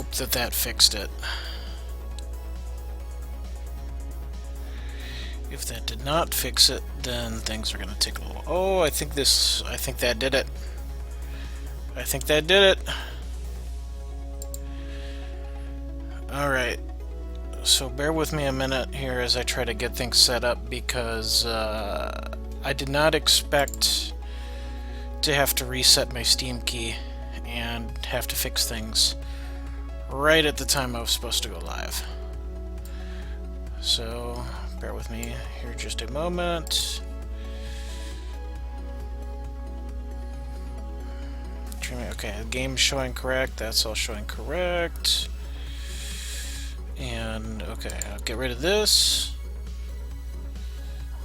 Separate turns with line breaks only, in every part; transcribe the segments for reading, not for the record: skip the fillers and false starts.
hope that that fixed it. If that did not fix it, then things are going to take a little... Oh, I think that did it. I think that did it. Alright. So bear with me a minute here as I try to get things set up, because I did not expect to have to reset my Steam key and have to fix things right at the time I was supposed to go live. So bear with me here just a moment. Okay, the game's showing correct, that's all showing correct. And, okay, I'll get rid of this.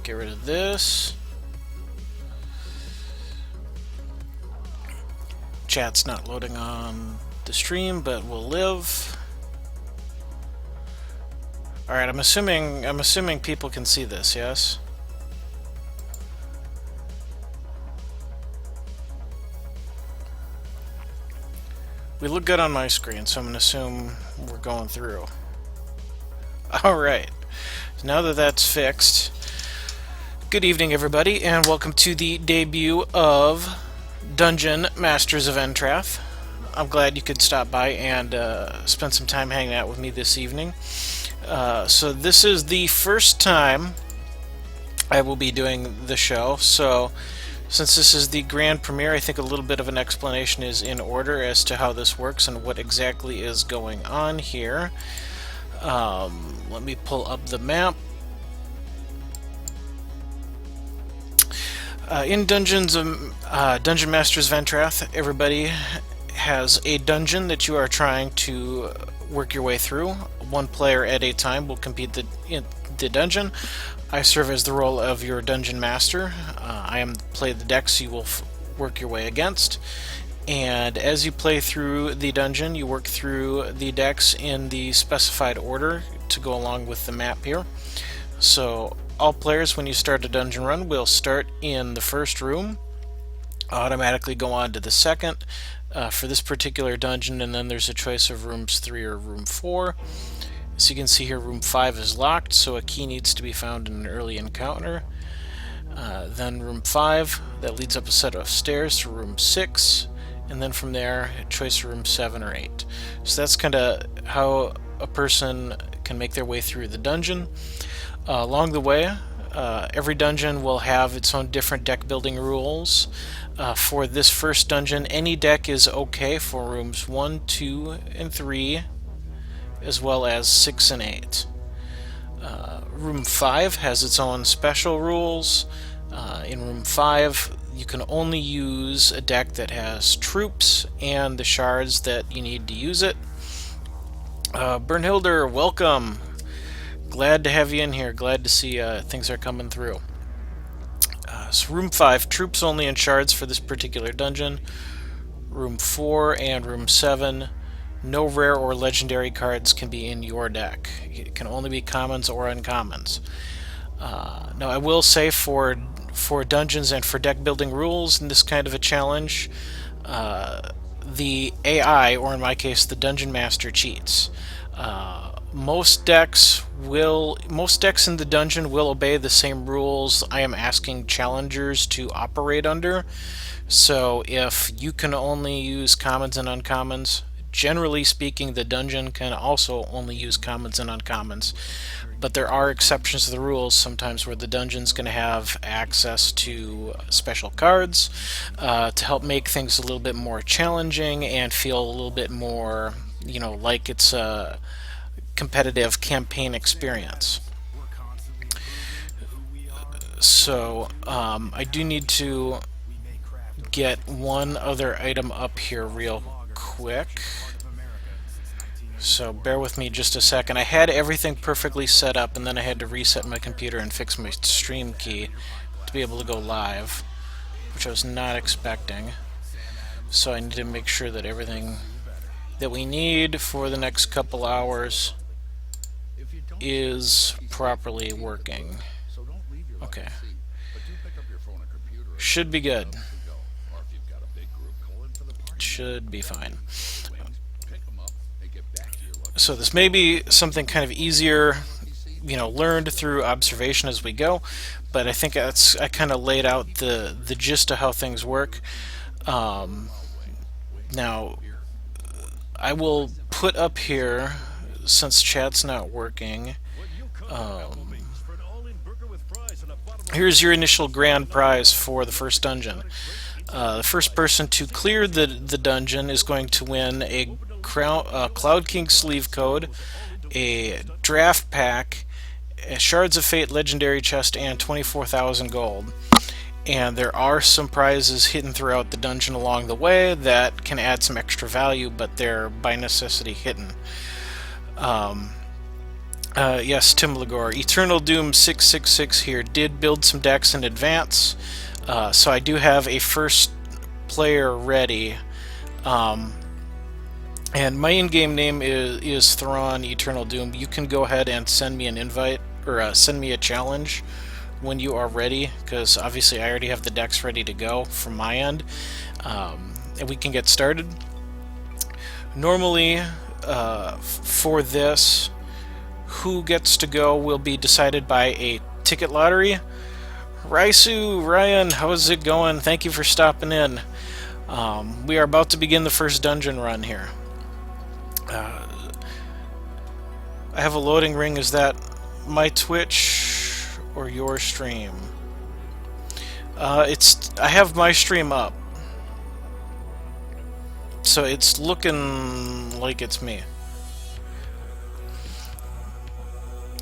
Get rid of this. Chat's not loading on the stream, but will live. Alright, I'm assuming people can see this, yes? We look good on my screen, so I'm gonna assume we're going through. Alright, so now that that's fixed, good evening everybody, and welcome to the debut of Dungeon Masters of Entrath. I'm glad you could stop by and spend some time hanging out with me this evening. So this is the first time I will be doing the show, so since this is the grand premiere, I think a little bit of an explanation is in order as to how this works and what exactly is going on here. Let me pull up the map. In Dungeon Masters of Entrath, everybody has a dungeon that you are trying to work your way through. One player at a time will compete in the dungeon. I serve as the role of your dungeon master. I play the decks you will work your way against. And as you play through the dungeon, you work through the decks in the specified order to go along with the map here. So all players, when you start a dungeon run, will start in the first room, automatically go on to the second for this particular dungeon, and then there's a choice of rooms 3 or room 4. As you can see here, room 5 is locked, so a key needs to be found in an early encounter. Then room 5, that leads up a set of stairs to room 6, and then from there, choice room 7 or 8. So that's kind of how a person can make their way through the dungeon. Along the way, every dungeon will have its own different deck building rules. For this first dungeon, any deck is okay for rooms 1, 2, and 3, as well as 6 and 8. Room 5 has its own special rules. In room 5, you can only use a deck that has troops and the shards that you need to use it. Bernhilder, welcome! Glad to have you in here. Glad to see things are coming through. So room 5, troops only and shards for this particular dungeon. Room 4 and room 7, no rare or legendary cards can be in your deck. It can only be commons or uncommons. Now I will say for dungeons and for deck building rules in this kind of a challenge, the AI, or in my case the Dungeon Master, cheats. Most decks in the dungeon will obey the same rules I am asking challengers to operate under. So if you can only use commons and uncommons, generally speaking the dungeon can also only use commons and uncommons. But there are exceptions to the rules sometimes where the dungeon's going to have access to special cards to help make things a little bit more challenging and feel a little bit more, like it's a competitive campaign experience. So I do need to get one other item up here real quick. So bear with me just a second. I had everything perfectly set up and then I had to reset my computer and fix my stream key to be able to go live, which I was not expecting. So I need to make sure that everything that we need for the next couple hours is properly working. Okay. Should be good. Should be fine. So this may be something kind of easier, learned through observation as we go, but I think I kind of laid out the gist of how things work. Um, Now, I will put up here, since chat's not working. Um, Here's your initial grand prize for the first dungeon. The first person to clear the dungeon is going to win a Cloud King sleeve code, a draft pack, a Shards of Fate legendary chest, and 24,000 gold. And there are some prizes hidden throughout the dungeon along the way that can add some extra value, but they're by necessity hidden. Um, yes, Tim Lagore. Eternal Doom 666 here did build some decks in advance, so I do have a first player ready. And my in-game name is Thrawn Eternal Doom. You can go ahead and send me an invite, or send me a challenge when you are ready, because obviously I already have the decks ready to go from my end, and we can get started. Normally, for this, who gets to go will be decided by a ticket lottery. Raisu, Ryan, how's it going? Thank you for stopping in. We are about to begin the first dungeon run here. I have a loading ring. Is that my Twitch or your stream? I have my stream up, so it's looking like it's me,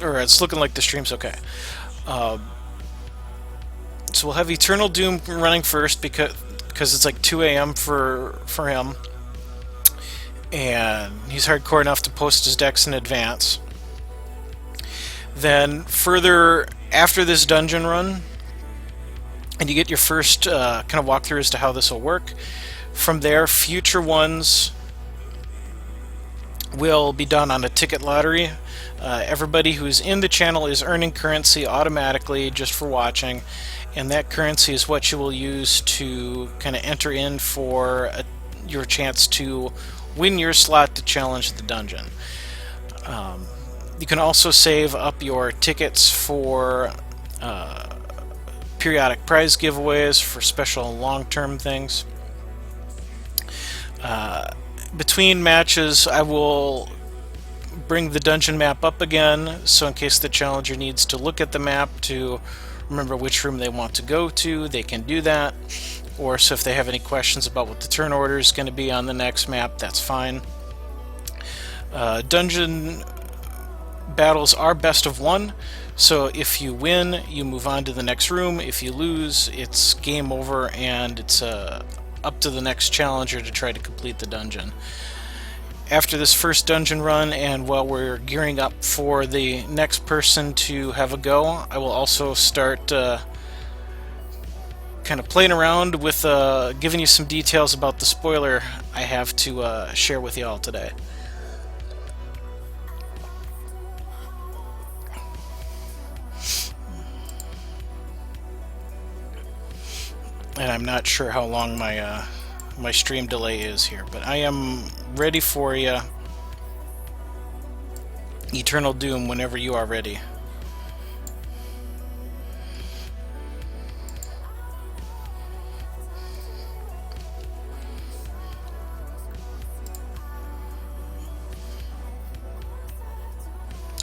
or it's looking like the stream's okay. So we'll have Eternal Doom running first because it's like 2 a.m. for him, and he's hardcore enough to post his decks in advance. Then further after this dungeon run, and you get your first kind of walkthrough as to how this will work. From there, future ones will be done on a ticket lottery. Everybody who's in the channel is earning currency automatically just for watching, and that currency is what you will use to kind of enter in for your chance to win your slot to challenge the dungeon. You can also save up your tickets for periodic prize giveaways, for special long-term things. Between matches, I will bring the dungeon map up again, so in case the challenger needs to look at the map to remember which room they want to go to, they can do that. Or so if they have any questions about what the turn order is going to be on the next map, that's fine. Dungeon battles are best of one, so if you win, you move on to the next room. If you lose, it's game over, and it's up to the next challenger to try to complete the dungeon. After this first dungeon run, and while we're gearing up for the next person to have a go, I will also start kind of playing around with giving you some details about the spoiler I have to share with you all today. And I'm not sure how long my stream delay is here, but I am ready for you. Eternal Doom, whenever you are ready.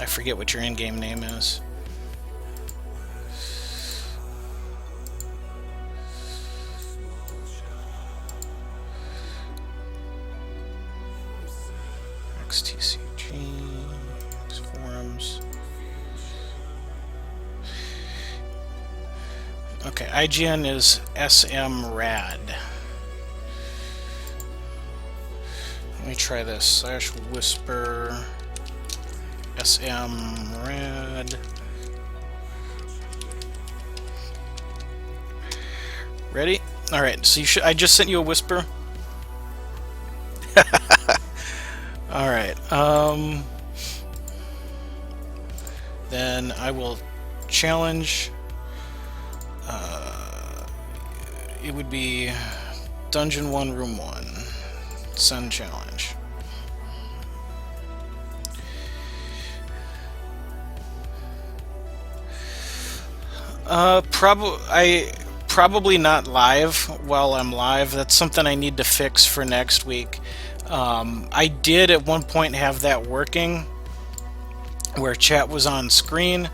I forget what your in-game name is. XTCG, forums. Okay, IGN is SMRAD. Let me try this. /whisper SMRAD. Ready? Alright, so I just sent you a whisper. Alright, then I will challenge. It would be Dungeon 1, Room 1. Send challenge. Probably not live while I'm live. That's something I need to fix for next week. I did at one point have that working, where chat was on screen,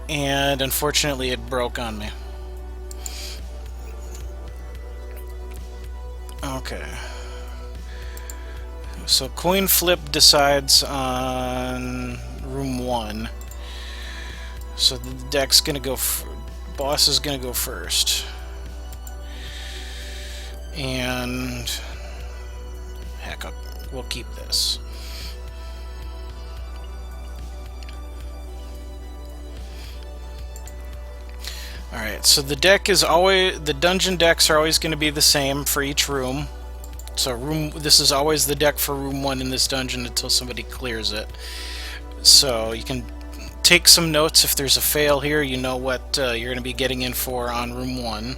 and unfortunately it broke on me. Okay. So coin flip decides on room 1. So the deck's gonna go. Boss is gonna go first, and heck, we'll keep this. All right. So the dungeon decks are always going to be the same for each room. So this is always the deck for room 1 in this dungeon until somebody clears it. So you can take some notes if there's a fail here. You know what you're going to be getting in for on room 1,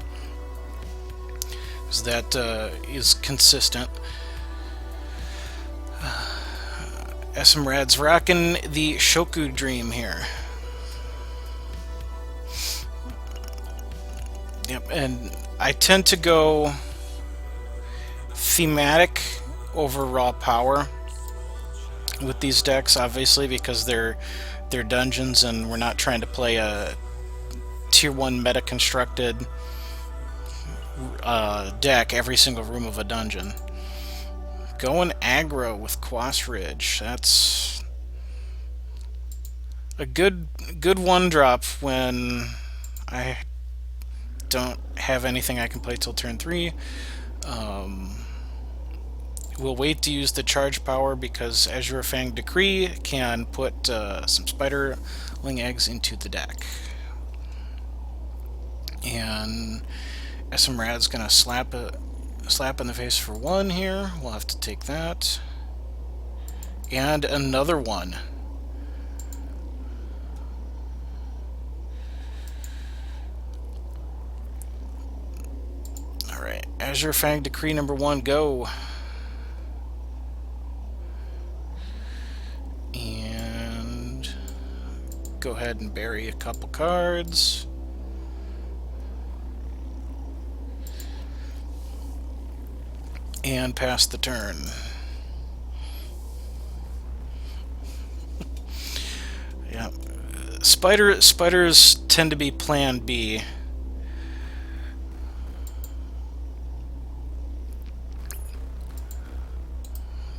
because that is consistent. Esmrad's rocking the Shoku Dream here. Yep, and I tend to go thematic over raw power with these decks, obviously, because they're dungeons and we're not trying to play a tier 1 meta constructed deck every single room of a dungeon. Going aggro with Quas Ridge. That's a good 1-drop when I don't have anything I can play till turn 3. We'll wait to use the charge power because Azure Fang Decree can put some spiderling eggs into the deck. And Esmrad's gonna slap in the face for 1 here. We'll have to take that. And another 1. Alright, Azure Fang Decree number 1, go. And go ahead and bury a couple cards. And pass the turn. Yeah, spiders tend to be plan B.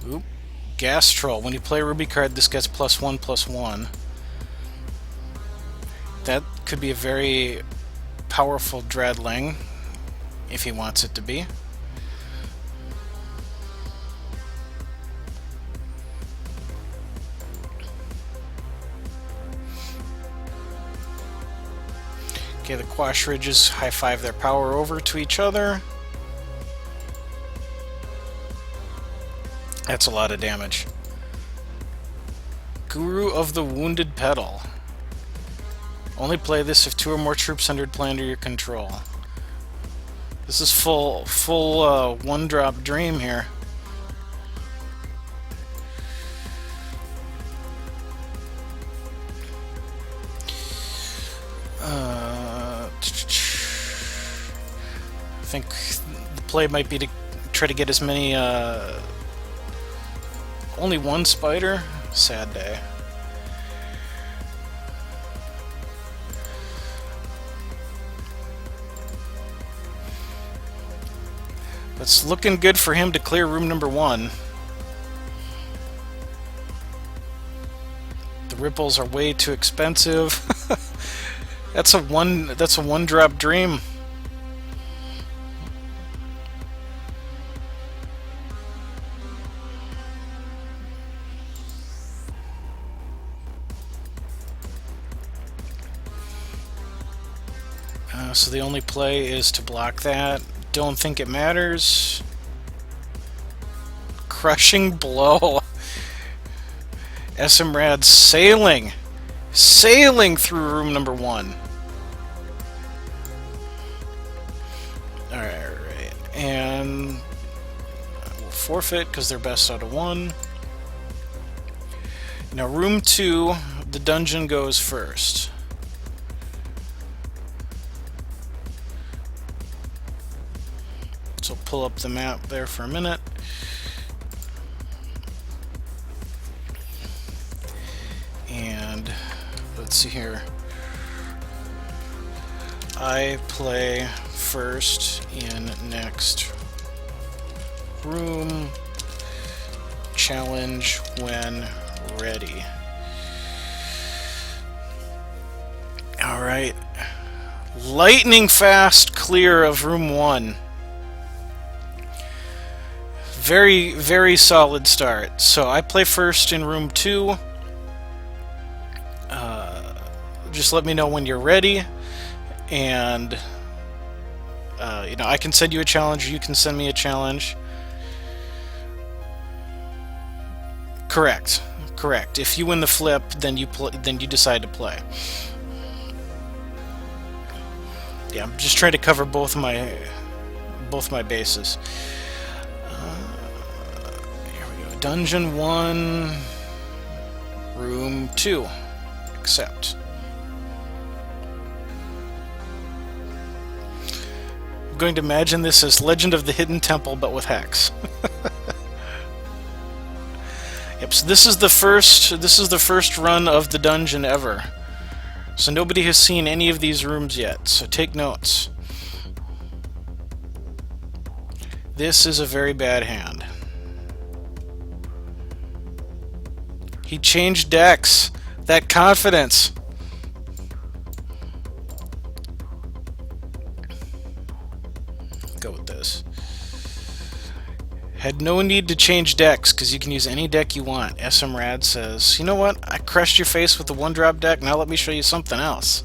Oop. Gas Troll. When you play a Ruby card, this gets +1/+1. That could be a very powerful Dreadling, if he wants it to be. Okay, the Quash Ridges high-five their power over to each other. That's a lot of damage. Guru of the Wounded Petal. Only play this if 2 or more troops play under your control. This is full 1-drop dream here. I think the play might be to try to get as many. Only 1 spider? Sad day. It's looking good for him to clear room number 1. The ripples are way too expensive. That's a 1-drop dream. So the only play is to block that. Don't think it matters. Crushing Blow. Esmrad sailing through room number 1. Alright, and we'll forfeit because they're best out of 1. Now room 2, the dungeon goes first. So pull up the map there for a minute. And let's see here. I play first in next room. Challenge when ready. Alright. Lightning fast clear of room 1. Very, very solid start. So I play first in room 2. Just let me know when you're ready. And, you know, I can send you a challenge, or you can send me a challenge. Correct. Correct. If you win the flip, then you decide to play. Yeah, I'm just trying to cover both my bases. Here we go. Dungeon 1, room 2. Accept. I'm going to imagine this as Legend of the Hidden Temple, but with hex. Yep. So this is the first run of the dungeon ever. So nobody has seen any of these rooms yet, so take notes. This is a very bad hand. He changed decks. That confidence. Go with this. Had no need to change decks, because you can use any deck you want. SM Rad says, you know what? I crushed your face with the one-drop deck, now let me show you something else.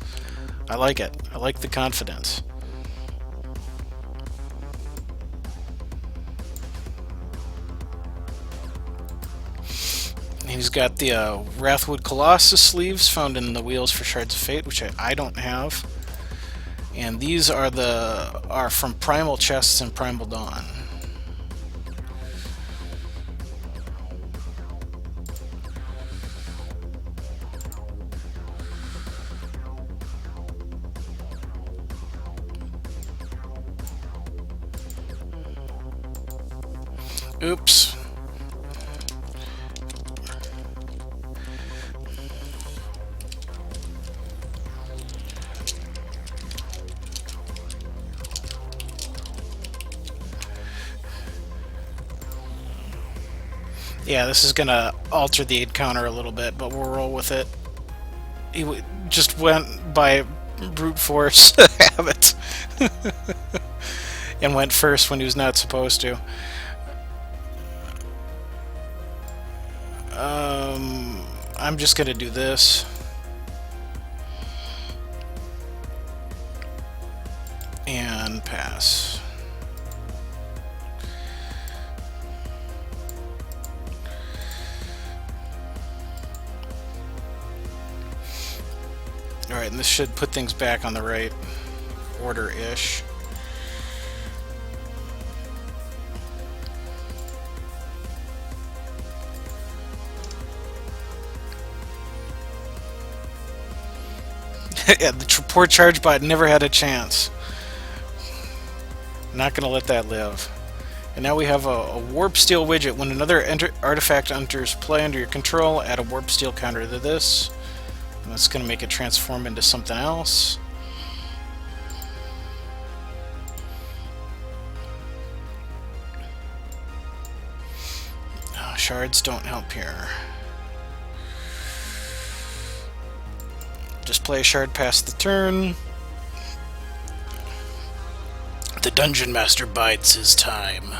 I like it. I like the confidence. He's got the Wrathwood Colossus sleeves found in the Wheels for Shards of Fate, which I don't have. And these are from Primal Chests and Primal Dawn. Oops. Yeah, this is gonna alter the encounter a little bit, but we'll roll with it. He just went by brute force habit and went first when he was not supposed to. I'm just gonna do this. And pass. Alright, and this should put things back on the right order-ish. Yeah, the poor charge bot never had a chance. Not gonna let that live. And now we have a warp steel widget. When another artifact enters play under your control, add a warp steel counter to this. And that's gonna make it transform into something else. Oh, shards don't help here. Just play a shard past the turn. The Dungeon Master bides his time.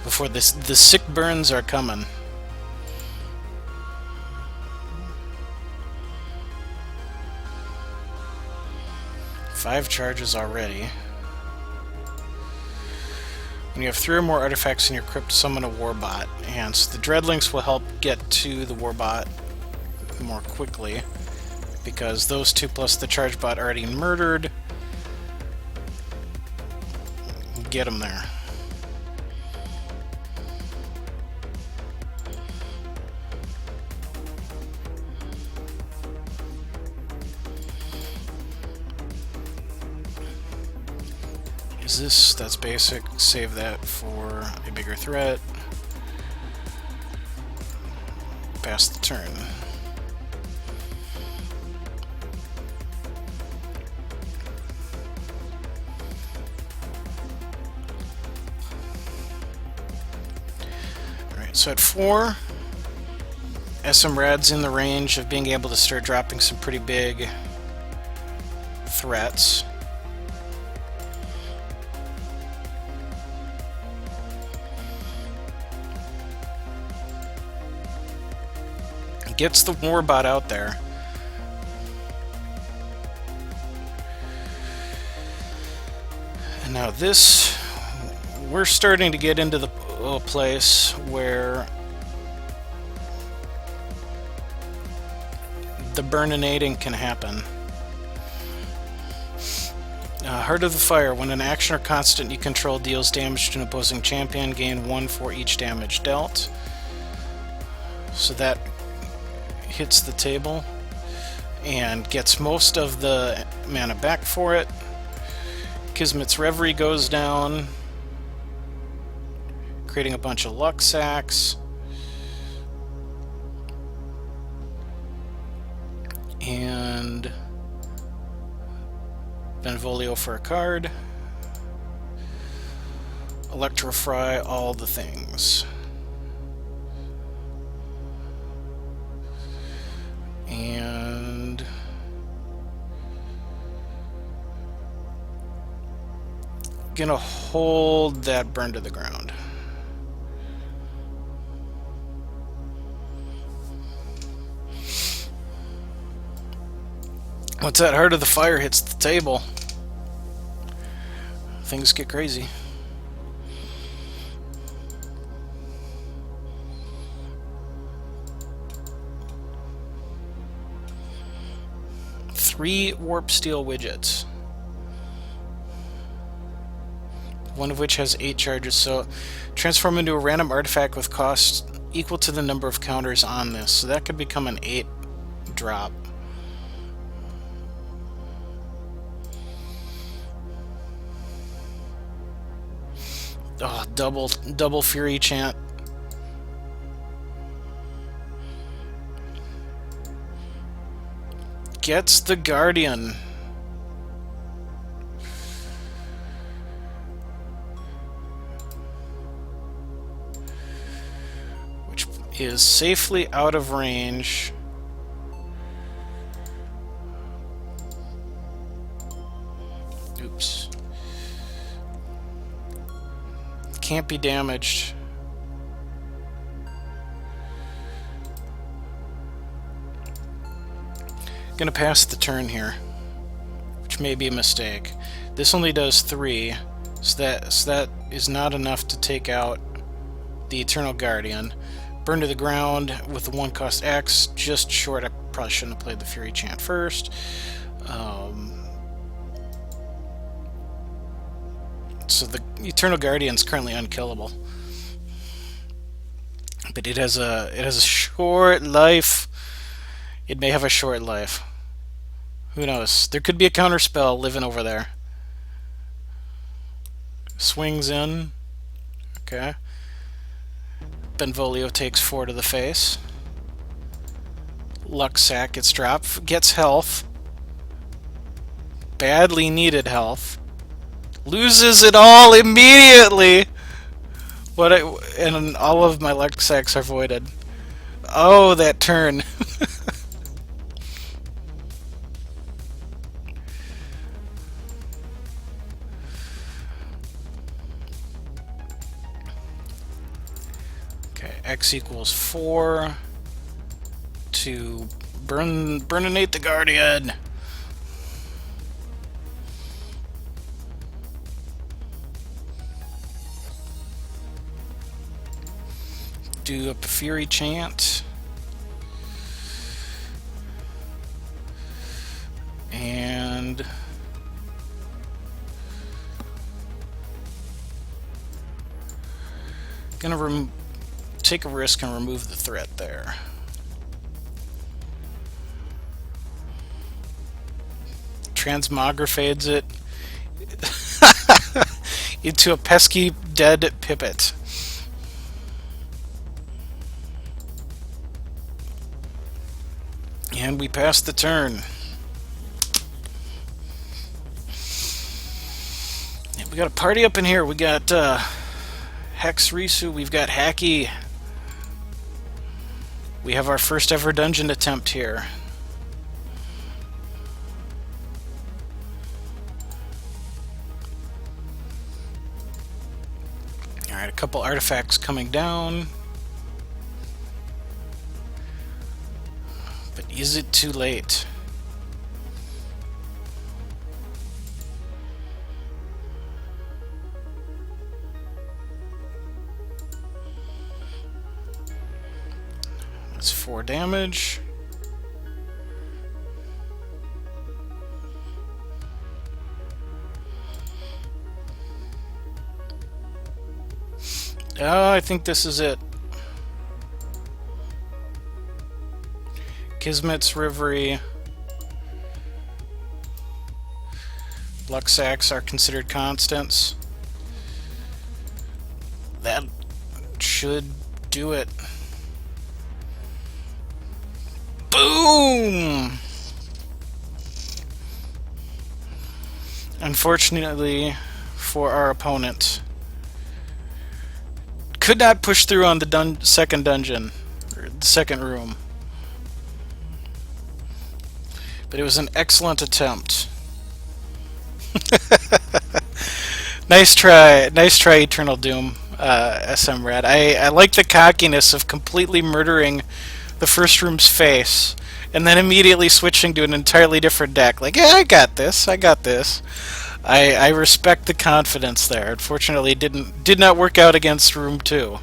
Before the sick burns are coming. Five charges already. When you have 3 or more artifacts in your crypt, summon a warbot. And so the Dreadlinks will help get to the warbot more quickly, because those 2 plus the charge bot already murdered get them there. Is this? That's basic. Save that for a bigger threat. Pass the turn. Alright, so at 4, Rad's in the range of being able to start dropping some pretty big threats. Gets the Warbot out there. And now this, we're starting to get into the place where the burninating can happen. Heart of the Fire. When an action or constant you control deals damage to an opposing champion, gain 1 for each damage dealt. So that hits the table and gets most of the mana back for it. Kismet's Reverie goes down, creating a bunch of luck sacks. And Benvolio for a card. Electrify all the things. And gonna hold that burn to the ground. Once that Heart of the Fire hits the table, things get crazy. Three Warp Steel widgets, one of which has 8 charges, so transform into a random artifact with cost equal to the number of counters on this, so that could become an 8 drop. Oh, double Fury Chant. Gets the Guardian. Which is safely out of range. Oops. Can't be damaged. Gonna pass the turn here, which may be a mistake. This only does 3, so that is not enough to take out the Eternal Guardian. Burn to the ground with the 1 cost X, just short. I probably shouldn't have played the Fury Chant first. So the Eternal Guardian is currently unkillable, but it has a short life. It may have a short life. Who knows? There could be a counter spell living over there. Swings in. Okay. Benvolio takes 4 to the face. Luck Sack gets dropped. Gets health. Badly needed health. Loses it all immediately. And all of my luck sacks are voided. Oh, that turn. Okay, X equals 4 to burninate the Guardian. Do a Fury Chant. And gonna take a risk and remove the threat there. Transmogrifades it. into a pesky dead pipit. And we passed the turn. Yeah, we got a party up in here. We got Hex Risu, we've got Hacky. We have our first ever dungeon attempt here. Alright, a couple artifacts coming down. But is it too late? That's 4 damage. Oh, I think this is it. Kismet's Reverie. Luxacs are considered constants. That should do it. Boom! Unfortunately for our opponent, could not push through on the second dungeon, or the second room. But it was an excellent attempt. Nice try, Eternal Doom, SM Rad. I like the cockiness of completely murdering the first room's face, and then immediately switching to an entirely different deck. Like, yeah, I got this. I respect the confidence there. Unfortunately, it did not work out against room 2.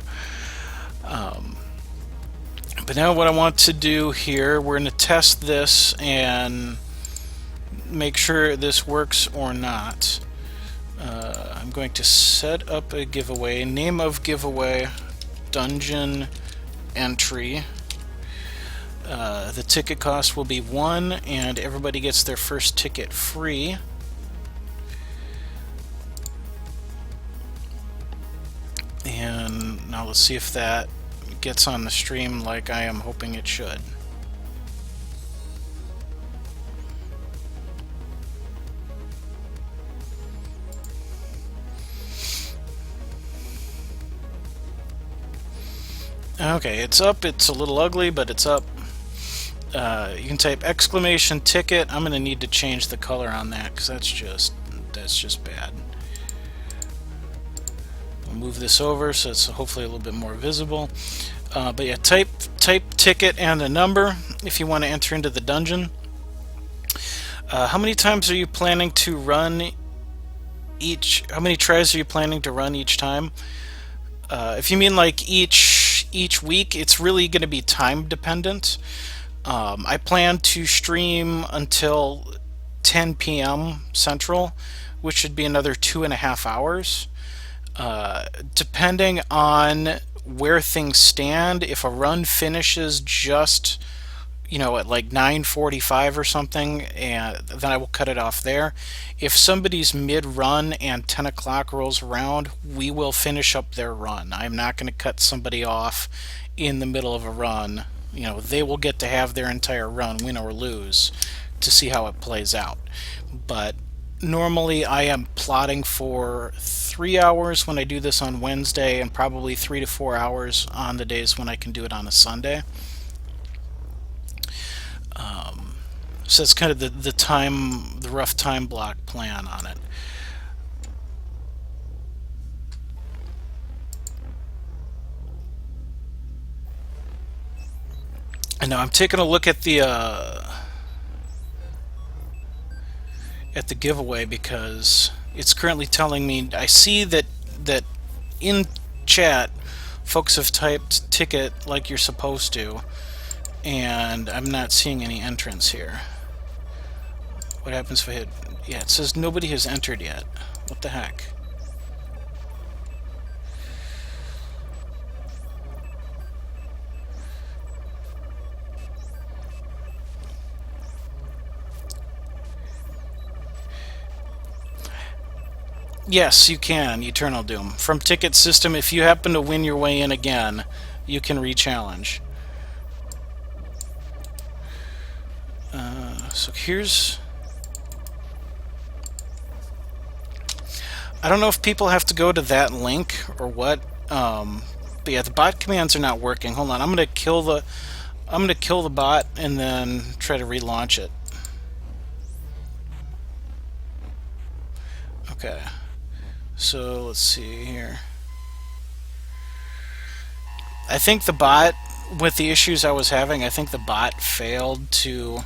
But now what I want to do here, we're going to test this and make sure this works or not. I'm going to set up a giveaway. Name of giveaway, dungeon entry. The ticket cost will be 1, and everybody gets their first ticket free. And now let's see if that gets on the stream like I am hoping it should. Okay, it's up. It's a little ugly, but it's up. You can type exclamation ticket. I'm going to need to change the color on that because that's just bad. We'll move this over so it's hopefully a little bit more visible. But yeah, type ticket and a number if you want to enter into the dungeon. How many times are you planning to run each? How many tries are you planning to run each time? If you mean like each week, it's really going to be time dependent. I plan to stream until 10 p.m. Central, which should be another 2.5 hours. Depending on where things stand, if a run finishes just, at like 9:45 or something, and then I will cut it off there. If somebody's mid-run and 10 o'clock rolls around, we will finish up their run. I'm not going to cut somebody off in the middle of a run. They will get to have their entire run, win or lose, to see how it plays out. But normally I am plotting for 3 hours when I do this on Wednesday, and probably 3 to 4 hours on the days when I can do it on a Sunday. So that's kind of the rough time block plan on it. And now I'm taking a look at the giveaway because it's currently telling me, I see that in chat folks have typed ticket like you're supposed to, and I'm not seeing any entrance here. What happens if I hit? Yeah, it says nobody has entered yet. What the heck? Yes, you can. Eternal Doom. From Ticket System, if you happen to win your way in again, you can re-challenge. So here's... I don't know if people have to go to that link or what. But yeah, the bot commands are not working. Hold on, I'm gonna kill the bot and then try to relaunch it. Okay. So let's see here. I think the bot, with the issues I was having, I think the bot failed to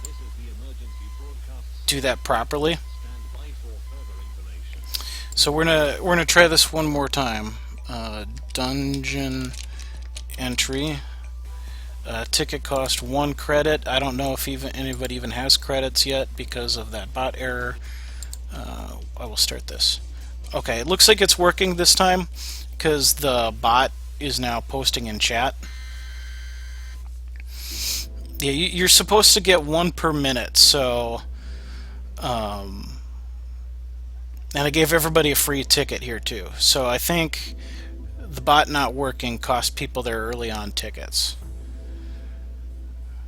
do that properly. So we're gonna try this one more time. Dungeon entry. Ticket cost 1 credit. I don't know if anybody even has credits yet because of that bot error. I will start this. Okay, it looks like it's working this time because the bot is now posting in chat. Yeah, you're supposed to get 1 per minute, so and I gave everybody a free ticket here too. So I think the bot not working cost people their early on tickets.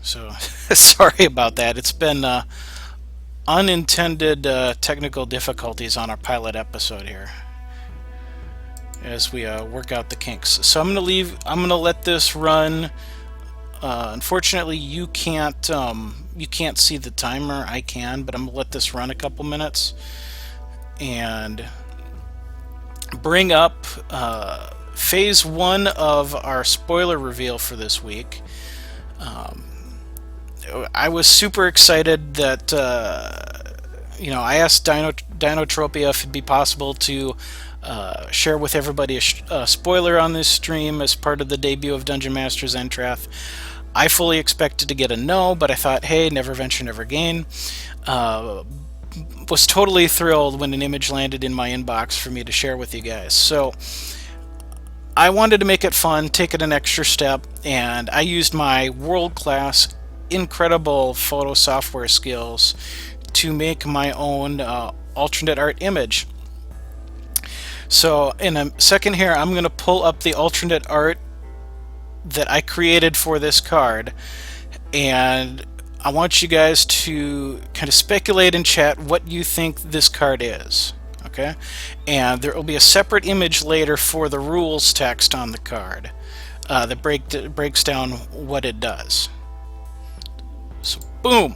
So sorry about that. It's been unintended technical difficulties on our pilot episode here as we work out the kinks. So I'm gonna let this run. Unfortunately, you can't see the timer. I can, but I'm gonna let this run a couple minutes and bring up phase 1 of our spoiler reveal for this week. I was super excited that I asked Dinotropia if it'd be possible to share with everybody a spoiler on this stream as part of the debut of Dungeon Masters Entrath. I fully expected to get a no, but I thought, hey, never venture, never gain. Was totally thrilled when an image landed in my inbox for me to share with you guys. So I wanted to make it fun, take it an extra step, and I used my world-class, incredible photo software skills to make my own alternate art image. So in a second here, I'm going to pull up the alternate art that I created for this card, and I want you guys to kind of speculate in chat what you think this card is. Okay, and there will be a separate image later for the rules text on the card that breaks down what it does. So boom,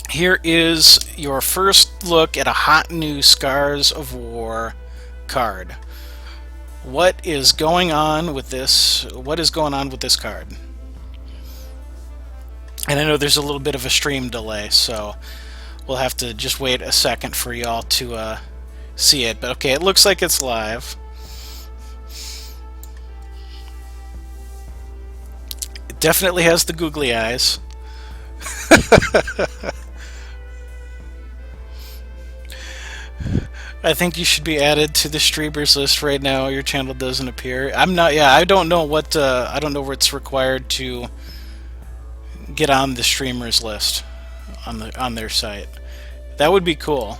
here is your first look at a hot new Scars of War card. What is going on with this? What is going on with this card? And I know there's a little bit of a stream delay, so we'll have to just wait a second for y'all to see it. But okay, it looks like it's live. It definitely has the googly eyes. I think you should be added to the streamers list right now. Your channel doesn't appear. I'm not. Yeah, I don't know what. I don't know what's required to get on the streamers list on their site. That would be cool.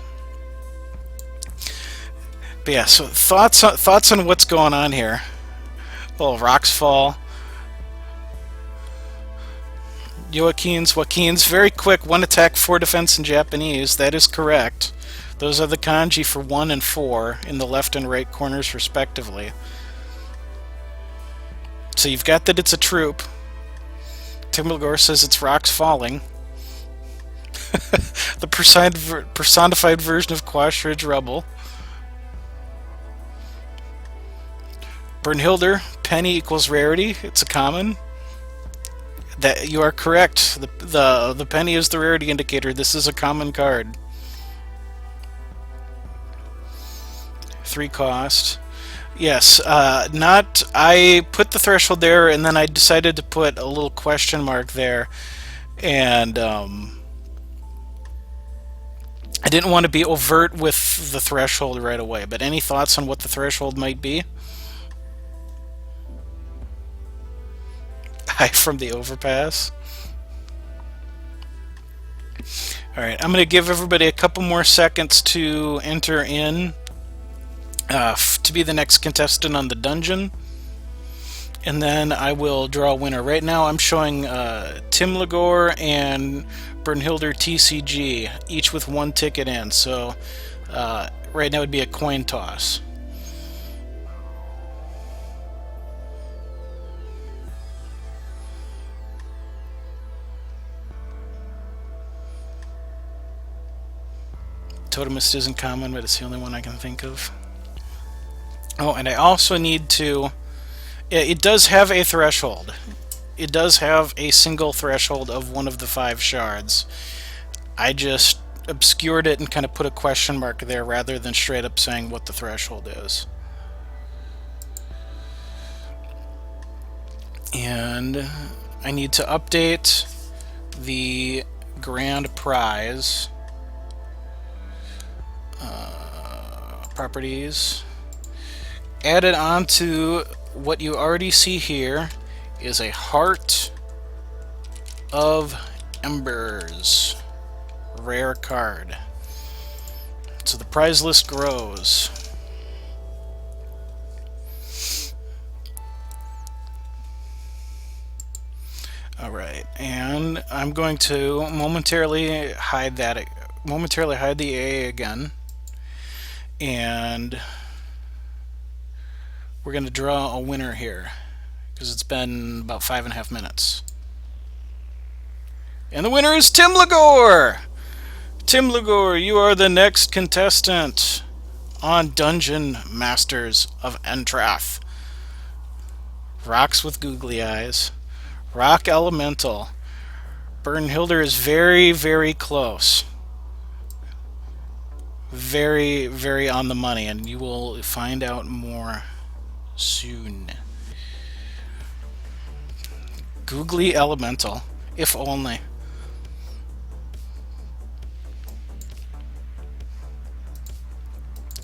But yeah, so thoughts on what's going on here. Oh, rocks fall. Joaquin's very quick. 1 attack, 4 defense in Japanese. That is correct. Those are the kanji for 1 and 4 in the left and right corners respectively. So you've got that it's a troop. Timbalgore says it's rocks falling. The personified version of Quash Ridge Rebel. Bernhilder, penny equals rarity. It's a common. That you are correct. The penny is the rarity indicator. This is a common card. 3 cost. Yes, I put the threshold there, and then I decided to put a little question mark there, and I didn't want to be overt with the threshold right away. But any thoughts on what the threshold might be? Hi from the overpass. Alright, I'm going to give everybody a couple more seconds to enter in to be the next contestant on the dungeon. And then I will draw a winner. Right now I'm showing Tim Lagore and Bernhilder TCG, each with one ticket in. So right now it would be a coin toss. Totemist isn't common, but it's the only one I can think of. Oh, and I also need to... It does have a threshold. It does have a single threshold of one of the 5 shards. I just obscured it and kind of put a question mark there rather than straight up saying what the threshold is. And I need to update the grand prize properties. Added onto what you already see here is a Heart of Embers rare card. So the prize list grows. Alright, and I'm going to momentarily hide the AA again, and we're going to draw a winner here because it's been about 5.5 minutes. And the winner is Tim Lagore! Tim Lagore, you are the next contestant on Dungeon Masters of Entrath. Rocks with googly eyes. Rock Elemental. Bernhilder is very, very close. Very, very on the money, and you will find out more soon. Googly Elemental, if only.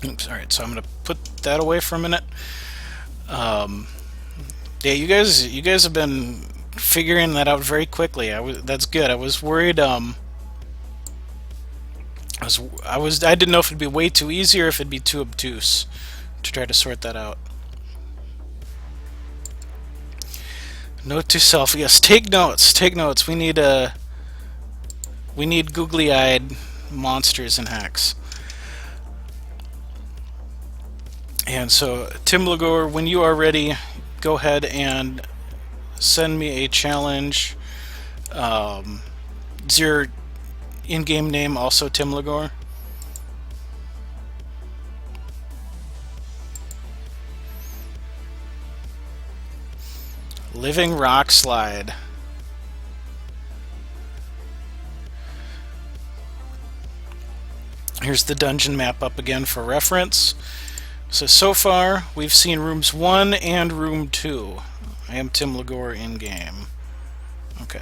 Oops, alright, so I'm going to put that away for a minute. Yeah, you guys have been figuring that out very quickly. That's good. I was worried. I didn't know if it'd be way too easy or if it'd be too obtuse to try to sort that out. Note to self: yes, take notes. Take notes. We need googly-eyed monsters and hacks. And so, Tim Lagore, when you are ready, go ahead and send me a challenge. Is your in-game name also Tim Lagore? Living Rock Slide. Here's the dungeon map up again for reference. So far, we've seen rooms 1 and room 2. I am Tim Lagore in-game. Okay,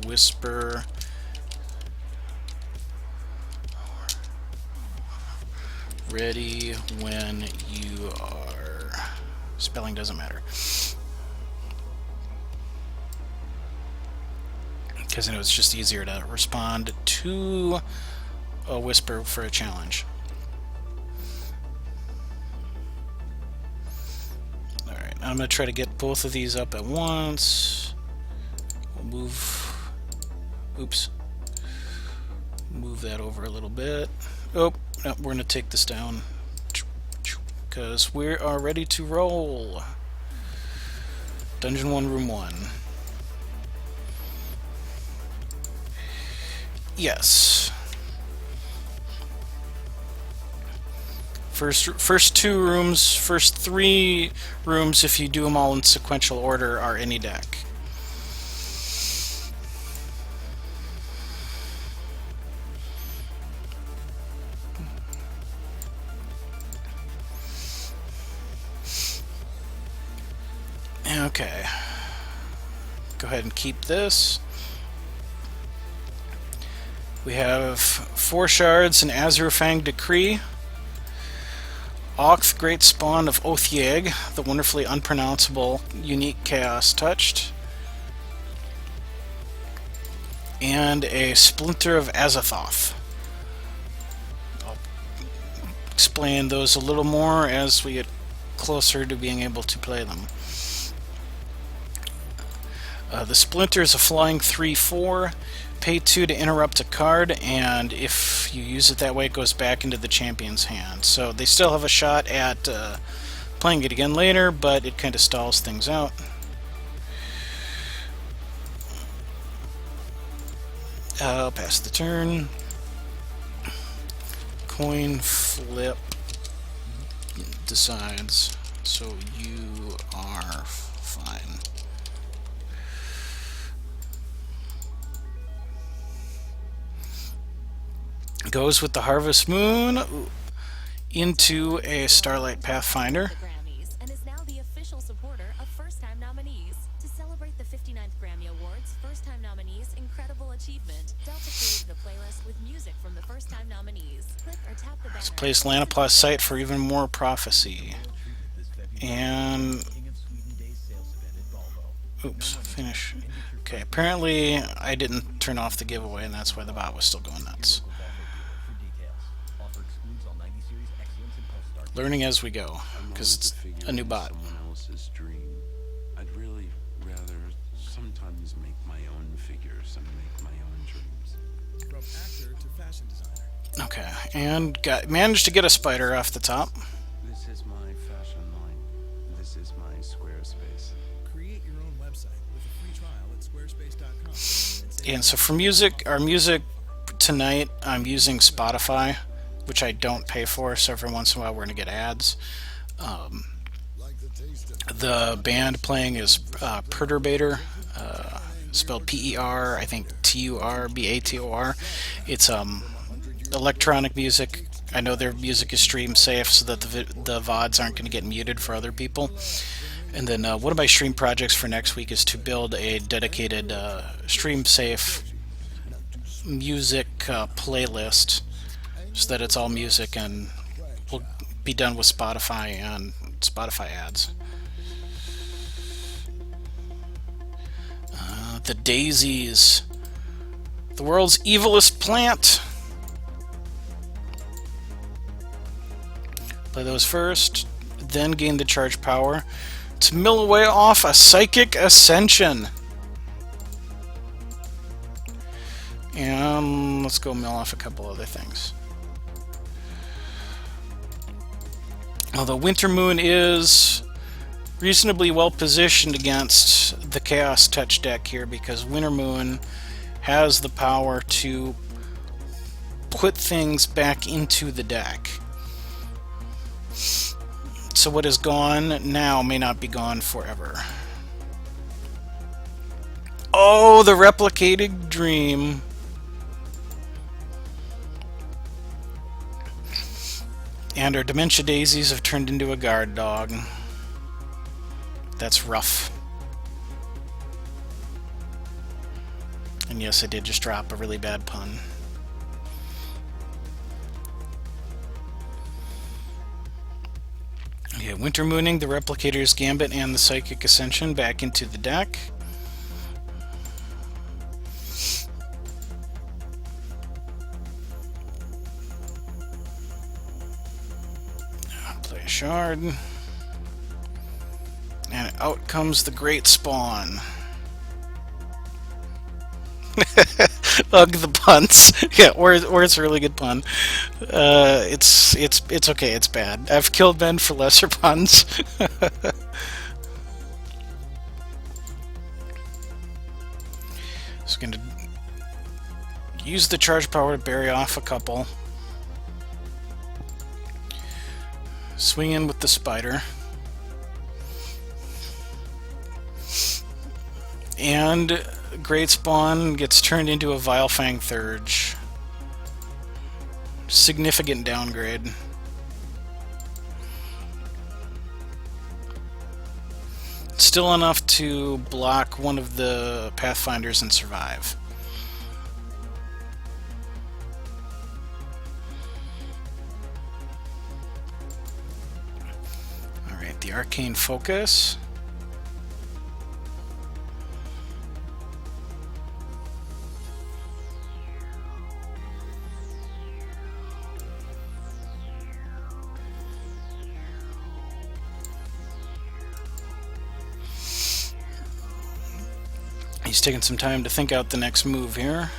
/ whisper. Ready when you are. Spelling doesn't matter. Because I know it's just easier to respond to a whisper for a challenge. Alright, I'm going to try to get both of these up at once. We'll move... Oops. Move that over a little bit. Oh, no, we're going to take this down. Because we are ready to roll. Dungeon 1, Room 1. Yes. First 2 rooms, first 3 rooms, if you do them all in sequential order, are any deck. Okay. Go ahead and keep this. We have 4 shards and Azurfang Decree. Ocht, Great Spawn of Othieg, the wonderfully unpronounceable, unique Chaos Touched. and a Splinter of Azathoth. I'll explain those a little more as we get closer to being able to play them. The Splinter is a flying 3/4. Pay 2 to interrupt a card, and if you use it that way, it goes back into the champion's hand. So they still have a shot at playing it again later, but it kind of stalls things out. I'll pass the turn. Coin flip decides, so you are fine. Goes with the Harvest Moon into a Starlight Pathfinder.
And is now the official supporter of first-time nominees. To celebrate the 59th Grammy Awards, first-time nominees' incredible achievement, Delta created a playlist with music from the first-time nominees. Click or tap the banner.
Let's place Lanapla's site for even more prophecy. And oops, finish. Okay, apparently I didn't turn off the giveaway, and that's why the bot was still going nuts. Learning as we go, because it's a new bot.
I'd really rather sometimes make my own figures and make my own dreams.
From actor to fashion designer.
Okay, and managed to get a spider off the top.
This is my fashion line. This is my Squarespace.
Create your own website with a free trial at squarespace.com.
And so for music, our music tonight, I'm using Spotify, which I don't pay for, so every once in a while we're going to get ads. The band playing is Perturbator, spelled P-E-R, I think T-U-R-B-A-T-O-R. It's electronic music. I know their music is stream safe so that the VODs aren't going to get muted for other people. And then one of my stream projects for next week is to build a dedicated stream safe music playlist, so that it's all music, and we'll be done with Spotify and Spotify ads. The daisies. The world's evilest plant. Play those first, then gain the charge power to mill away off a Psychic Ascension. And let's go mill off a couple other things. Although Winter Moon is reasonably well positioned against the Chaos Touch deck here, because Winter Moon has the power to put things back into the deck. So what is gone now may not be gone forever. Oh, the Replicating Dream. And our Dementia Daisies have turned into a guard dog. That's rough. And yes, I did just drop a really bad pun. Okay, Winter Mooning, the Replicator's Gambit, and the Psychic Ascension back into the deck. Play a shard. And out comes the Great Spawn. Ugh, the puns. Yeah, or it's a really good pun. It's okay. It's bad. I've killed men for lesser puns. Just gonna use the charge power to bury off a couple. Swing in with the spider. And Great Spawn gets turned into a Vilefang Thurge. Significant downgrade. Still enough to block one of the Pathfinders and survive. Alright, the Arcane Focus. He's taking some time to think out the next move here.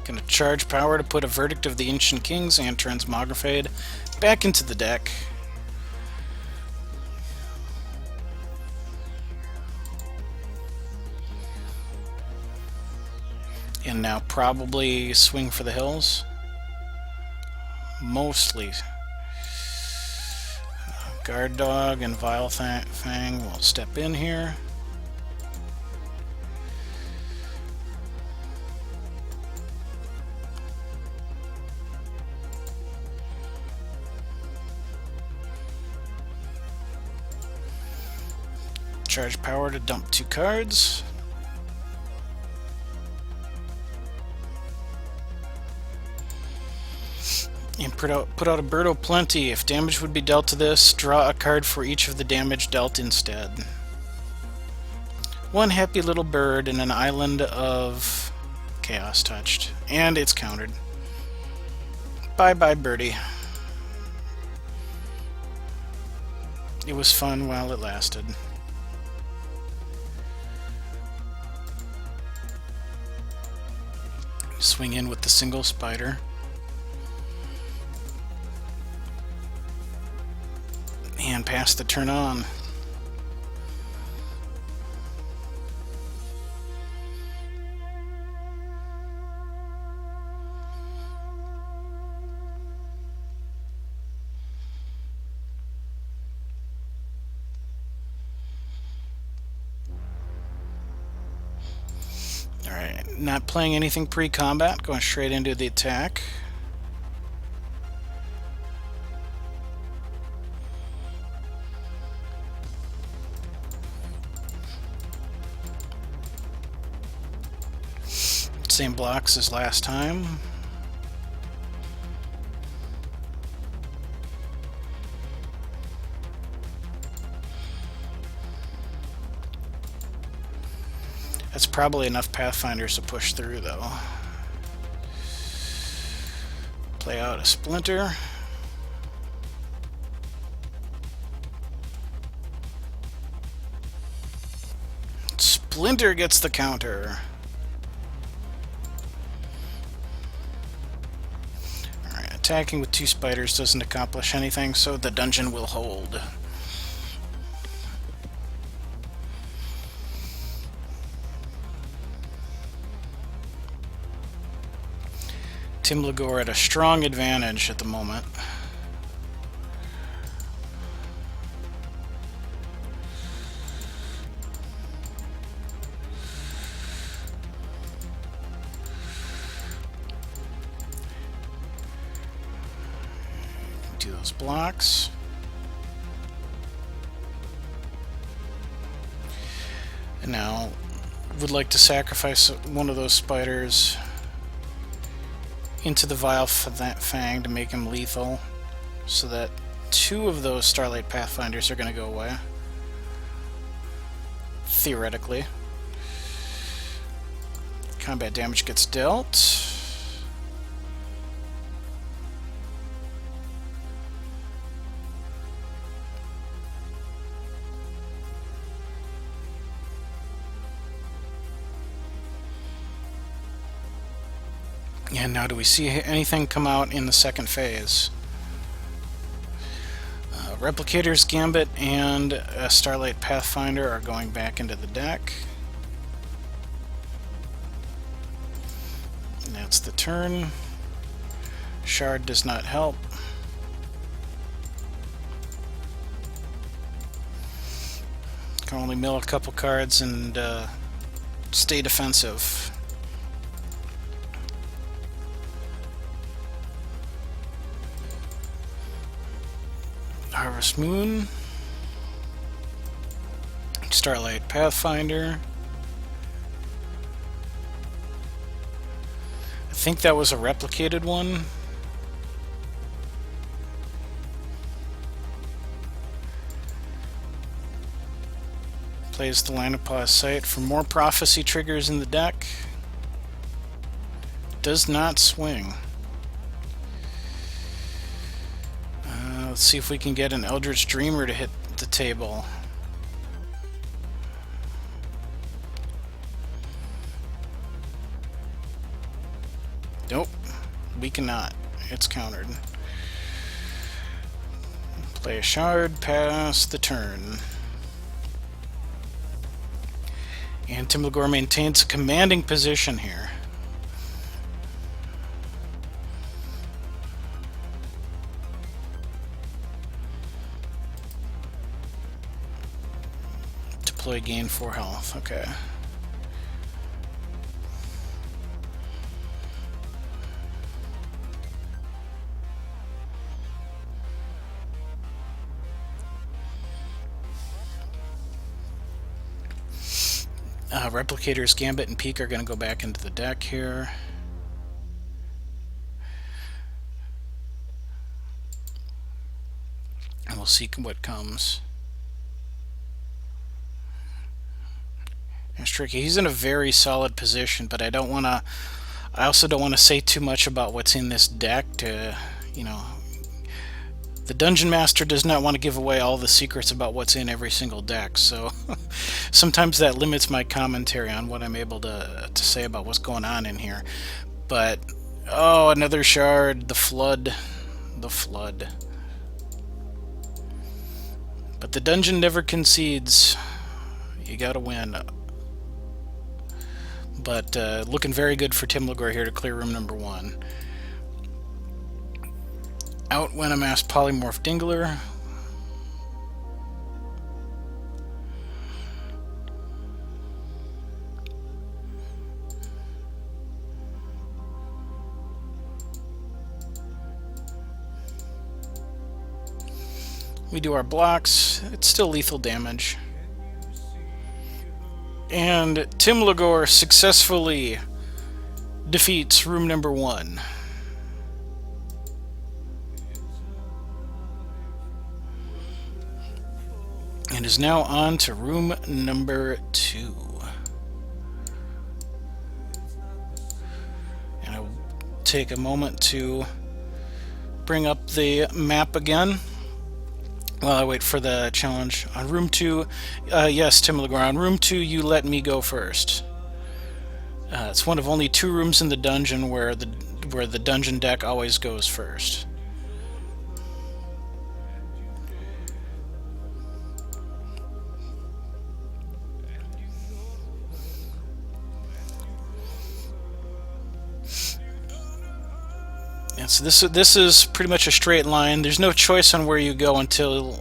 Gonna charge power to put a Verdict of the Ancient Kings and Transmogrifade back into the deck. And now probably swing for the hills. Mostly. Guard Dog and Vile Fang will step in here. Charge power to dump 2 cards. And put out a Bird o' Plenty. If damage would be dealt to this, draw a card for each of the damage dealt instead. One happy little bird and an island of chaos touched. And it's countered. Bye bye, birdie. It was fun while it lasted. Swing in with the single spider. And pass the turn on. Alright, not playing anything pre-combat, going straight into the attack. Same blocks as last time. That's probably enough Pathfinders to push through, though. Play out a Splinter. Splinter gets the counter. Alright, attacking with 2 spiders doesn't accomplish anything, so the dungeon will hold. Timlagor at a strong advantage at the moment. Do those blocks. And now would like to sacrifice one of those spiders into the Vile Fang to make him lethal, so that 2 of those Starlight Pathfinders are going to go away. Theoretically. Combat damage gets dealt. And now do we see anything come out in the second phase? Replicator's Gambit and a Starlight Pathfinder are going back into the deck. And that's the turn. Shard does not help. Can only mill a couple cards and stay defensive. Harvest Moon, Starlight Pathfinder. I think that was a replicated one. Plays the Line of Pause Sight for more prophecy triggers in the deck. Does not swing. Let's see if we can get an Eldritch Dreamer to hit the table. we cannot. It's countered. Play a shard, pass the turn. And Timlagor maintains a commanding position here. Deploy, gain 4 health. Okay. Replicators, Gambit, and Peak are going to go back into the deck here. And we'll see what comes. It's tricky. He's in a very solid position, but I also don't want to say too much about what's in this deck to, you know, the Dungeon Master does not want to give away all the secrets about what's in every single deck, so sometimes that limits my commentary on what I'm able to say about what's going on in here. But, oh, another shard, the Flood. The Flood. But the dungeon never concedes. You gotta win. But looking very good for Timlagor here to clear room number 1. Out when a mass polymorph Dingler. We do our blocks. It's still lethal damage. And Timlagor successfully defeats room number 1. And is now on to room number 2. And I'll take a moment to bring up the map again while I wait for the challenge. On room 2, yes, Timlagor, on room 2 you let me go first. It's one of only 2 rooms in the dungeon where the dungeon deck always goes first. And so this is pretty much a straight line. There's no choice on where you go until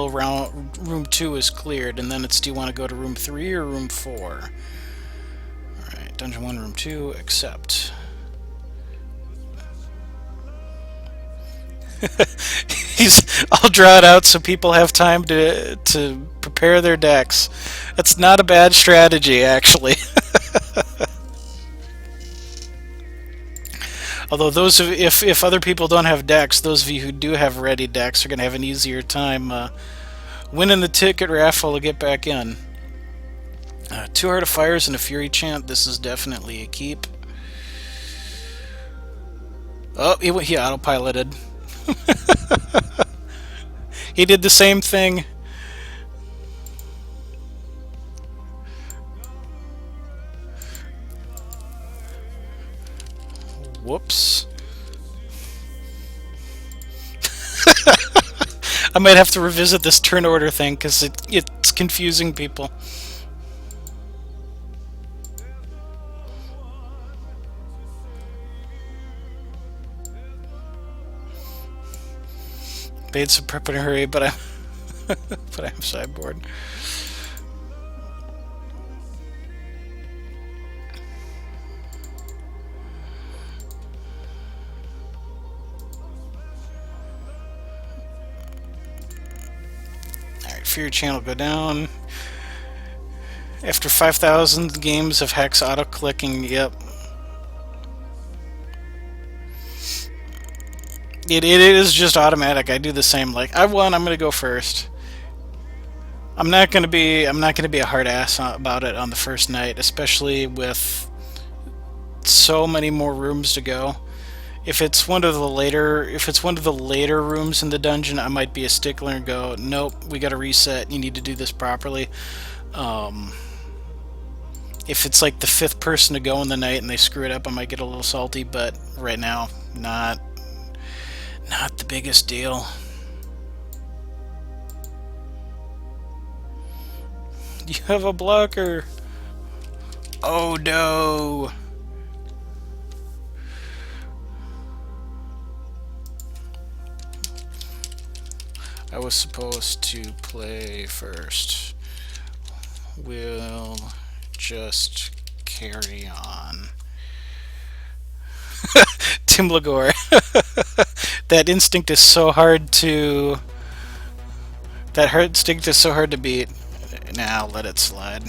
room 2 is cleared, and then it's, do you want to go to room 3 or room 4? Alright, dungeon 1, room 2, accept. I'll draw it out so people have time to prepare their decks. That's not a bad strategy, actually. Although if other people don't have decks, those of you who do have ready decks are going to have an easier time winning the ticket raffle to get back in. 2 Heart of Fires and a Fury Chant. This is definitely a keep. Oh, he autopiloted. He did the same thing. Whoops. I might have to revisit this turn order thing because it's confusing people. Made some prep in a hurry, but I'm sideboard. Fear channel go down. After 5,000 games of Hex auto-clicking, yep. It is just automatic. I do the same. Like, I won, I'm gonna go first. I'm not gonna be a hard ass about it on the first night, especially with so many more rooms to go. If it's one of the later rooms in the dungeon, I might be a stickler and go, nope, we got to reset. You need to do this properly. If it's like the 5th person to go in the night and they screw it up, I might get a little salty. But right now, Not the biggest deal. You have a blocker. Oh no. I was supposed to play first. We'll just carry on. Tim Lagore. That instinct is so hard to... That instinct is so hard to beat. Now let it slide.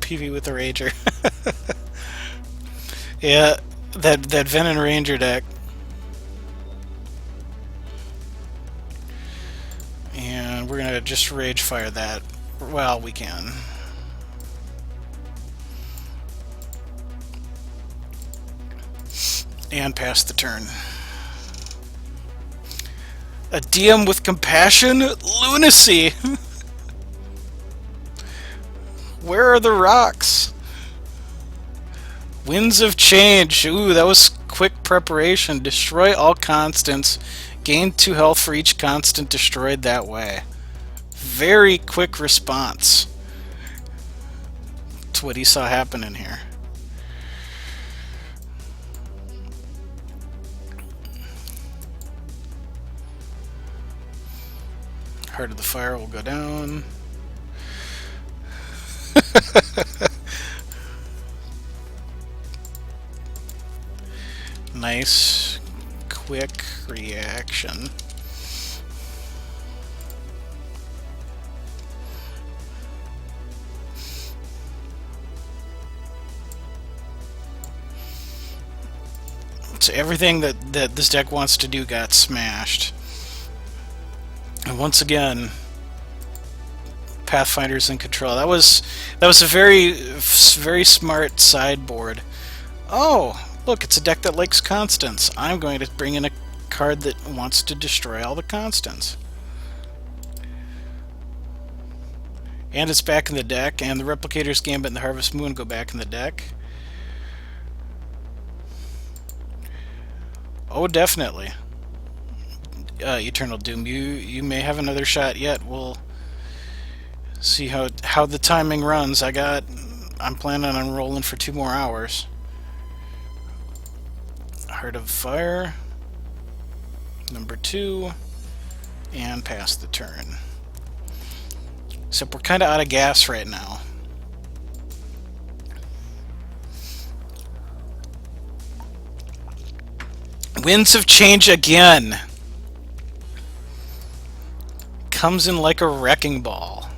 PV with the Ranger. Yeah, that Venom Ranger deck. And we're gonna just rage fire that. Well, we can. And pass the turn. A DM with compassion? Lunacy! Where are the rocks? Winds of Change. Ooh, that was quick preparation. Destroy all constants. Gain 2 health for each constant destroyed that way. Very quick response to what he saw happening here. Heart of the Fire will go down. Nice, quick reaction. So everything that this deck wants to do got smashed. And once again, Pathfinder's in control. That was a very smart sideboard. Oh, look, it's a deck that likes constants. I'm going to bring in a card that wants to destroy all the constants. And it's back in the deck, and the Replicator's Gambit and the Harvest Moon go back in the deck. Oh, definitely. Eternal Doom, you may have another shot yet. We'll see how the timing runs. I'm planning on rolling for 2 more hours. Heart of Fire, number 2, and pass the turn. Except we're kind of out of gas right now. Winds of Change again. Comes in like a wrecking ball.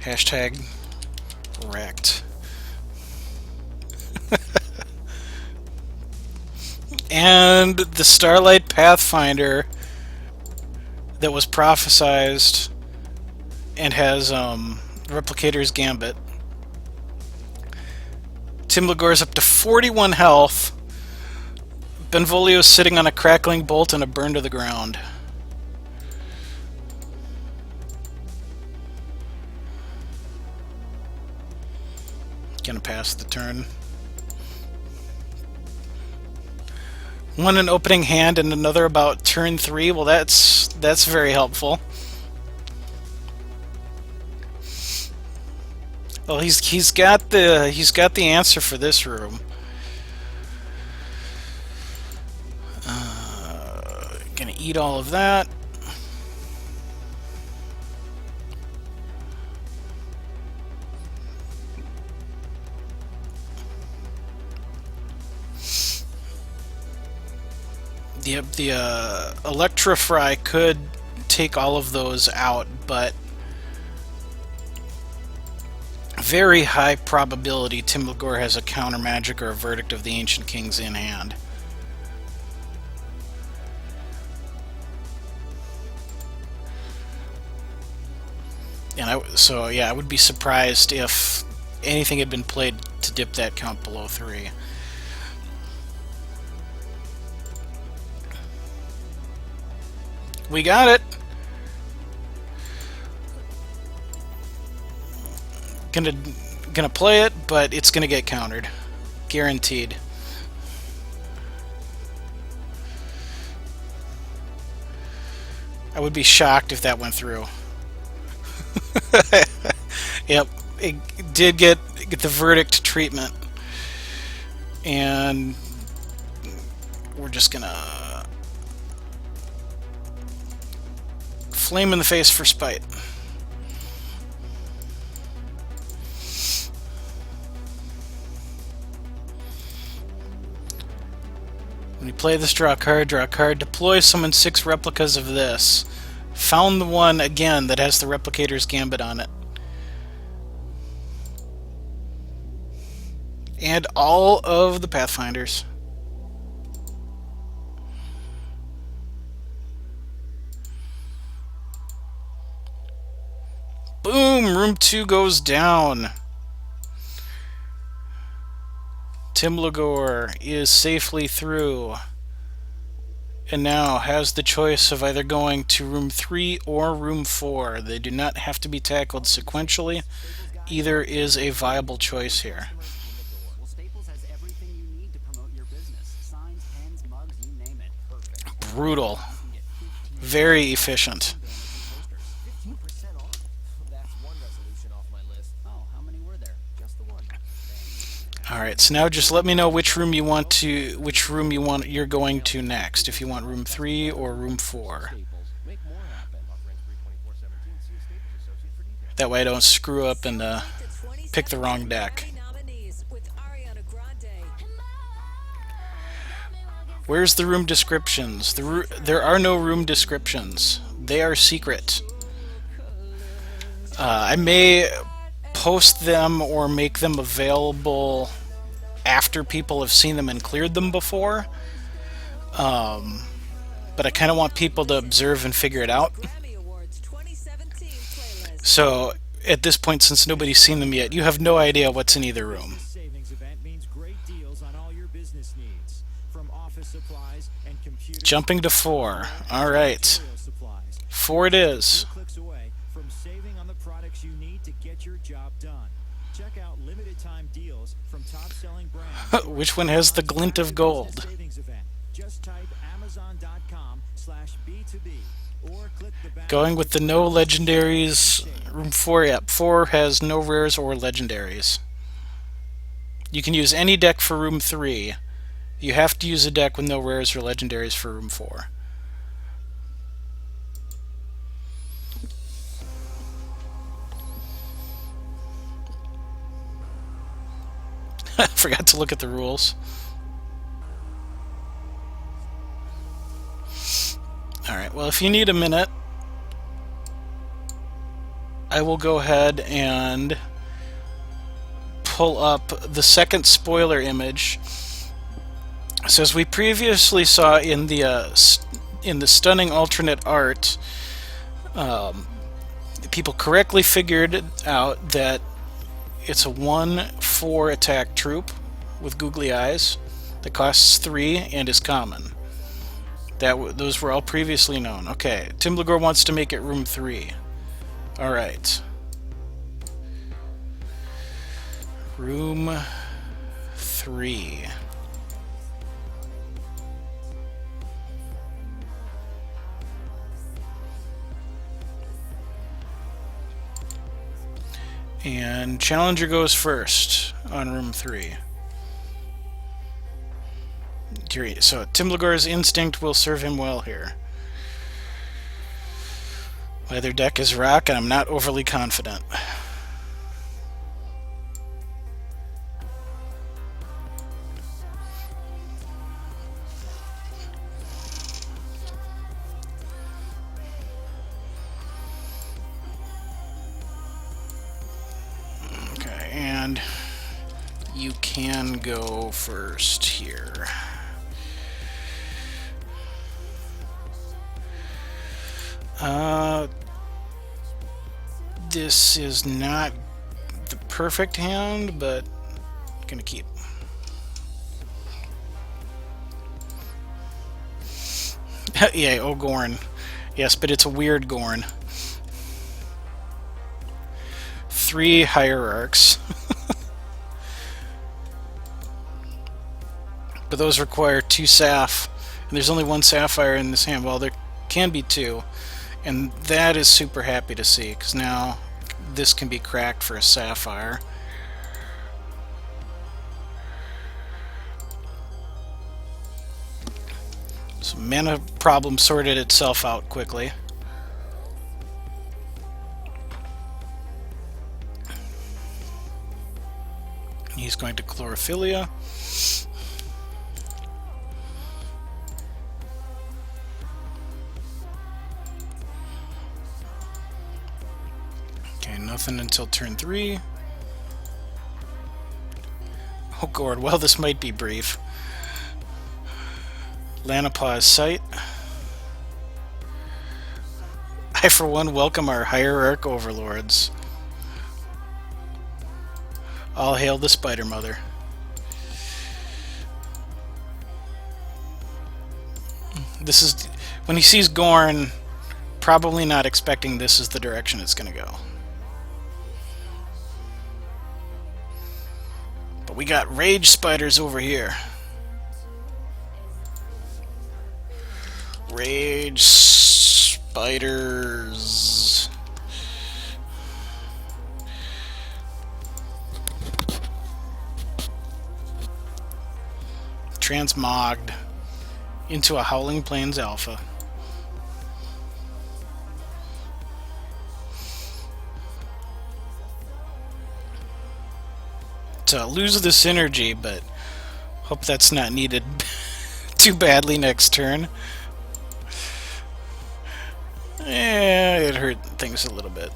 Hashtag wrecked. And the Starlight Pathfinder that was prophesized and has Replicator's Gambit. Tim Lagore's up to 41 health. Benvolio's sitting on a crackling bolt and a burn to the ground. Gonna pass the turn. One an opening hand and another about turn 3. Well, that's very helpful. Well, he's got the answer for this room. Gonna eat all of that. The Electrofry could take all of those out, but very high probability Tim Lagore has a counter magic or a Verdict of the Ancient Kings in hand. And I would be surprised if anything had been played to dip that count below 3. We got it. Gonna play it, but it's gonna get countered. Guaranteed. I would be shocked if that went through. Yep, it did get the verdict treatment. And we're just gonna flame in the face for spite. When you play this, draw a card, deploy, summon 6 replicas of this. Found the one, again, that has the Replicator's Gambit on it. And all of the Pathfinders. Boom! Room 2 goes down. Timblagor is safely through, and now has the choice of either going to room 3 or room 4. They do not have to be tackled sequentially. Either is a viable choice here. Brutal. Very efficient. Alright, so now just let me know which room you're going to next, if you want room 3 or room 4. That way I don't screw up and pick the wrong deck. Where's the room descriptions? There are no room descriptions. They are secret. I may post them or make them available after people have seen them and cleared them before. But I kind of want people to observe and figure it out. So at this point, since nobody's seen them yet, you have no idea what's in either room. Jumping to 4. Alright. 4 it is. Which one has the glint of gold? Going with the no legendaries. Room 4, yep. 4 has no rares or legendaries. You can use any deck for room 3. You have to use a deck with no rares or legendaries for room 4. I forgot to look at the rules. Alright, well, if you need a minute, I will go ahead and pull up the second spoiler image. So as we previously saw in the stunning alternate art, people correctly figured out that it's a 1/4 attack troop with googly eyes that costs 3 and is common. Those were all previously known. Okay, Timblagor wants to make it room 3. Alright. Room 3. And Challenger goes first on room 3. So Timblagor's instinct will serve him well here. My other deck is rock, and I'm not overly confident. Okay, and you can go first here. This is not the perfect hand, but I'm gonna keep. Yeah, Ogorn. Yes, but it's a weird Gorn. 3 hierarchs. But those require 2 Saph. And there's only 1 Sapphire in this hand. Well, there can be 2. And that is super happy to see, because now this can be cracked for a Sapphire. So mana problem sorted itself out quickly. He's going to Chlorophylia. Okay, nothing until turn 3. Oh god, well this might be brief. Lanapaw's Sight. I for one welcome our Hierarch Overlords. All hail the Spider Mother. This is when he sees Gorn, probably not expecting this is the direction it's going to go. But we got rage spiders over here. Rage spiders. Transmogged into a Howling Plains Alpha. To lose the synergy, but hope that's not needed too badly next turn. Yeah, it hurt things a little bit.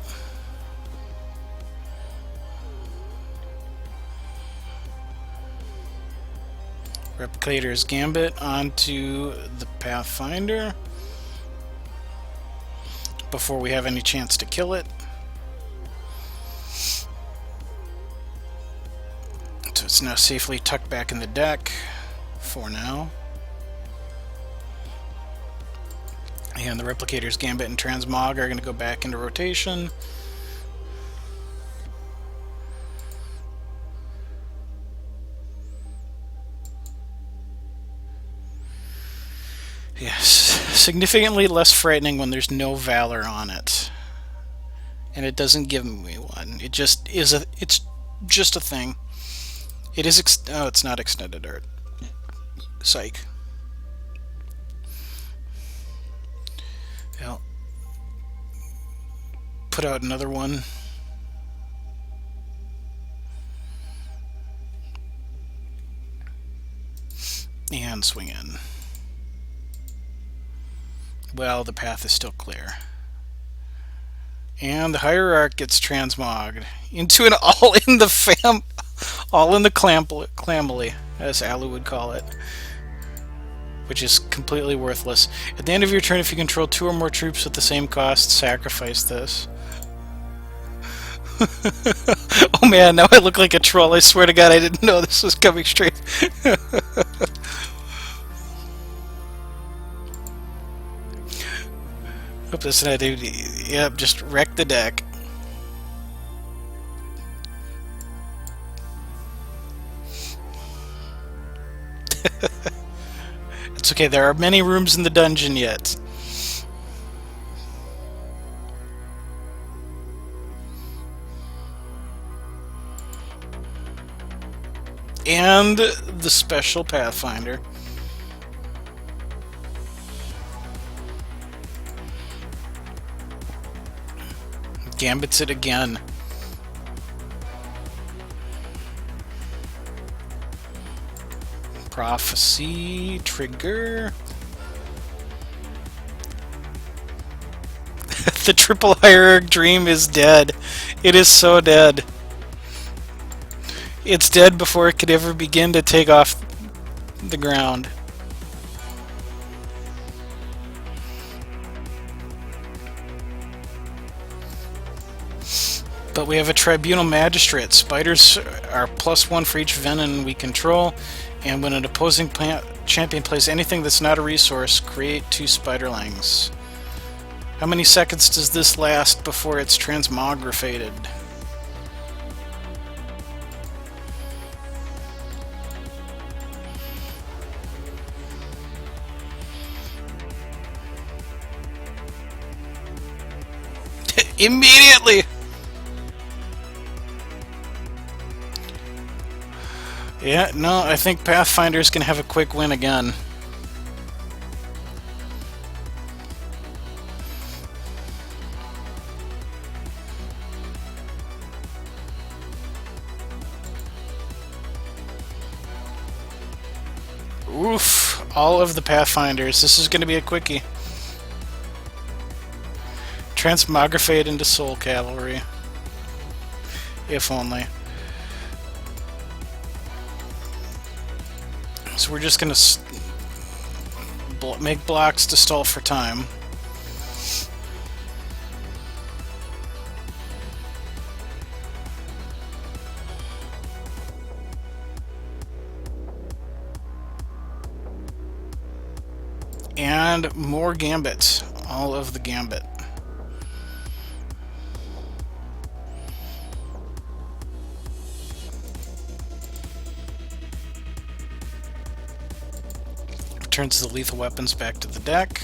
Replicator's Gambit onto the Pathfinder before we have any chance to kill it. So it's now safely tucked back in the deck for now. And the Replicator's Gambit and Transmog are going to go back into rotation. Yes, significantly less frightening when there's no Valor on it. And it doesn't give me one. It just is a, it's just a thing. It is, oh, it's not extended art. Psych. Well, put out another one. And swing in. Well, the path is still clear. And the Hierarch gets transmogged into an all in the clamily, as Alu would call it. Which is completely worthless. At the end of your turn, if you control 2 or more troops with the same cost, sacrifice this. Oh man, now I look like a troll. I swear to God, I didn't know this was coming straight. Hope that's not dude. Yep, just wreck the deck. It's okay, there are many rooms in the dungeon yet. And the special Pathfinder. Gambits it again. Prophecy trigger. The triple hierarch dream is dead. It is so dead. It's dead before it could ever begin to take off the ground. But we have a Tribunal Magistrate. Spiders are +1 for each venom we control, and when an opposing champion plays anything that's not a resource, create 2 spiderlings.
How many seconds does this last before it's transmogrified? Immediately! Yeah, no, I think Pathfinder's gonna have a quick win again. Oof, all of the Pathfinders. This is gonna be a quickie. Transmogrifate into Soul Cavalry. If only. So we're just gonna make blocks to stall for time. And more gambits. All of the gambit. Returns the lethal weapons back to the deck.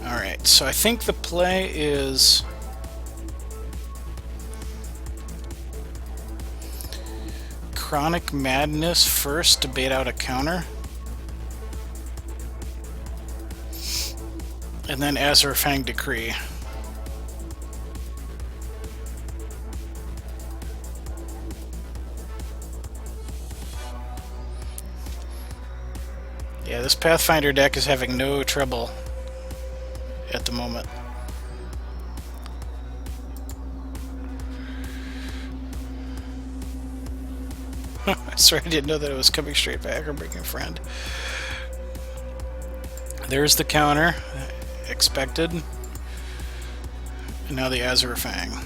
Alright, so I think the play is Chronic Madness first to bait out a counter. And then Azurfang Decree. Yeah, this Pathfinder deck is having no trouble at the moment. I swear I didn't know that it was coming straight back or bringing a friend. There's the counter. Expected. And now the Azurfang.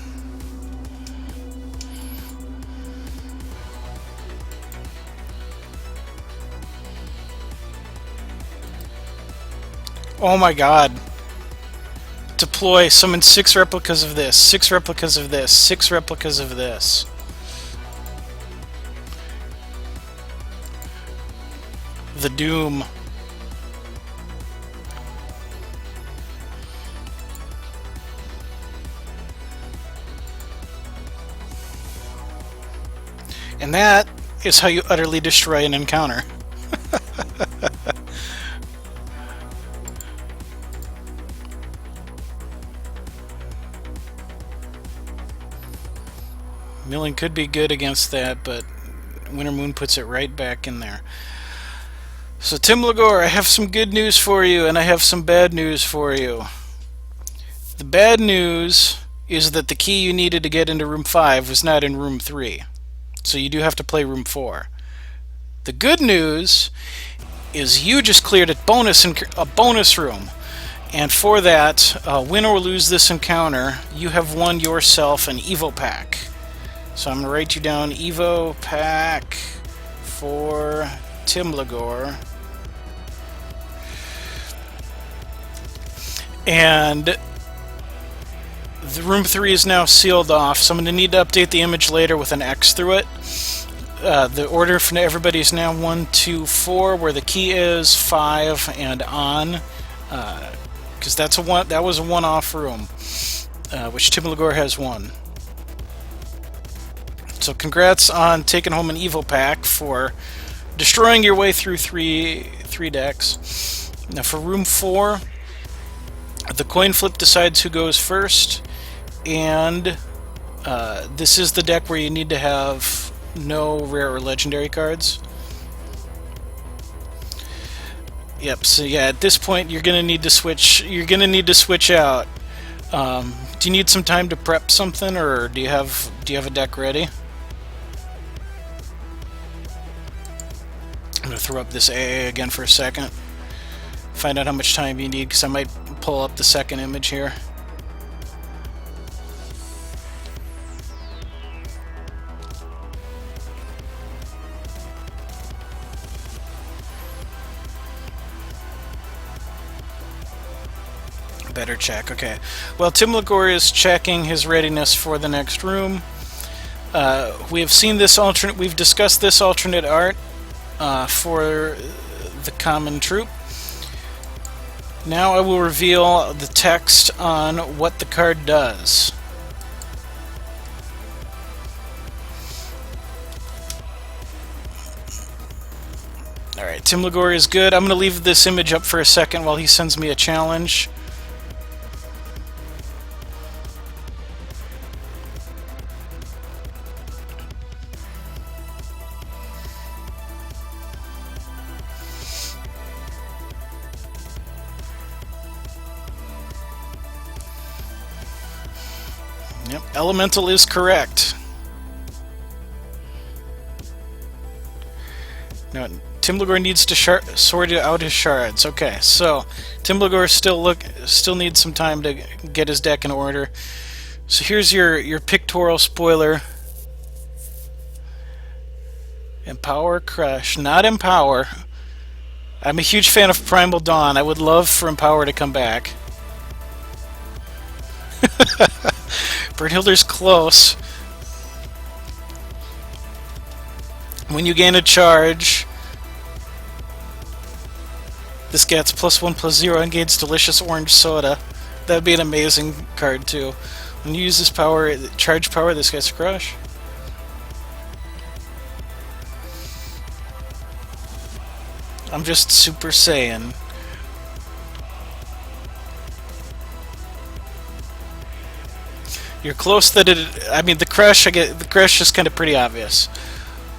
Oh my god. Deploy, summon 6 replicas of this, 6 replicas of this, 6 replicas of this. The Doom. And that is how you utterly destroy an encounter. Milling could be good against that, but Winter Moon puts it right back in there. So Tim Lagore, I have some good news for you, and I have some bad news for you. The bad news is that the key you needed to get into room 5 was not in room 3. So you do have to play room 4. The good news is you just cleared a bonus room. And for that, win or lose this encounter, you have won yourself an Evo pack. So I'm going to write you down Evo pack for Tim Lagore. And the room 3 is now sealed off, so I'm going to need to update the image later with an X through it. The order for everybody is now 1, 2, 4, where the key is 5 and on, because that was a one-off room, which Tim Lagore has won. So congrats on taking home an Evo pack for destroying your way through three decks. Now for room 4, the coin flip decides who goes first, and this is the deck where you need to have no rare or legendary cards. Yep. So yeah, at this point you're gonna need to switch. You're gonna need to switch out. Do you need some time to prep something, or do you have a deck ready? I'm gonna throw up this AA again for a second. Find out how much time you need, because I might pull up the second image here. Better check. Okay. Well, Tim Lagore is checking his readiness for the next room. We have seen this alternate. We've discussed this alternate art for the common troop. Now I will reveal the text on what the card does. Alright, Tim Lagore is good. I'm going to leave this image up for a second while he sends me a challenge. Yep, Elemental is correct. Now, Tim Lagore needs to sort out his shards. Okay, so Tim Lagore still needs some time to get his deck in order. So here's your pictorial spoiler. Empower, Crush, not Empower. I'm a huge fan of Primal Dawn. I would love for Empower to come back. Brunhilder's close. When you gain a charge, this gets +1/+0 and gains delicious orange soda. That'd be an amazing card too. When you use this power, charge power, this gets Crush. I'm just Super Saiyan. You're close that it. I mean, the Crush. The Crush is kind of pretty obvious.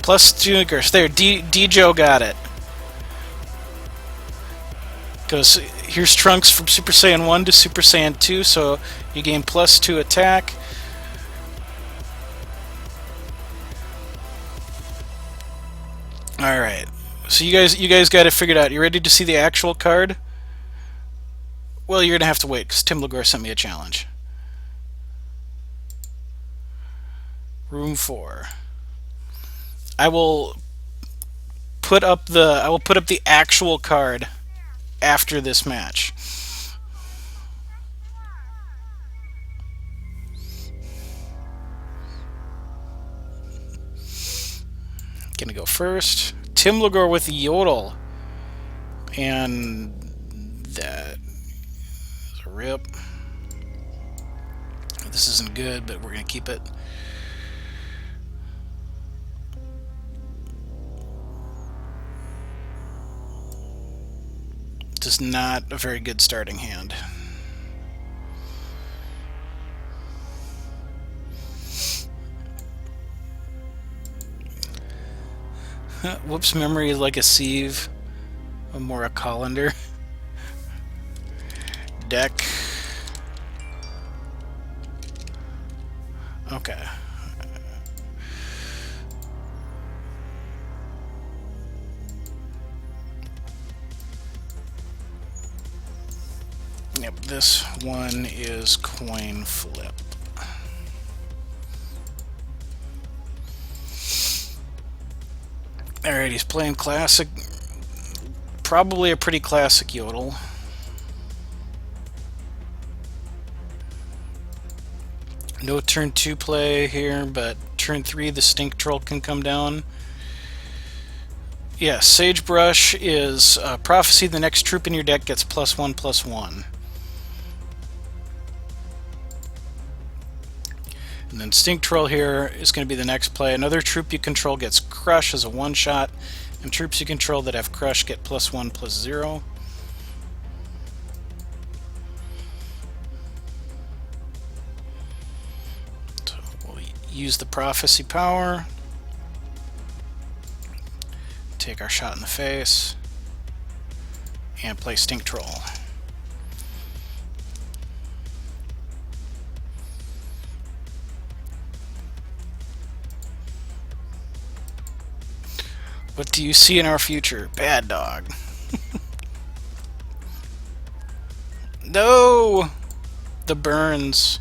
+2 Curse. There, D-Joe got it. Because here's Trunks from Super Saiyan 1 to Super Saiyan 2, so you gain +2 attack. All right. So you guys got it figured out. You ready to see the actual card? Well, you're gonna have to wait because Tim Lagore sent me a challenge. Room 4. I will put up the actual card after this match. Gonna go first. Tim Lagore with Yodel. And that is a rip. This isn't good, but we're gonna keep it. Just not a very good starting hand. Whoops, memory is like a sieve, or more a colander. Deck. Okay. Yep, this one is coin flip. Alright, he's playing classic. Probably a pretty classic Yodel. No turn 2 play here, but turn 3 the Stink Troll can come down. Yeah, Sagebrush is Prophecy. The next troop in your deck gets +1/+1. And then Stink Troll here is going to be the next play. Another troop you control gets Crush as a one-shot, and troops you control that have Crush get +1/+0. So we'll use the Prophecy power. Take our shot in the face. And play Stink Troll. What do you see in our future? Bad dog. No! The burns.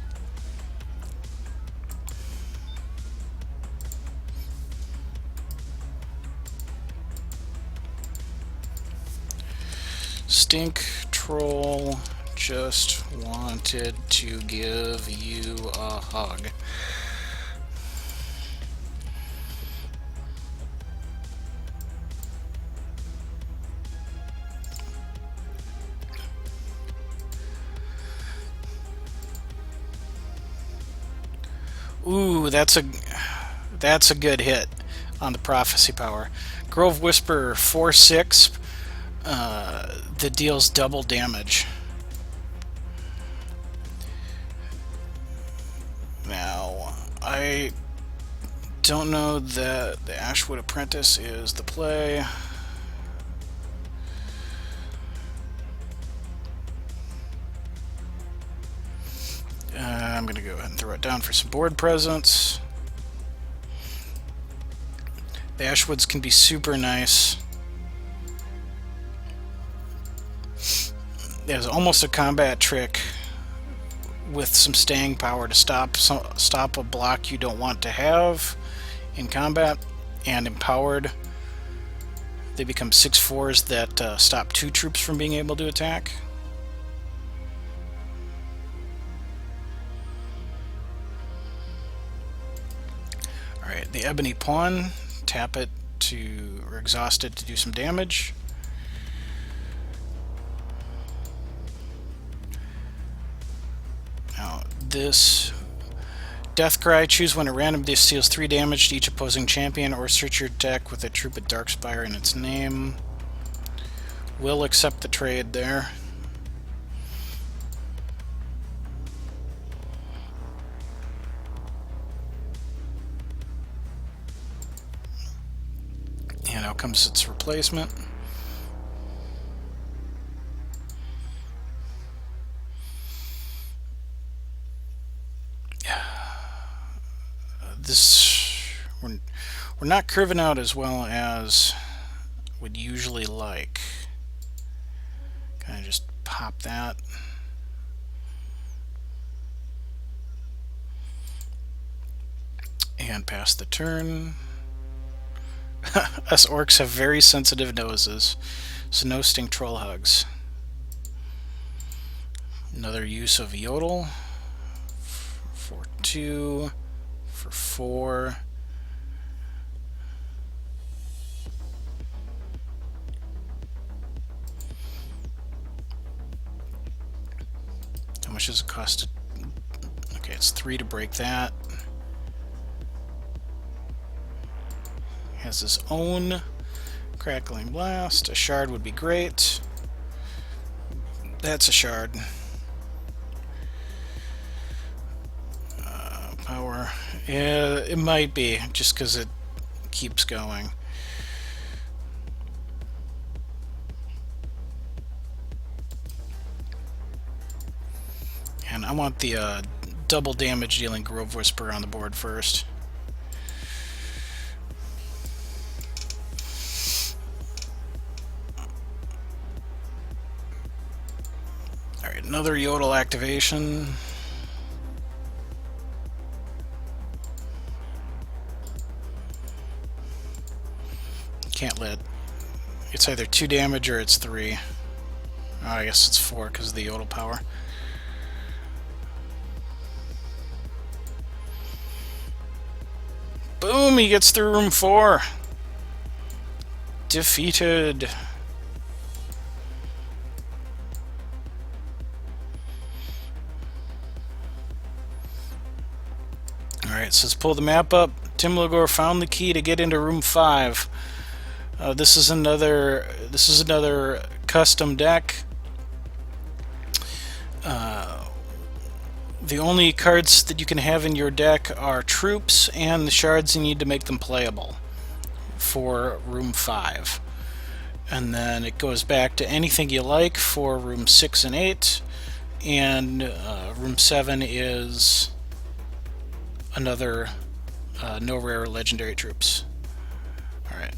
Stink Troll just wanted to give you a hug. Ooh, that's a good hit on the prophecy power. Grove Whisperer 4/6 that deals double damage. Now, I don't know that the Ashwood Apprentice is the play. I'm going to go ahead and throw it down for some board presence. The Ashwoods can be super nice. There's almost a combat trick with some staying power to stop a block you don't want to have in combat, and empowered they become 6/4s that stop 2 troops from being able to attack. Alright, the Ebony Pawn, tap it to, or exhaust it to do some damage. Now, this Deathcry, choose when at random. This deals 3 damage to each opposing champion, or search your deck with a troop of Darkspire in its name. We'll accept the trade there. And out comes its replacement. We're not curving out as well as we'd usually like. Kind of just pop that. And pass the turn. Us orcs have very sensitive noses, so no stink troll hugs. Another use of Yodel for 2, for 4. How much does it cost to... Okay, it's 3 to break that. Has his own Crackling Blast. A shard would be great. That's a shard. Power. Yeah, it might be, just because it keeps going. And I want the double damage dealing Grove Whisperer on the board first. Alright, another Yodel activation. Can't let... It's either 2 damage or it's 3. Oh, I guess it's 4 because of the Yodel power. Boom! He gets through room 4. Defeated. Alright, so let's pull the map up. Tim Lagor found the key to get into room 5. This is another custom deck. The only cards that you can have in your deck are troops and the shards you need to make them playable for room 5. And then it goes back to anything you like for room 6 and 8. And room 7 is another no rare legendary troops. Alright.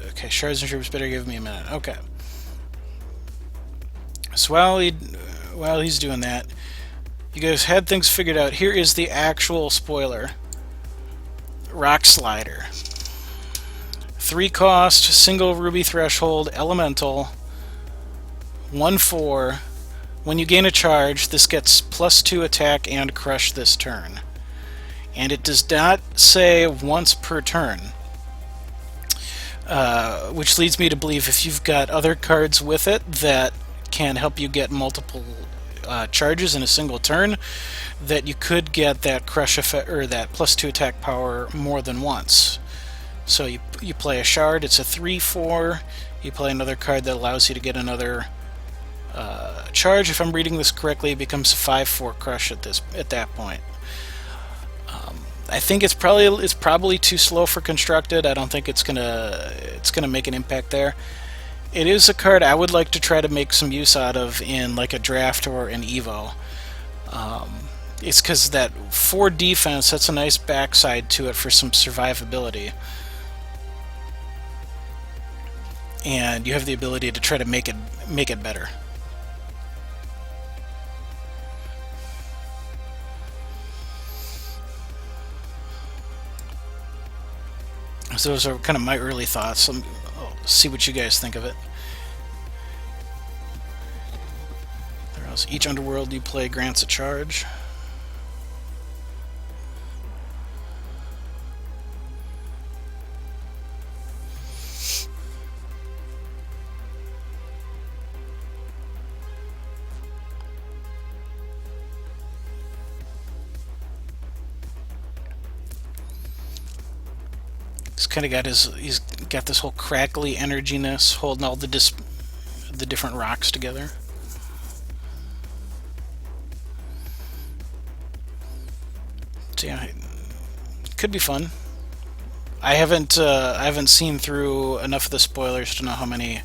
Okay, shards and troops, better give me a minute. Okay. So while he's doing that, you guys had things figured out. Here is the actual spoiler. Rock Slider. 3 cost, single ruby threshold, elemental, 1/4, When you gain a charge, this gets +2 attack and crush this turn. And it does not say once per turn. Which leads me to believe if you've got other cards with it that can help you get multiple charges in a single turn, that you could get that crush effect or that +2 attack power more than once. So you play a shard, it's a 3/4. You play another card that allows you to get another charge. If I'm reading this correctly, it becomes a 5/4 crush at that point. I think it's probably too slow for constructed. I don't think it's gonna make an impact there. It is a card I would like to try to make some use out of in like a draft or an Evo. It's because that 4 defense, that's a nice backside to it for some survivability. And you have the ability to try to make it better. So those are kind of my early thoughts. I'll see what you guys think of it. Each underworld you play grants a charge. He's kind of got he's got this whole crackly energiness, holding all the different rocks together. So yeah, it could be fun. I haven't seen through enough of the spoilers to know how many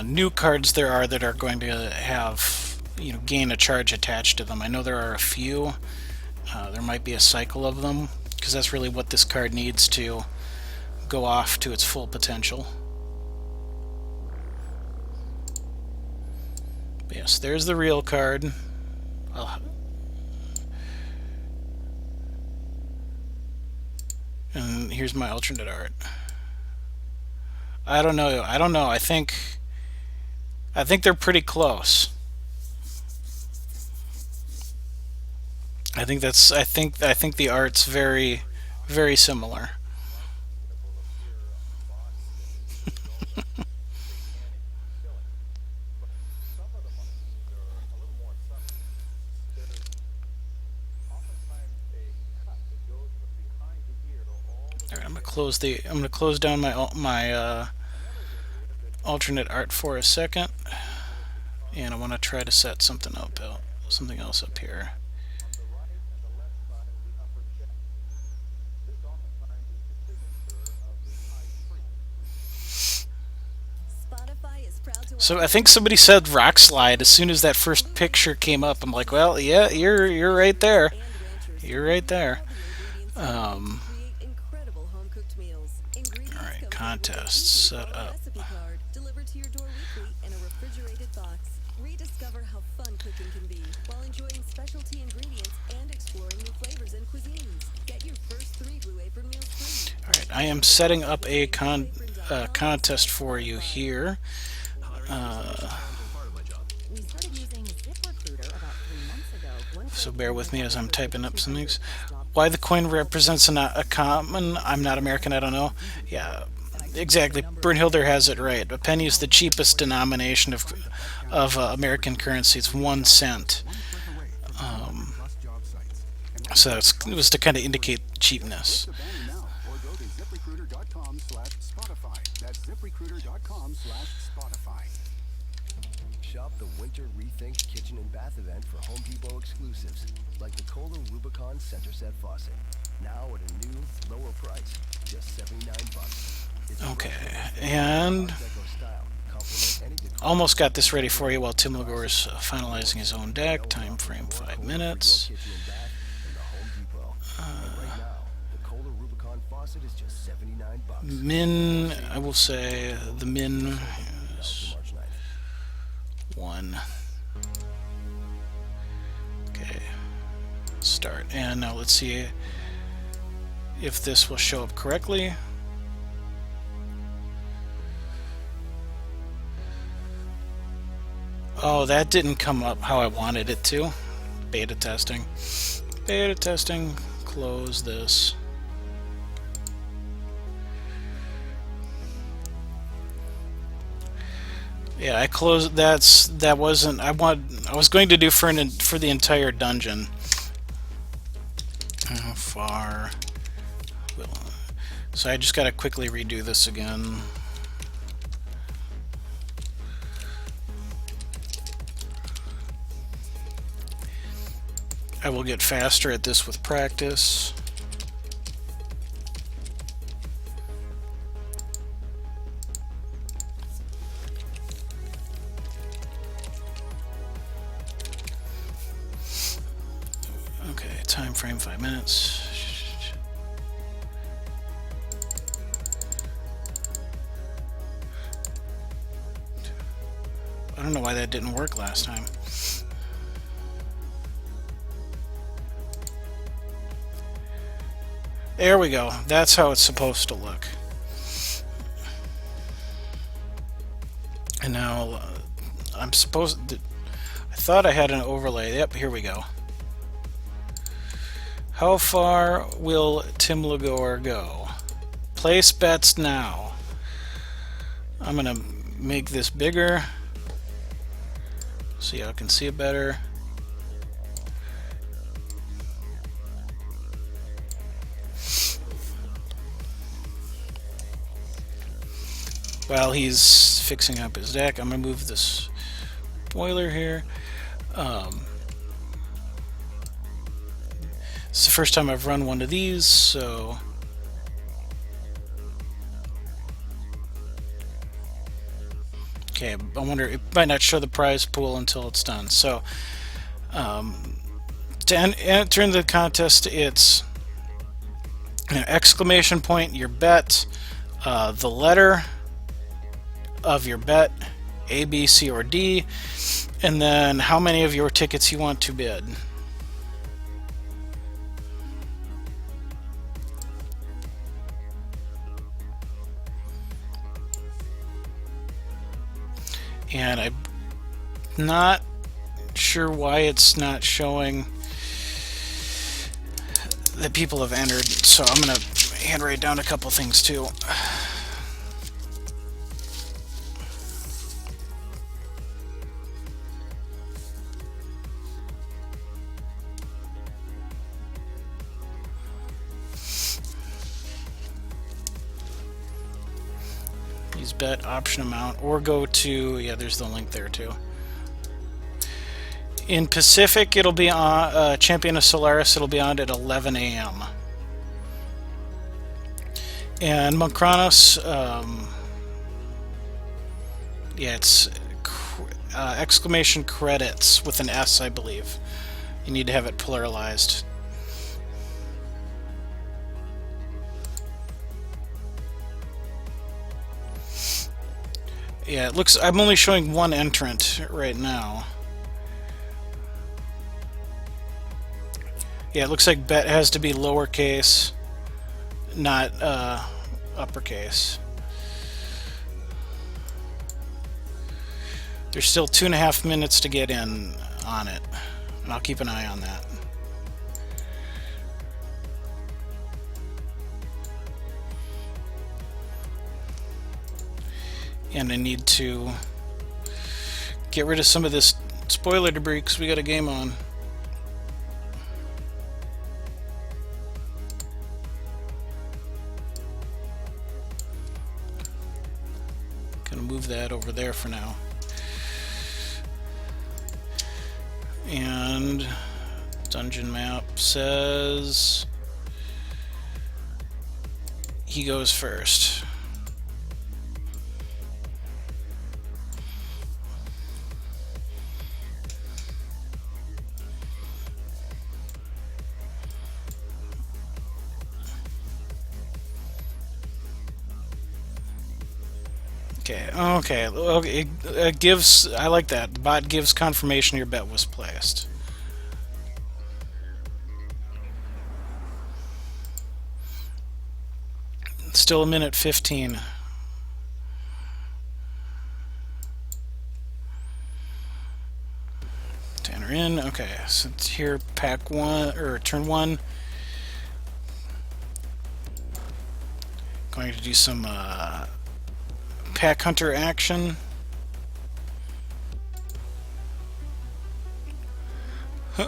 new cards there are that are going to have gain a charge attached to them. I know there are a few. There might be a cycle of them, because that's really what this card needs to go off to its full potential. But yes, there's the real card. And here's my alternate art. I don't know. I think they're pretty close. I think the art's very, very similar. Alright, I'm gonna close down my alternate art for a second, and I want to try to set something else up here. So I think somebody said rock slide as soon as that first picture came up. I'm like, well, yeah, you're right there. You're right there. All right, contests set up.
Rediscover how fun cooking can be while enjoying specialty ingredients and exploring new flavors and cuisines. Get your first 3 Blue Apron meals free.
All right, I am setting up a contest for you here. So bear with me as I'm typing up some things. Why the coin represents a common? I'm not American, I don't know. Yeah, exactly. Brynhilder has it right. A penny is the cheapest denomination of American currency. It's 1 cent. So it was to kind of indicate cheapness.
Shop the Winter Rethink Kitchen and Bath event for Home Depot exclusives, like the Kohler Rubicon Center Set Faucet, now at a new, lower price, just $79.
Okay, and almost got this ready for you while Tim Lagore is finalizing his own deck. Time frame 5 minutes. Min, I will say the min is 1. Okay, start. And now let's see if this will show up correctly. Oh, that didn't come up how I wanted it to. Beta testing. Beta testing. Close this. Yeah, I closed. That wasn't. I was going to do for the entire dungeon. How far? So I just got to quickly redo this again. I will get faster at this with practice. Okay, time frame 5 minutes. I don't know why that didn't work last time. There we go. That's how it's supposed to look. And now I'm supposed to, I thought I had an overlay. Yep, here we go. How far will Tim Lagore go? Place bets now. I'm gonna make this bigger so y'all can see it better. While he's fixing up his deck, I'm gonna move this boiler here. It's the first time I've run one of these, so okay, I wonder, it might not show the prize pool until it's done. So to enter into the contest, it's exclamation point, your bet, the letter of your bet, A, B, C, or D, and then how many of your tickets you want to bid. And I'm not sure why it's not showing that people have entered, so I'm going to handwrite down a couple things too. Bet option amount, or go to, yeah, there's the link there too. In Pacific, it'll be on Champion of Solaris, it'll be on at 11 a.m. And Monkronos, yeah, it's exclamation credits with an S, I believe. You need to have it pluralized. Yeah, it looks, I'm only showing one entrant right now. Yeah, it looks like bet has to be lowercase, not uppercase. There's still 2.5 minutes to get in on it, and I'll keep an eye on that. And I need to get rid of some of this spoiler debris because we got a game on. Gonna move that over there for now. And dungeon map says he goes first. Okay. It gives. I like that. The bot gives confirmation your bet was placed. Still a minute 15. Center in. Okay, so it's here, pack one, or turn one. Going to do some pack hunter action.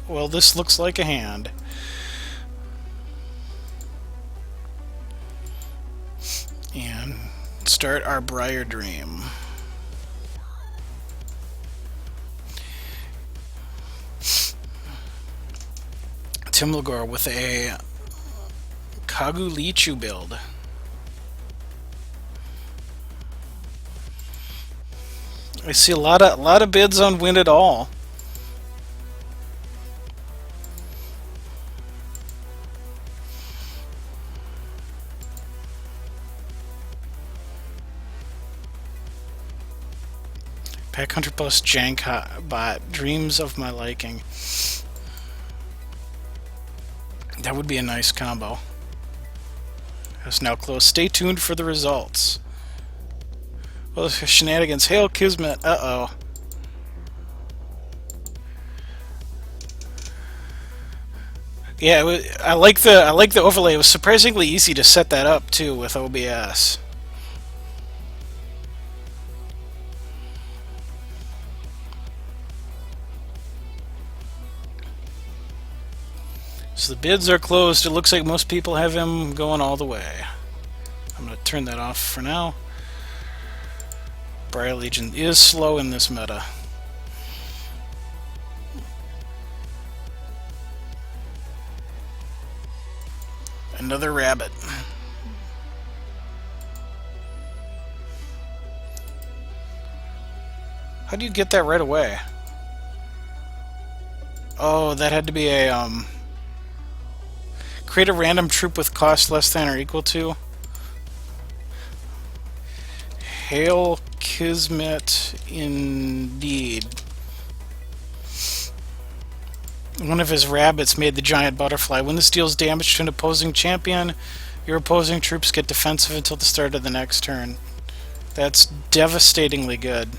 Well, this looks like a hand. And start our Briar Dream. Tim Lagore with a Kagulichu build. I see a lot of bids on Win It All. Pack Hunter plus Jank bot. Dreams of my liking. That would be a nice combo. It's now closed. Stay tuned for the results. Well, shenanigans. Hail Kismet. Uh-oh. Yeah, I like the overlay. It was surprisingly easy to set that up too with OBS. So the bids are closed. It looks like most people have him going all the way. I'm going to turn that off for now. Briar Legion is slow in this meta. Another rabbit. How do you get that right away? Oh, that had to be a create a random troop with cost less than or equal to. Hail Kismet indeed. One of his rabbits made the giant butterfly. When this deals damage to an opposing champion, your opposing troops get defensive until the start of the next turn. That's devastatingly good.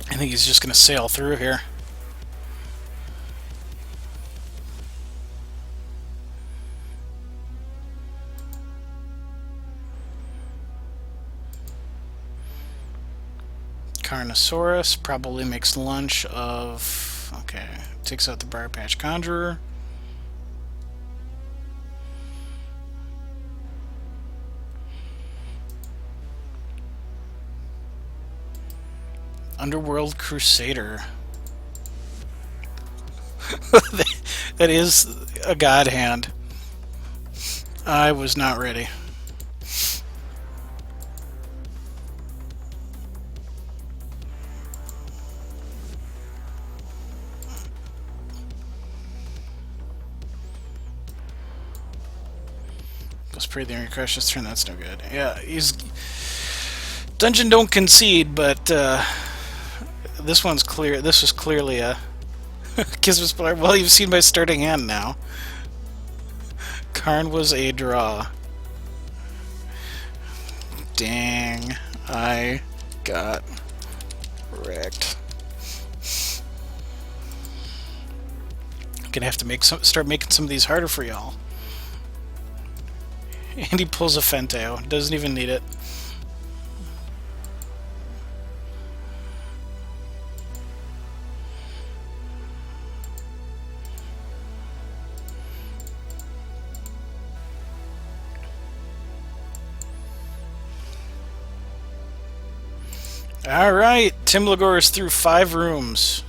I think he's just going to sail through here. Carnosaurus probably makes lunch of... Okay, takes out the Briar Patch Conjurer. Underworld Crusader. That is a god hand. I was not ready. Let's pray the crash this turn. That's no good. Yeah, he's dungeon don't concede, but this one's clear. This was clearly a Kismet player. Well, you've seen my starting hand now. Karn was a draw. Dang, I got wrecked. Gonna have to start making some of these harder for y'all. And he pulls a Fenteo. Doesn't even need it. Alright, Tim Lagore is through 5 rooms.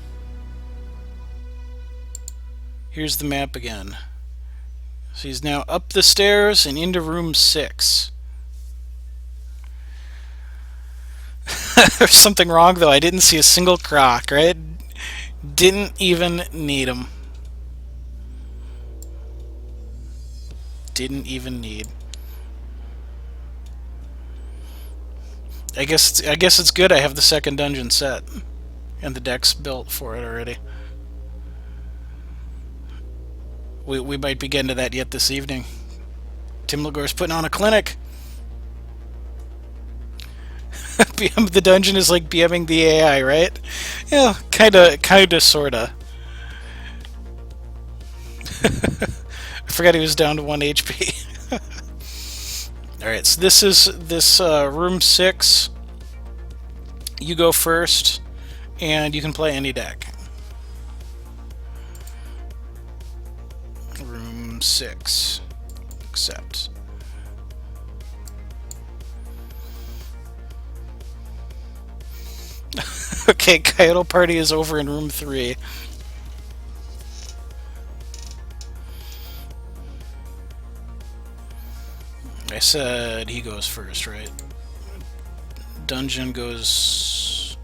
Here's the map again. So he's now up the stairs and into room 6. There's something wrong though. I didn't see a single croc, right? Didn't even need him. Didn't even need. I guess it's good I have the second dungeon set and the deck's built for it already. We might be getting to that yet this evening. Tim Lagore's putting on a clinic. BM the dungeon is like BMing the AI, right? Yeah, kinda, sorta. I forgot he was down to 1 HP. Alright, so this is room 6. You go first, and you can play any deck. Room 6. Accept. Okay, Coyote Party is over in room 3. I said he goes first, right? Dungeon goes...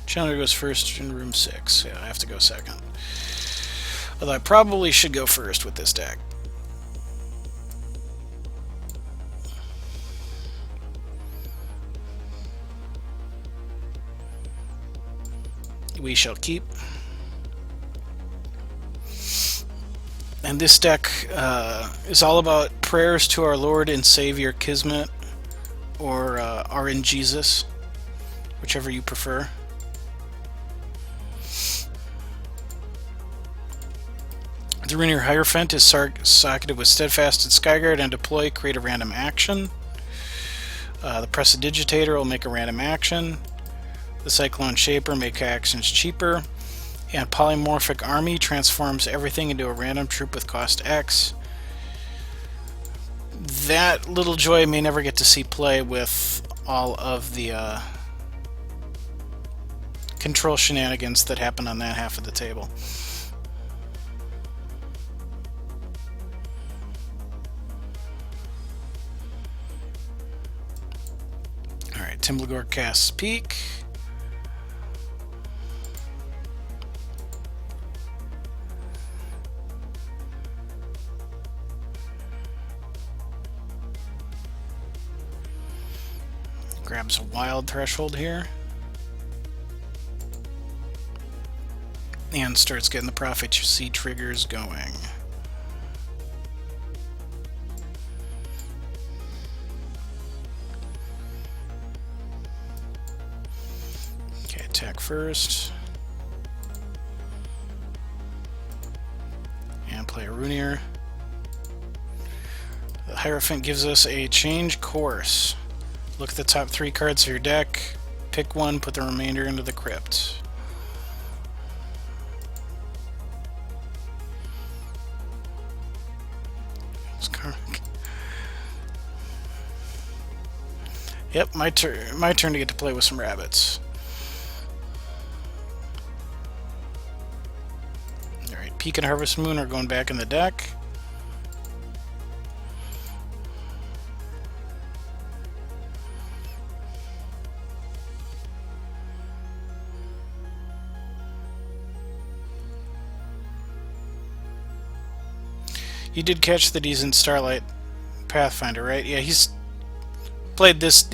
Chandler goes first in room 6. Yeah, I have to go second. Although I probably should go first with this deck. We shall keep. And this deck is all about prayers to our Lord and Savior Kismet, or RN Jesus, whichever you prefer. The Runier Hierophant is socketed with Steadfast and Skyguard, and deploy, create a random action. The Prestidigitator will make a random action. The Cyclone Shaper make actions cheaper. And Polymorphic Army transforms everything into a random troop with cost X. That little joy may never get to see play with all of the control shenanigans that happen on that half of the table. Alright, Tim Lagore casts Peak. Grabs a Wild Threshold here. And starts getting the Prophecy triggers going. Okay, attack first. And play a Runier. The Hierophant gives us a change course. Look at the top 3 cards of your deck, pick one, put the remainder into the crypt. Yep, my turn to get to play with some rabbits. Alright, Peak and Harvest Moon are going back in the deck. You did catch that he's in Starlight Pathfinder, right? Yeah, he's played this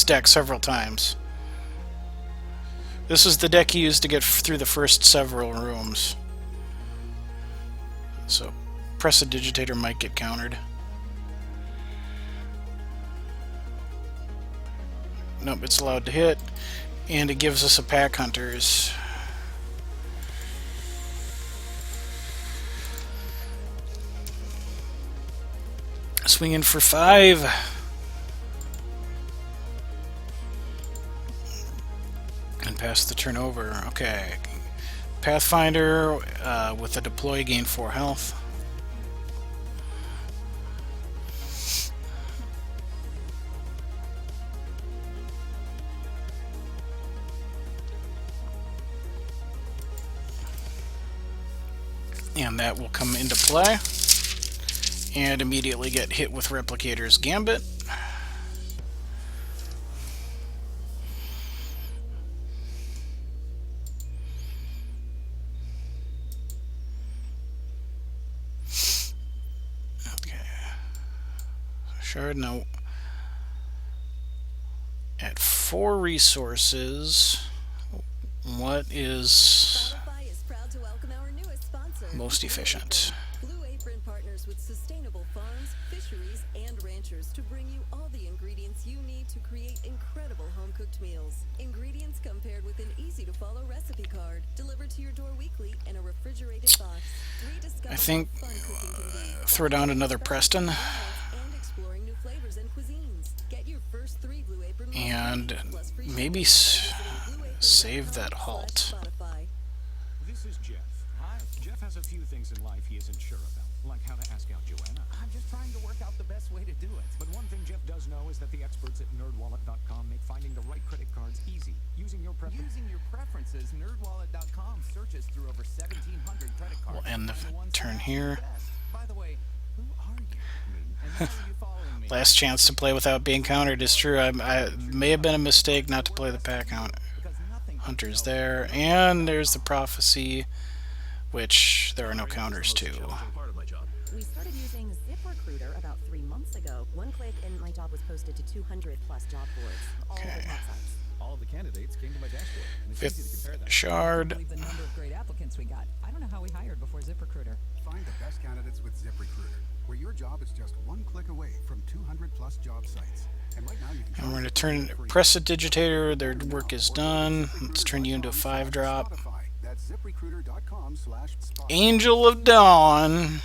deck several times. This was the deck he used to get through the first several rooms. So Prestidigitator might get countered. Nope, it's allowed to hit. And it gives us a Pack Hunters. Swinging for 5. And pass the turn over. Okay. Pathfinder with a deploy, gain 4 health. And that will come into play. And immediately get hit with Replicator's Gambit. Okay. Shard, no. At 4 resources, what is
Spotify is proud to welcome our newest sponsor,
most efficient?
Blue Apron partners with sustainable farms, fisheries, and ranchers to bring you all the ingredients you need to create incredible home-cooked meals. Ingredients come paired with an easy-to-follow recipe card, delivered to your door weekly in a refrigerated box. Rediscover
I think
how fun cooking can be.
throw down another Preston.
And exploring new flavors and cuisines. Get your first 3 Blue Apron meals
And
free, plus free
maybe
shipping by visiting
save that halt.
blueapron.com/Spotify.
This is Jeff. Hi. Jeff has a few things in life he isn't sure about, like how to ask out Joanna. I'm just trying to work out the best way to do it. But one thing Jeff does know is that the experts at nerdwallet.com make finding the right credit cards easy. Using your preferences, nerdwallet.com searches through over 1,700 credit cards.
We'll end the
Find ones
turn
that
here.
are best. By the way, who are you? Me. And how are you following me?
Last chance to play without being countered is true. I may have been a mistake not to play the pack count. Hunter's there, and there's the prophecy, which there are no counters to.
We started using ZipRecruiter about 3 months ago. One click and my job was posted to 200 plus job boards, all
Okay.
the top sites.
All of the candidates came to my dashboard, and it's easy to
Fifth
compare them.
shard.
Believe the number of great applicants we got. I don't know how we hired before ZipRecruiter.
Find the best candidates with ZipRecruiter, where your job is just one click away from 200 plus job sites. And right now you can
And we're going to press a digitator. Their work is done. Let's turn you into a 5-drop.
That's ZipRecruiter.com/Spotify.
Angel of Dawn.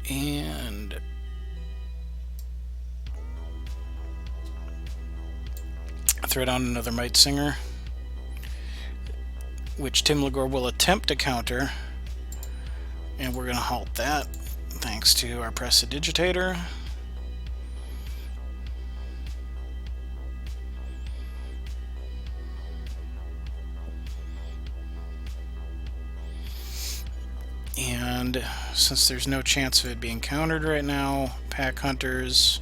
And throw down another Might Singer, which Tim Legore will attempt to counter, and we're going to halt that thanks to our Prestidigitator. And since there's no chance of it being countered right now, Pack Hunters.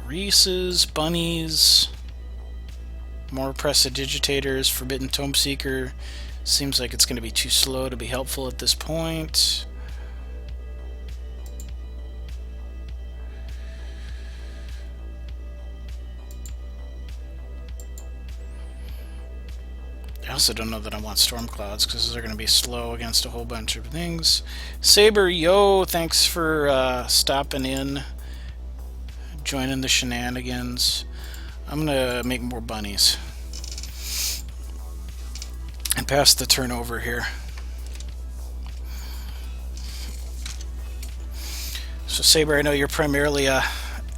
Reese's, Bunnies, more Prestidigitators, Forbidden Tome Seeker. Seems like it's going to be too slow to be helpful at this point. I also don't know that I want Storm Clouds because they're going to be slow against a whole bunch of things. Saber, yo, thanks for stopping in, joining the shenanigans. I'm going to make more bunnies and pass the turnover here. So Saber, I know you're primarily a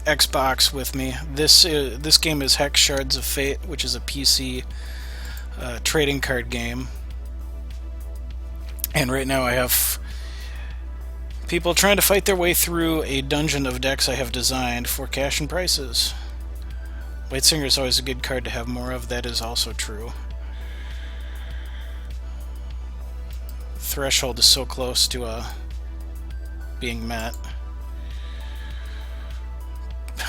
Xbox with me. This game is Hex Shards of Fate, which is a PC trading card game, and right now I have people trying to fight their way through a dungeon of decks I have designed for cash and prices. White Singer is always a good card to have more of. That is also true. Threshold is so close to being met.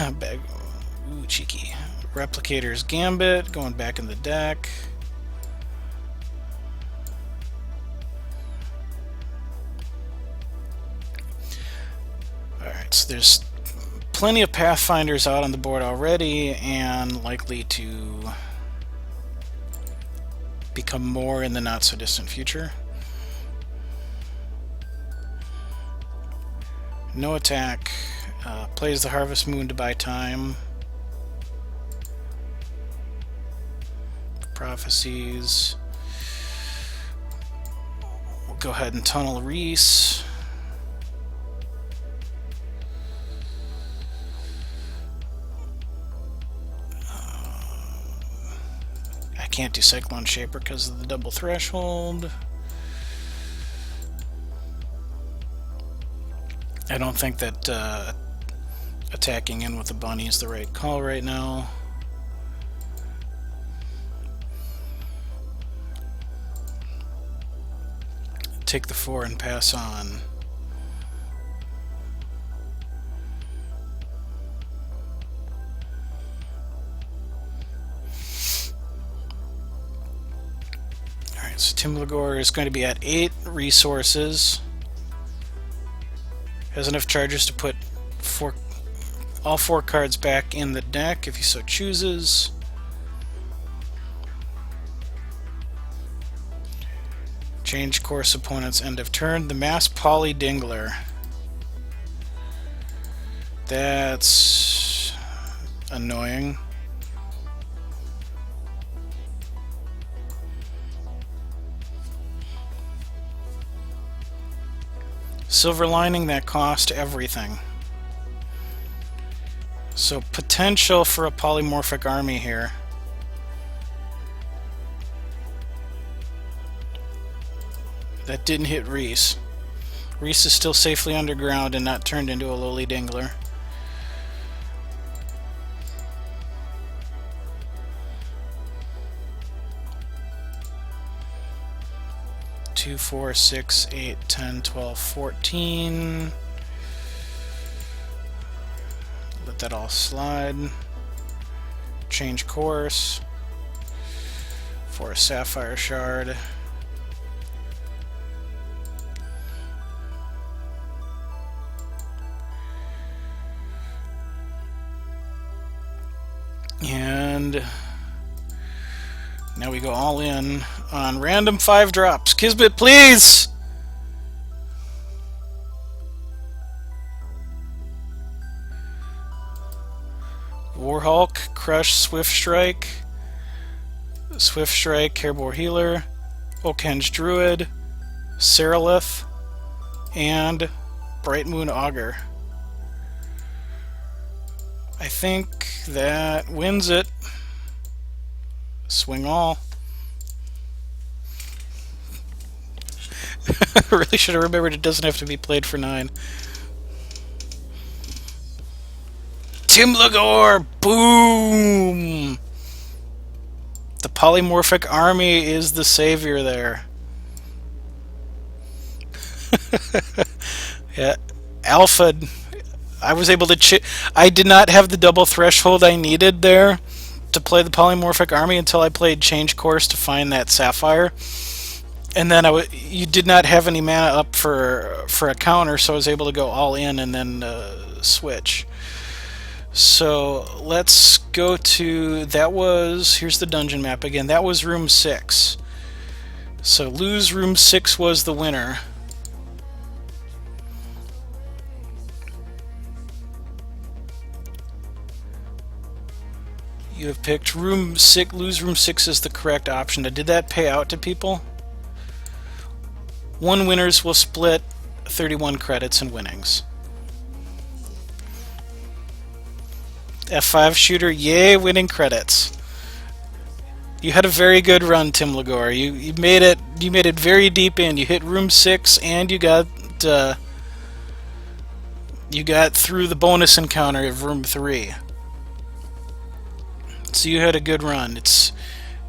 Ooh, cheeky. Replicator's Gambit going back in the deck. Alright, so there's plenty of Pathfinders out on the board already, and likely to become more in the not-so-distant future. No attack. Plays the Harvest Moon to buy time. Prophecies. We'll go ahead and tunnel Reese. I can't do Cyclone Shaper because of the double threshold. I don't think that attacking in with the bunny is the right call right now. Take the 4 and pass on. So Tim Lagore is going to be at 8 resources. Has enough charges to put all 4 cards back in the deck if he so chooses. Change course opponent's end of turn. The Mass Poly Dingler. That's annoying. Silver Lining, that cost everything. So potential for a polymorphic army here. That didn't hit Reese. Reese is still safely underground and not turned into a lowly dingler. Two, 4, 6, 8, 10, 12, 14. Let that all slide. Change course for a Sapphire Shard. And now we go all in on random 5 drops. Kismet, please! Warhulk, Crush, Swift Strike, Carebore Healer, Oakhenge Druid, Seralith, and Bright Moon Augur. I think that wins it. Swing all. Really should have remembered it doesn't have to be played for 9. Tim Lagore! Boom! The polymorphic army is the savior there. Yeah, Alpha. I was able to I did not have the double threshold I needed there to play the polymorphic army until I played Change Course to find that Sapphire. And then you did not have any mana up for a counter, so I was able to go all in and then switch. So let's go to, here's the dungeon map again. That was room 6. So lose room 6 was the winner. You have picked room 6, lose room 6 is the correct option. Did that pay out to people? 1 winners will split 31 credits and winnings. F5 shooter, yay, winning credits. You had a very good run, Tim Lagore. You made it very deep in. You hit room 6 and you got through the bonus encounter of room 3. So you had a good run. It's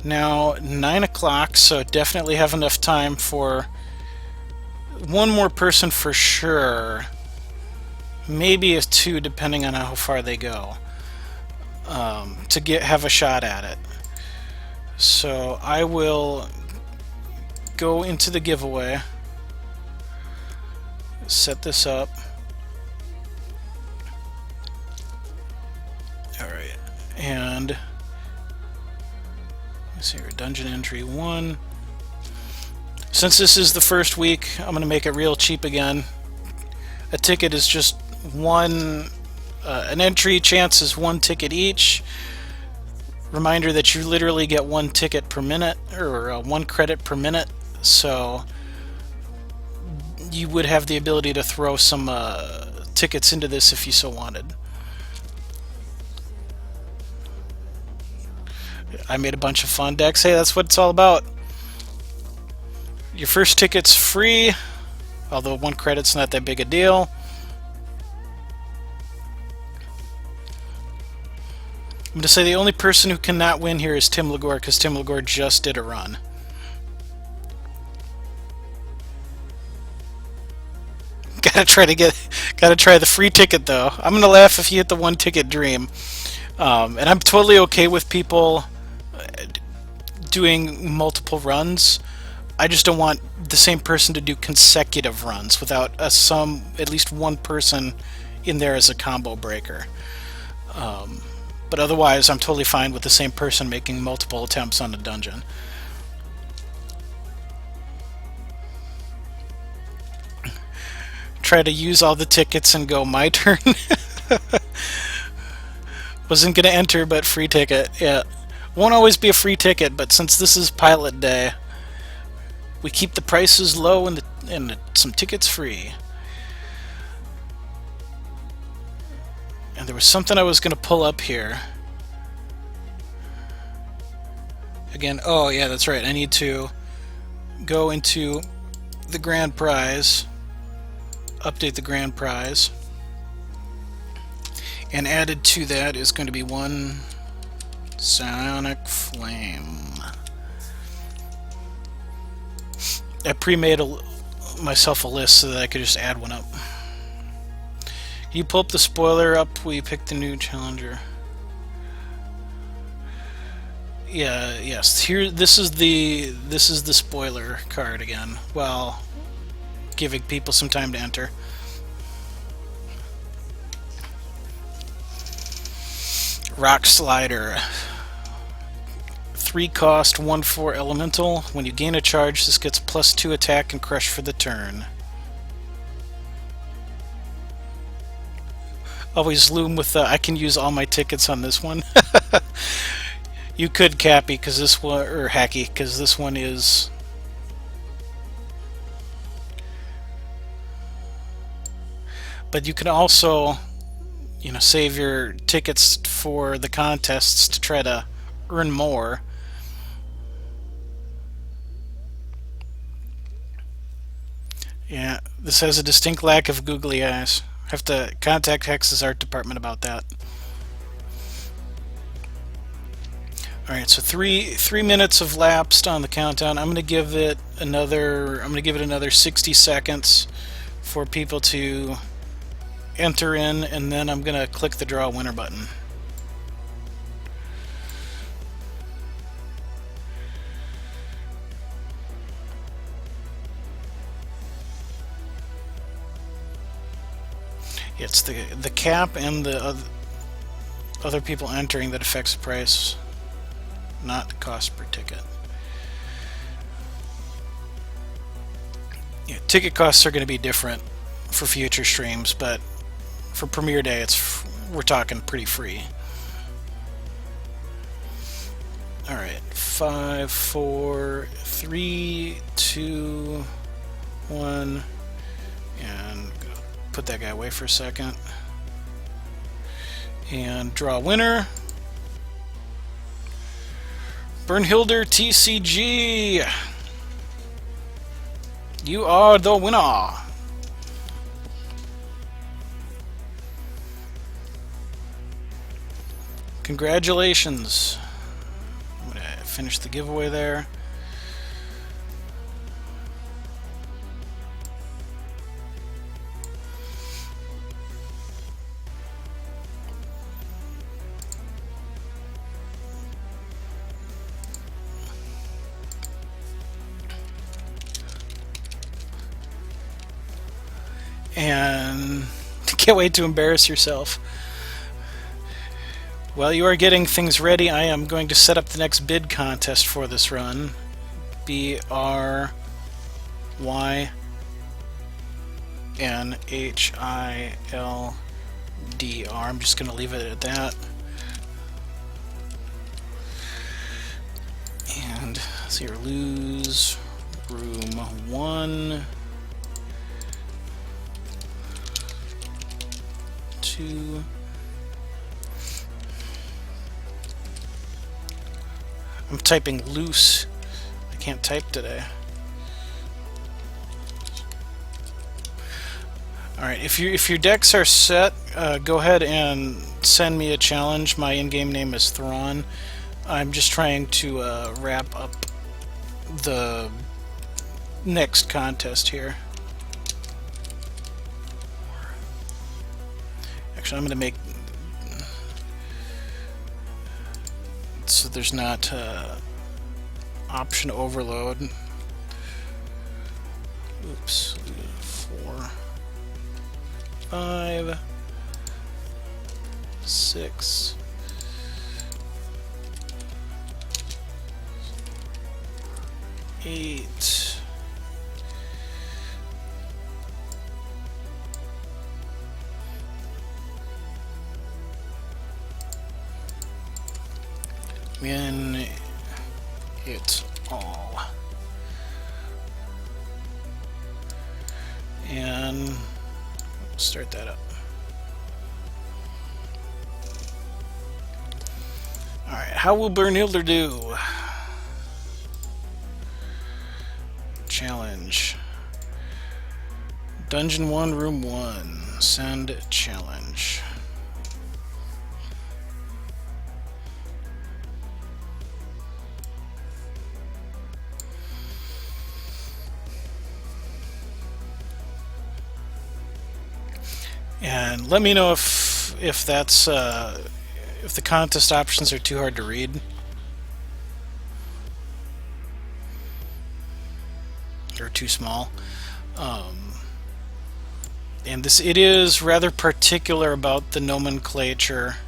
now 9 o'clock, so definitely have enough time for one more person for sure. Maybe a 2 depending on how far they go. To have a shot at it. So I will go into the giveaway, set this up. Alright, and let's see here, dungeon entry 1. Since this is the first week, I'm going to make it real cheap again. A ticket is just one. An entry chance is 1 ticket each. Reminder that you literally get 1 ticket per minute, or 1 credit per minute, so you would have the ability to throw some tickets into this if you so wanted. I made a bunch of fun decks. Hey, that's what it's all about. Your first ticket's free, although 1 credit's not that big a deal. I'm going to say the only person who cannot win here is Tim Lagore, because Tim Lagore just did a run. Gotta try the free ticket though. I'm gonna laugh if you hit the 1 ticket dream. And I'm totally okay with people doing multiple runs, I just don't want the same person to do consecutive runs without at least one person in there as a combo breaker. But otherwise, I'm totally fine with the same person making multiple attempts on a dungeon. Try to use all the tickets and go, my turn. Wasn't going to enter, but free ticket. Yeah. Won't always be a free ticket, but since this is pilot day, we keep the prices low and some tickets free. And there was something I was going to pull up here. Again, oh yeah, that's right. I need to go into the grand prize, update the grand prize, and added to that is going to be one Psionic Flame. I pre-made myself a list so that I could just add one up. Can you pull up the spoiler up? We picked the new challenger. Yeah, yes. Here, this is the spoiler card again. Well, giving people some time to enter. Rock Slider. 3 cost, 1/4 elemental. When you gain a charge, this gets +2 attack and crush for the turn. Always loom with I can use all my tickets on this one. You could Cappy, because this one, or Hacky, because this one is. But you can also, save your tickets for the contests to try to earn more. Yeah, this has a distinct lack of googly eyes. Have to contact Hex's art department about that. Alright, so three minutes have lapsed on the countdown. I'm gonna give it another 60 seconds for people to enter in, and then I'm gonna click the draw winner button. It's the cap and the other people entering that affects the price, not the cost per ticket. Yeah, ticket costs are going to be different for future streams, but for Premiere Day, we're talking pretty free. All right, 5, 4, 3, 2, 1, and put that guy away for a second. And draw winner. Bernhilder TCG. You are the winner. Congratulations. I'm going to finish the giveaway there. And can't wait to embarrass yourself. While you are getting things ready, I am going to set up the next bid contest for this run. BRYNHILDR. I'm just going to leave it at that. And so you lose room 1, 2. I'm typing loose. I can't type today. Alright, if your decks are set, go ahead and send me a challenge. My in-game name is Thrawn. I'm just trying to wrap up the next contest here. Actually, I'm going to make so there's not option overload. Oops. 4, 5, 6, 8. Win it all. And start that up. Alright, how will Brunhilde do? Challenge. Dungeon 1, Room 1. Send challenge. And let me know if that's if the contest options are too hard to read. Or too small. And it is rather particular about the nomenclature.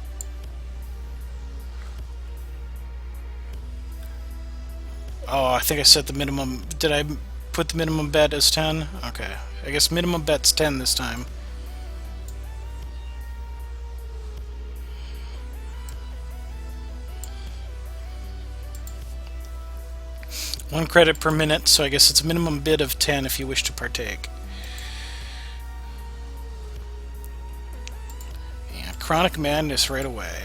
Oh, I think I set the minimum. Did I put the minimum bet as 10? Okay. I guess minimum bet's 10 this time. One credit per minute, so I guess it's a minimum bid of 10 if you wish to partake. And Chronic Madness right away.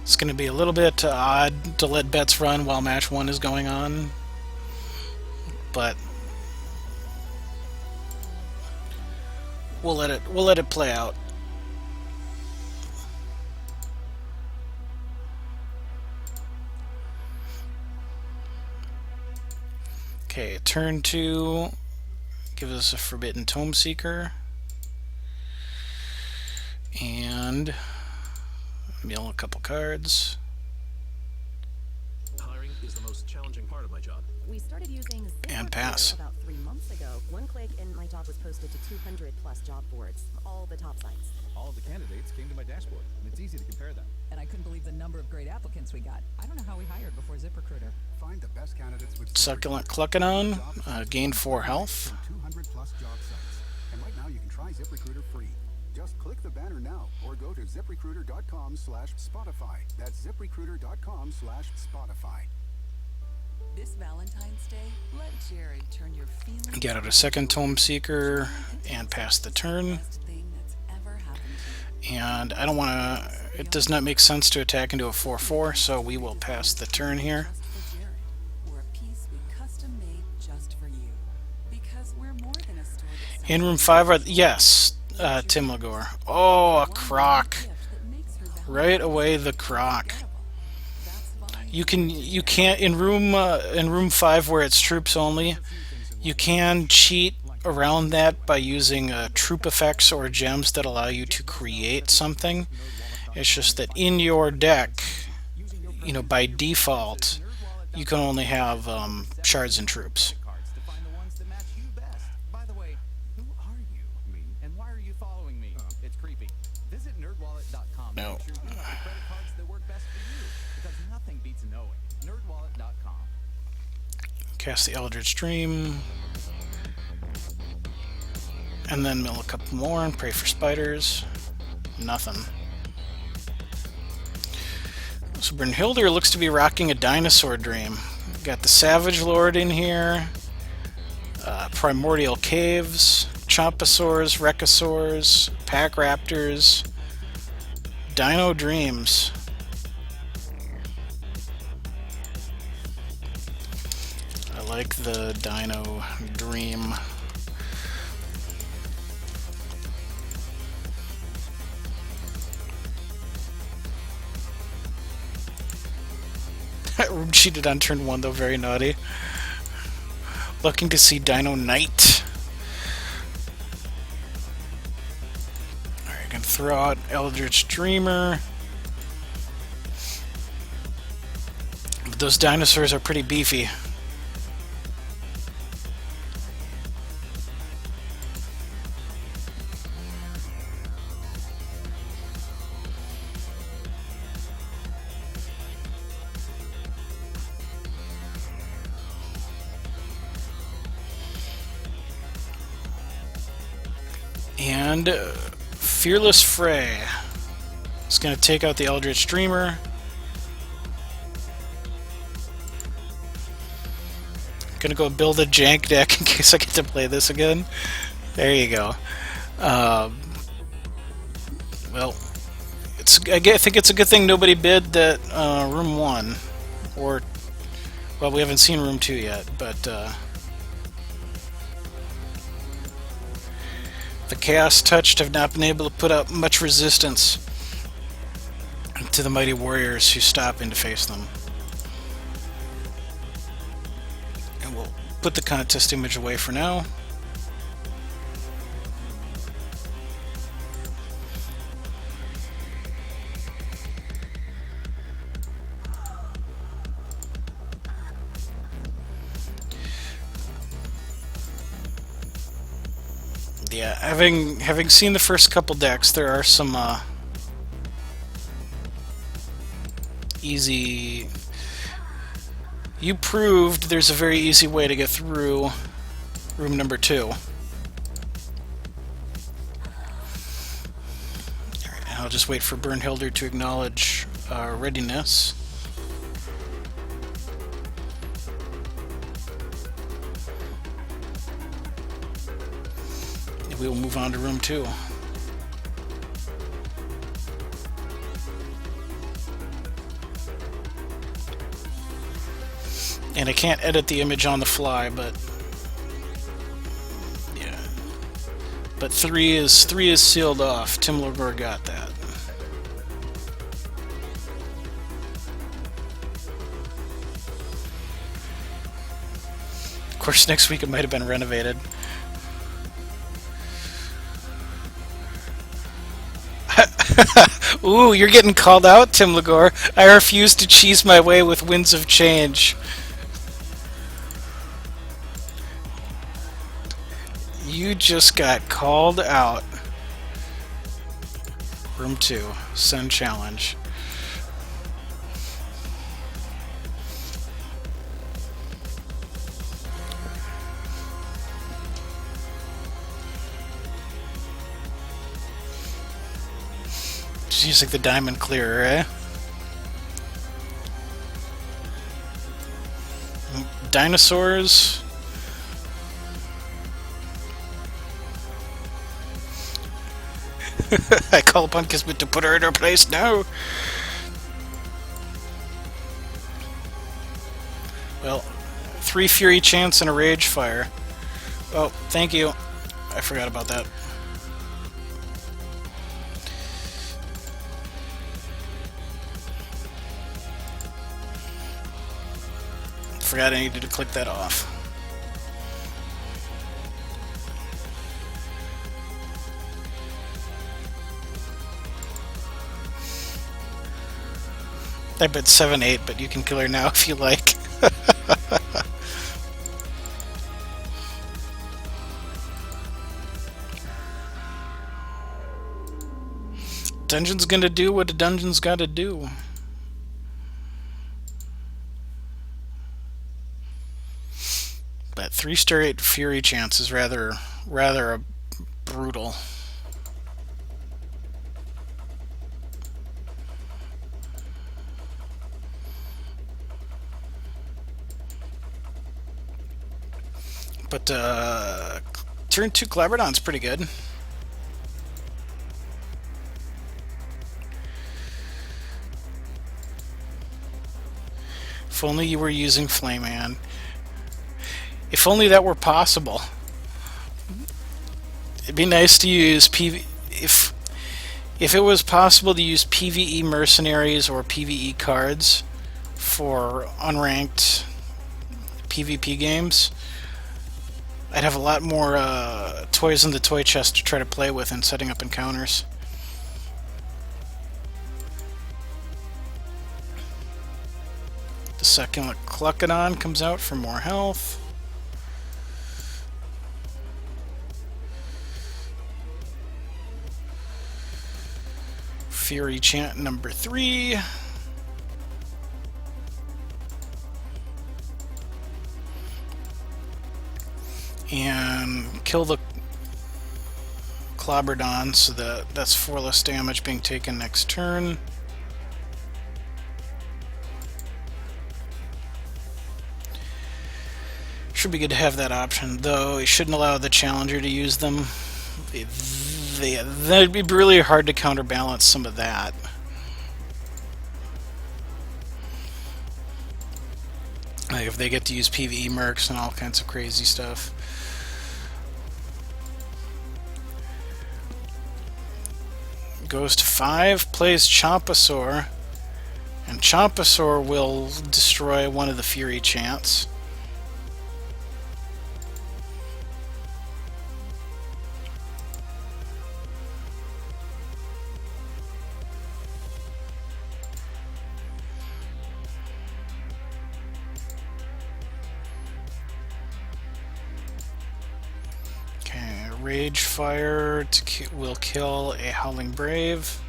It's going to be a little bit odd to let bets run while match 1 is going on, but we'll let it play out. Okay, turn 2 gives us a Forbidden Tome Seeker and mill a couple cards.
Hiring is the most challenging part of my job.
We started using
and pass.
about 3 months ago. One click and my job was posted to 200 plus job boards, all the top sites.
All of the candidates came to my dashboard, and it's easy to compare them.
And I couldn't believe the number of great applicants we got. I don't know how we hired before ZipRecruiter.
Find the best candidates with
Succulent Cluckanon, gain 4 health.
200 plus job sites. And right now you can try ZipRecruiter free. Just click the banner now or go to ziprecruiter.com/Spotify. That's ziprecruiter.com/Spotify.
This Valentine's Day, let Jerry turn your feelings
Get out a second Tome Seeker and pass the turn.
thing that's ever happened to you.
And I don't want to. It does not make sense to attack into a 4/4, so we will pass the turn here.
Just for Jerry, we're a piece we custom made just for you. Because we're more than a store that
In room 5 are yes, Tim Lagore. Oh, a croc. Right away, the croc. You can't in room 5 where it's troops only. You can cheat around that by using troop effects or gems that allow you to create something. It's just that in your deck, by default, you can only have shards and troops.
By the way, who are you? Me. And why are you following me? It's creepy. Visit nerdwallet.com.
No.
Make sure you have the credit cards that work best for you. Because nothing beats knowing. Nerdwallet.com.
Cast the Eldritch Dream. And then mill a couple more and pray for spiders. Nothing. So Brunhilde looks to be rocking a dinosaur dream. Got the Savage Lord in here. Primordial Caves. Chomposaurs, Rechosaurs, Pack Raptors. Dino Dreams. I like the Dino Dream. Cheated on turn 1 though, very naughty. Looking to see Dino Knight. Alright, gonna throw out Eldritch Dreamer. But those dinosaurs are pretty beefy. And Fearless Fray is going to take out the Eldritch Dreamer. Gonna go build a jank deck in case I get to play this again. There you go. Well, I think it's a good thing nobody bid that room 1, or well, we haven't seen room 2 yet, but the Chaos Touched have not been able to put up much resistance to the mighty warriors who stop in to face them. And we'll put the contest image away for now. Yeah, having seen the first couple decks, there are some easy. You proved there's a very easy way to get through room number 2. Alright, I'll just wait for Bernhilder to acknowledge readiness. And we will move on to room 2. And I can't edit the image on the fly, but yeah. But 3 is sealed off. Tim Logor got that. Of course, next week it might have been renovated. Ooh, you're getting called out, Tim Logor. I refuse to cheese my way with winds of change. You just got called out. Room 2, Sun Challenge. Just using the diamond clearer, eh? Dinosaurs. I call upon Kismet to put her in her place now. Well, 3 Fury Chants and a Rage Fire. Oh, thank you. I forgot about that. Forgot I needed to click that off. I bet 7-8, but you can kill her now if you like. Dungeon's gonna do what a dungeon's gotta do. But 3 straight Fury Chance is rather brutal. But turn 2 Claberdon's pretty good. If only you were using Flame Man. If only that were possible. It'd be nice to use if it was possible to use PvE mercenaries or PvE cards for unranked PvP games. I'd have a lot more toys in the toy chest to try to play with and setting up encounters. The succulent Cluckodon comes out for more health. Fury Chant number 3. And kill the Clobberdon, so that's 4 less damage being taken next turn. Should be good to have that option, though it shouldn't allow the challenger to use them. That'd be really hard to counterbalance some of that. Like if they get to use PvE mercs and all kinds of crazy stuff. Goes to 5, plays Chompasaur, and Chompasaur will destroy one of the Fury Chants. Rage Fire will kill a Howling Brave.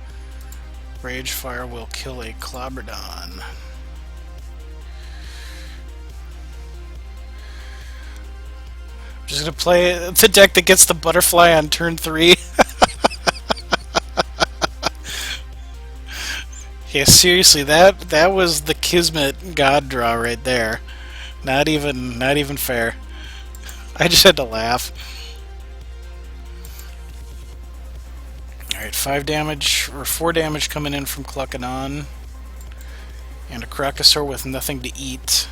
Rage Fire will kill a Clobberdon. I'm just gonna play the deck that gets the Butterfly on turn 3. Yeah, seriously, that was the Kismet God draw right there. Not even fair. I just had to laugh. Alright, 5 damage, or 4 damage coming in from Cluckodon. And a Krakosaur with nothing to eat.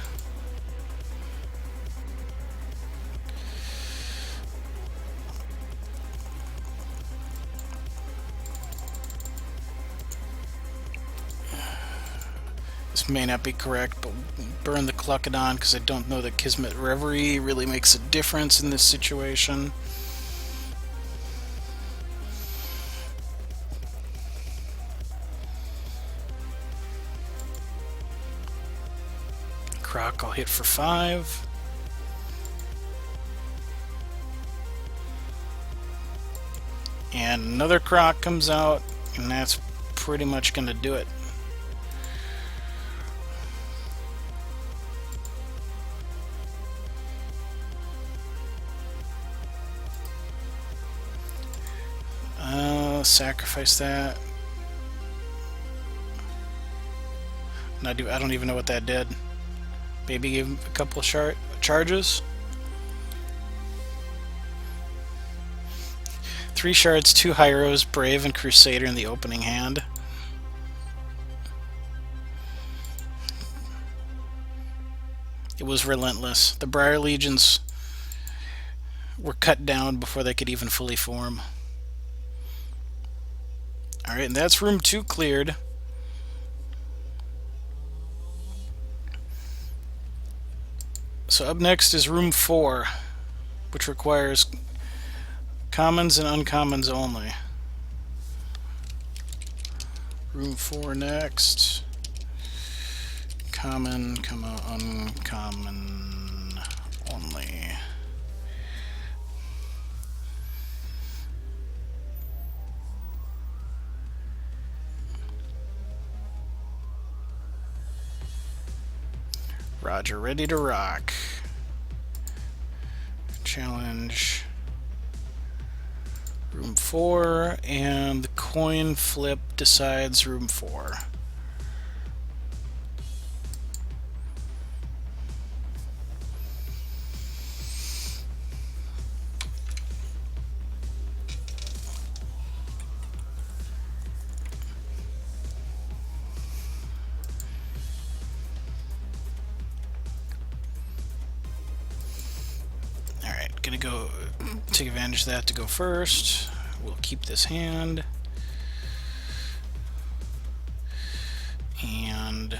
This may not be correct, but burn the Cluckodon because I don't know that Kismet Reverie really makes a difference in this situation. Croc, I'll hit for 5. And another Croc comes out, and that's pretty much going to do it. Sacrifice that. I don't even know what that did. Maybe give him a couple of charges. 3 shards, 2 Hyros, Brave, and Crusader in the opening hand. It was relentless. The Briar Legions were cut down before they could even fully form. Alright, and that's room 2 cleared. So up next is room 4, which requires commons and uncommons only. Room 4 next. Common, uncommon only. Roger, ready to rock. Challenge room 4, and the coin flip decides room 4. Gonna go take advantage of that to go first. We'll keep this hand. And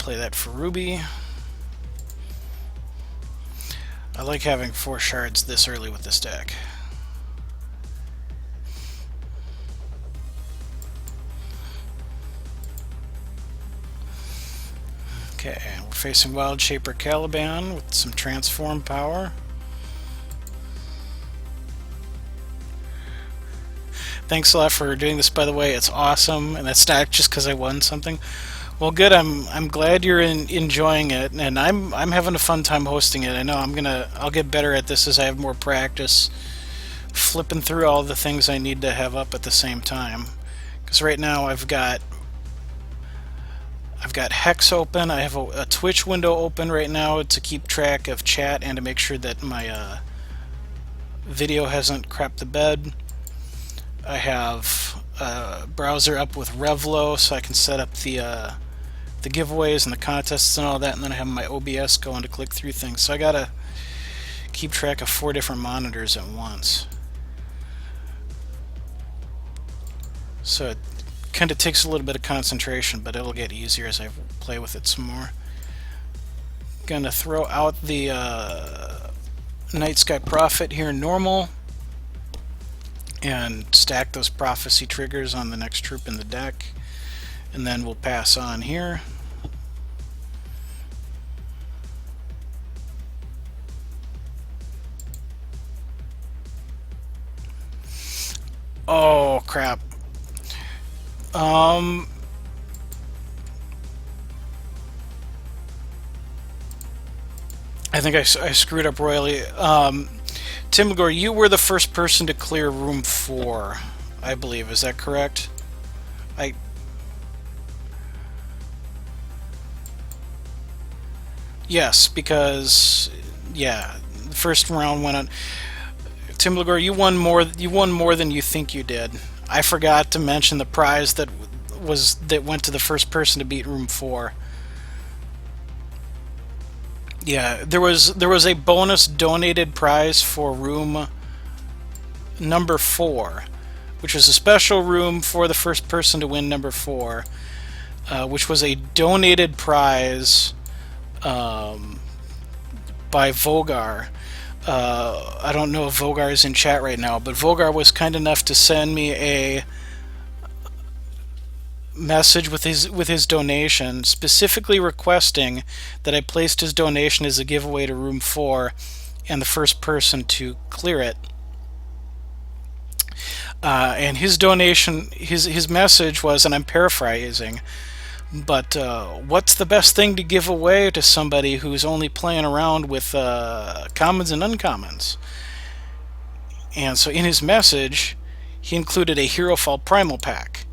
play that for Ruby. I like having 4 shards this early with this deck. Okay, we're facing Wild Shaper Caliban with some transform power. Thanks a lot for doing this, by the way. It's awesome, and that's not just because I won something. Well, good. I'm glad you're enjoying it, and I'm having a fun time hosting it. I know I'll get better at this as I have more practice, flipping through all the things I need to have up at the same time. Because right now I've got Hex open. I have a Twitch window open right now to keep track of chat and to make sure that my video hasn't crapped the bed. I have a browser up with Revlo so I can set up the giveaways and the contests and all that, and then I have my OBS going to click through things. So I gotta keep track of 4 different monitors at once. So it kind of takes a little bit of concentration, but it'll get easier as I play with it some more. Gonna throw out the Night Sky Prophet here normal and stack those prophecy triggers on the next troop in the deck, and then we'll pass on here. Oh crap. I think I screwed up royally. Tim Legore, you were the first person to clear room 4, I believe. Is that correct? Yes, because yeah, the first round went on. Tim Legore, you won more than you think you did. I forgot to mention the prize that went to the first person to beat room 4. Yeah, there was a bonus donated prize for room number 4, which was a special room for the first person to win number 4, which was a donated prize by Vogar. I don't know if Vogar is in chat right now, but Vogar was kind enough to send me a message with his donation, specifically requesting that I placed his donation as a giveaway to room 4 and the first person to clear it. And his donation, his message was, and I'm paraphrasing, but what's the best thing to give away to somebody who's only playing around with commons and uncommons? And so in his message, he included a Hero Fall Primal pack.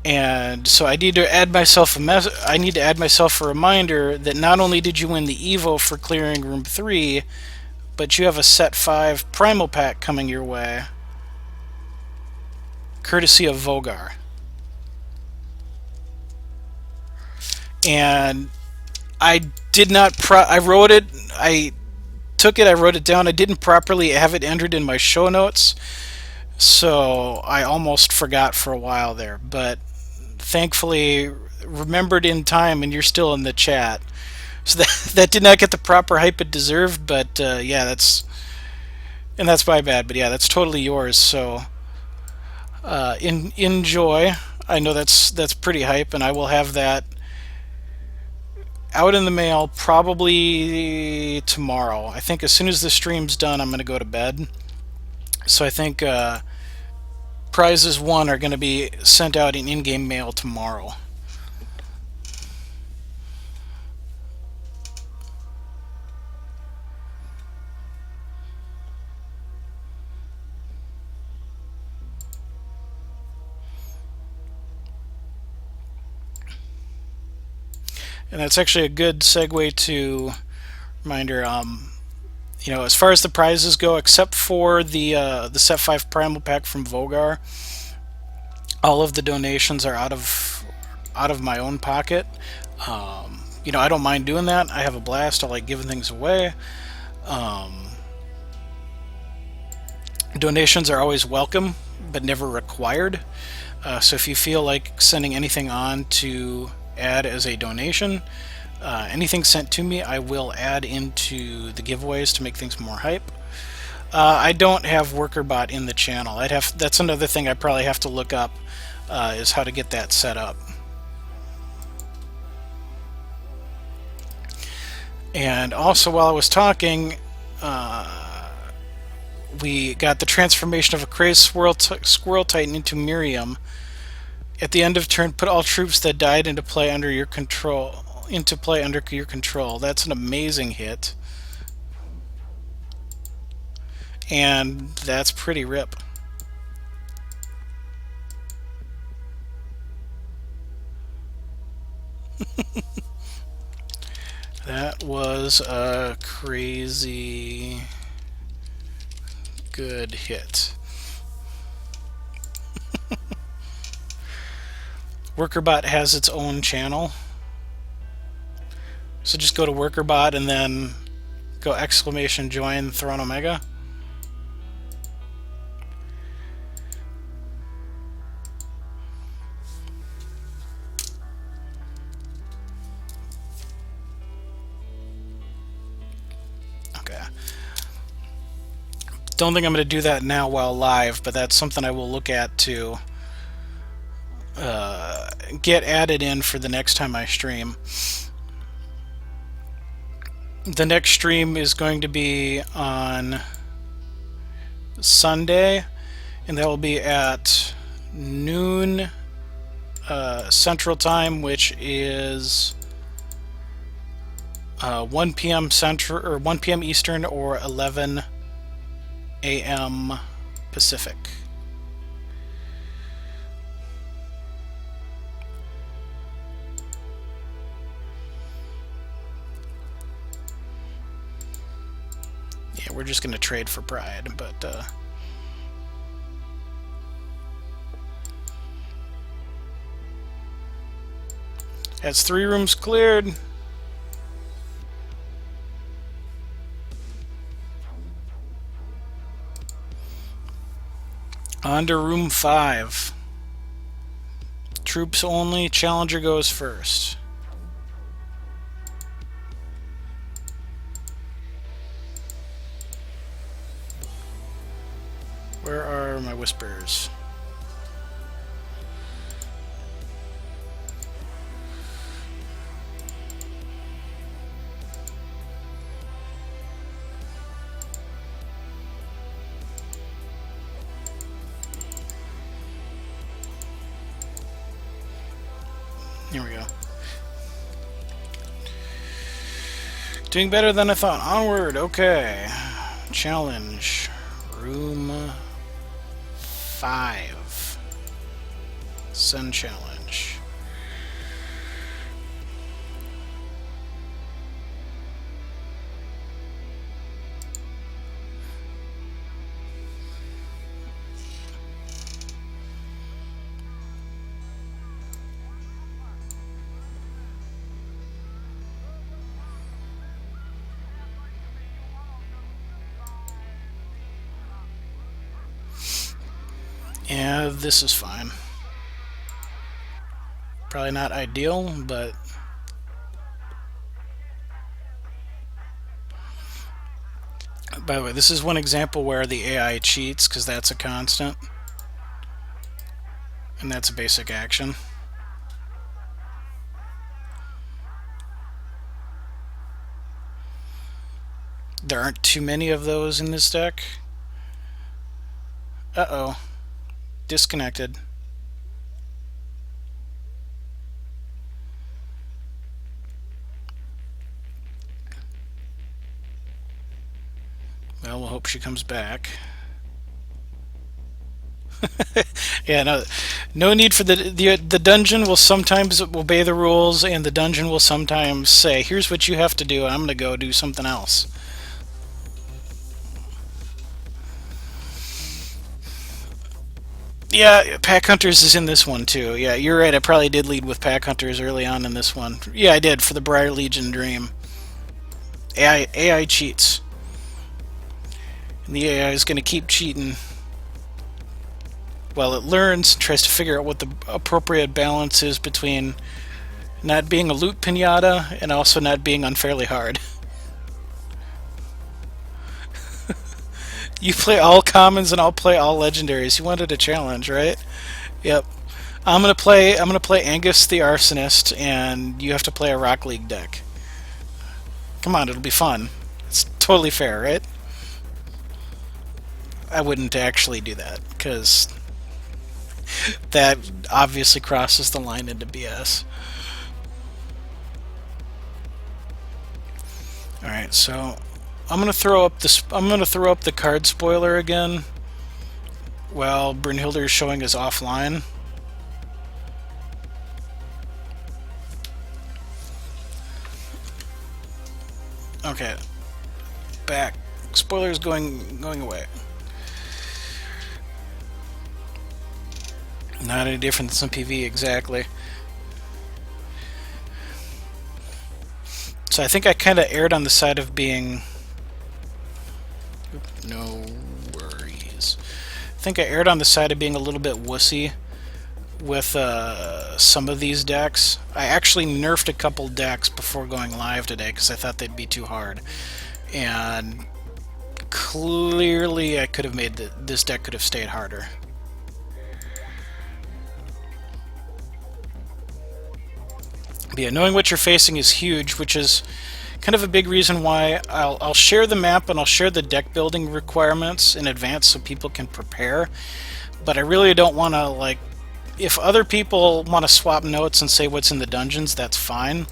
And so I need to add myself a reminder that not only did you win the Evo for clearing room 3, but you have a set 5 Primal pack coming your way, courtesy of Vogar. And I did not I wrote it, I took it, I wrote it down, I didn't properly have it entered in my show notes, so I almost forgot for a while there, but thankfully remembered in time, and you're still in the chat. So that did not get the proper hype it deserved, but yeah, that's my bad, but yeah, that's totally yours, so enjoy. I know that's pretty hype, and I will have that out in the mail probably tomorrow. I think as soon as the stream's done, I'm going to go to bed. So I think prizes won are going to be sent out in in-game mail tomorrow. And that's actually a good segue to reminder. You know, as far as the prizes go, except for the set 5 Primal pack from Vogar, all of the donations are out of my own pocket. You know, I don't mind doing that. I have a blast. I like giving things away. Donations are always welcome, but never required. So if you feel like sending anything on to add as a donation. Anything sent to me, I will add into the giveaways to make things more hype. I don't have WorkerBot in the channel. That's another thing I probably have to look up, is how to get that set up. And also, while I was talking, we got the transformation of a crazed squirrel titan into Miriam. At the end of turn, put all troops that died into play under your control. That's an amazing hit, and that's pretty rip. That was a crazy good hit. WorkerBot has its own channel, so just go to WorkerBot and then go !join Thrawn Omega. Okay. Don't think I'm going to do that now while live, but that's something I will look at to get added in for the next time I stream. The next stream is going to be on Sunday, and that will be at noon Central Time, which is 1 p.m. Central, or 1 p.m. Eastern, or 11 a.m. Pacific. Yeah, we're just going to trade for pride, but that's 3 rooms cleared. On to room 5. Troops only. Challenger goes first. Where are my whispers? Here we go. Doing better than I thought. Onward. Okay. Challenge. Room 5. Sun challenge. Yeah, this is fine. Probably not ideal, but by the way, this is one example where the AI cheats, because that's a constant, and that's a basic action. There aren't too many of those in this deck. Uh-oh. Disconnected. Well, we'll hope she comes back. Yeah, no need for the dungeon will sometimes obey the rules, and the dungeon will sometimes say, "Here's what you have to do," and I'm going to go do something else. Yeah, Pack Hunters is in this one too. Yeah, you're right. I probably did lead with Pack Hunters early on in this one. Yeah, I did for the Briar Legion Dream. AI cheats. And the AI is going to keep cheating. Well, it learns and tries to figure out what the appropriate balance is between not being a loot pinata, and also not being unfairly hard. You play all commons and I'll play all legendaries. You wanted a challenge, right? Yep. I'm gonna play Angus the Arsonist, and you have to play a Rock League deck. Come on, it'll be fun. It's totally fair, right? I wouldn't actually do that because that obviously crosses the line into BS. All right, so I'm gonna throw up this. I'm gonna throw up the card spoiler again. While Brynhilder is showing us offline. Okay, back. Spoilers going away. Not any different than some PV exactly. So I think I kind of erred on the side of being. No worries. I think I erred on the side of being a little bit wussy with some of these decks. I actually nerfed a couple decks before going live today because I thought they'd be too hard. And clearly I could have made this deck could have stayed harder. But yeah, knowing what you're facing is huge, which is kind of a big reason why I'll share the map and I'll share the deck building requirements in advance so people can prepare. But I really don't want to, like, if other people want to swap notes and say what's in the dungeons, that's fine.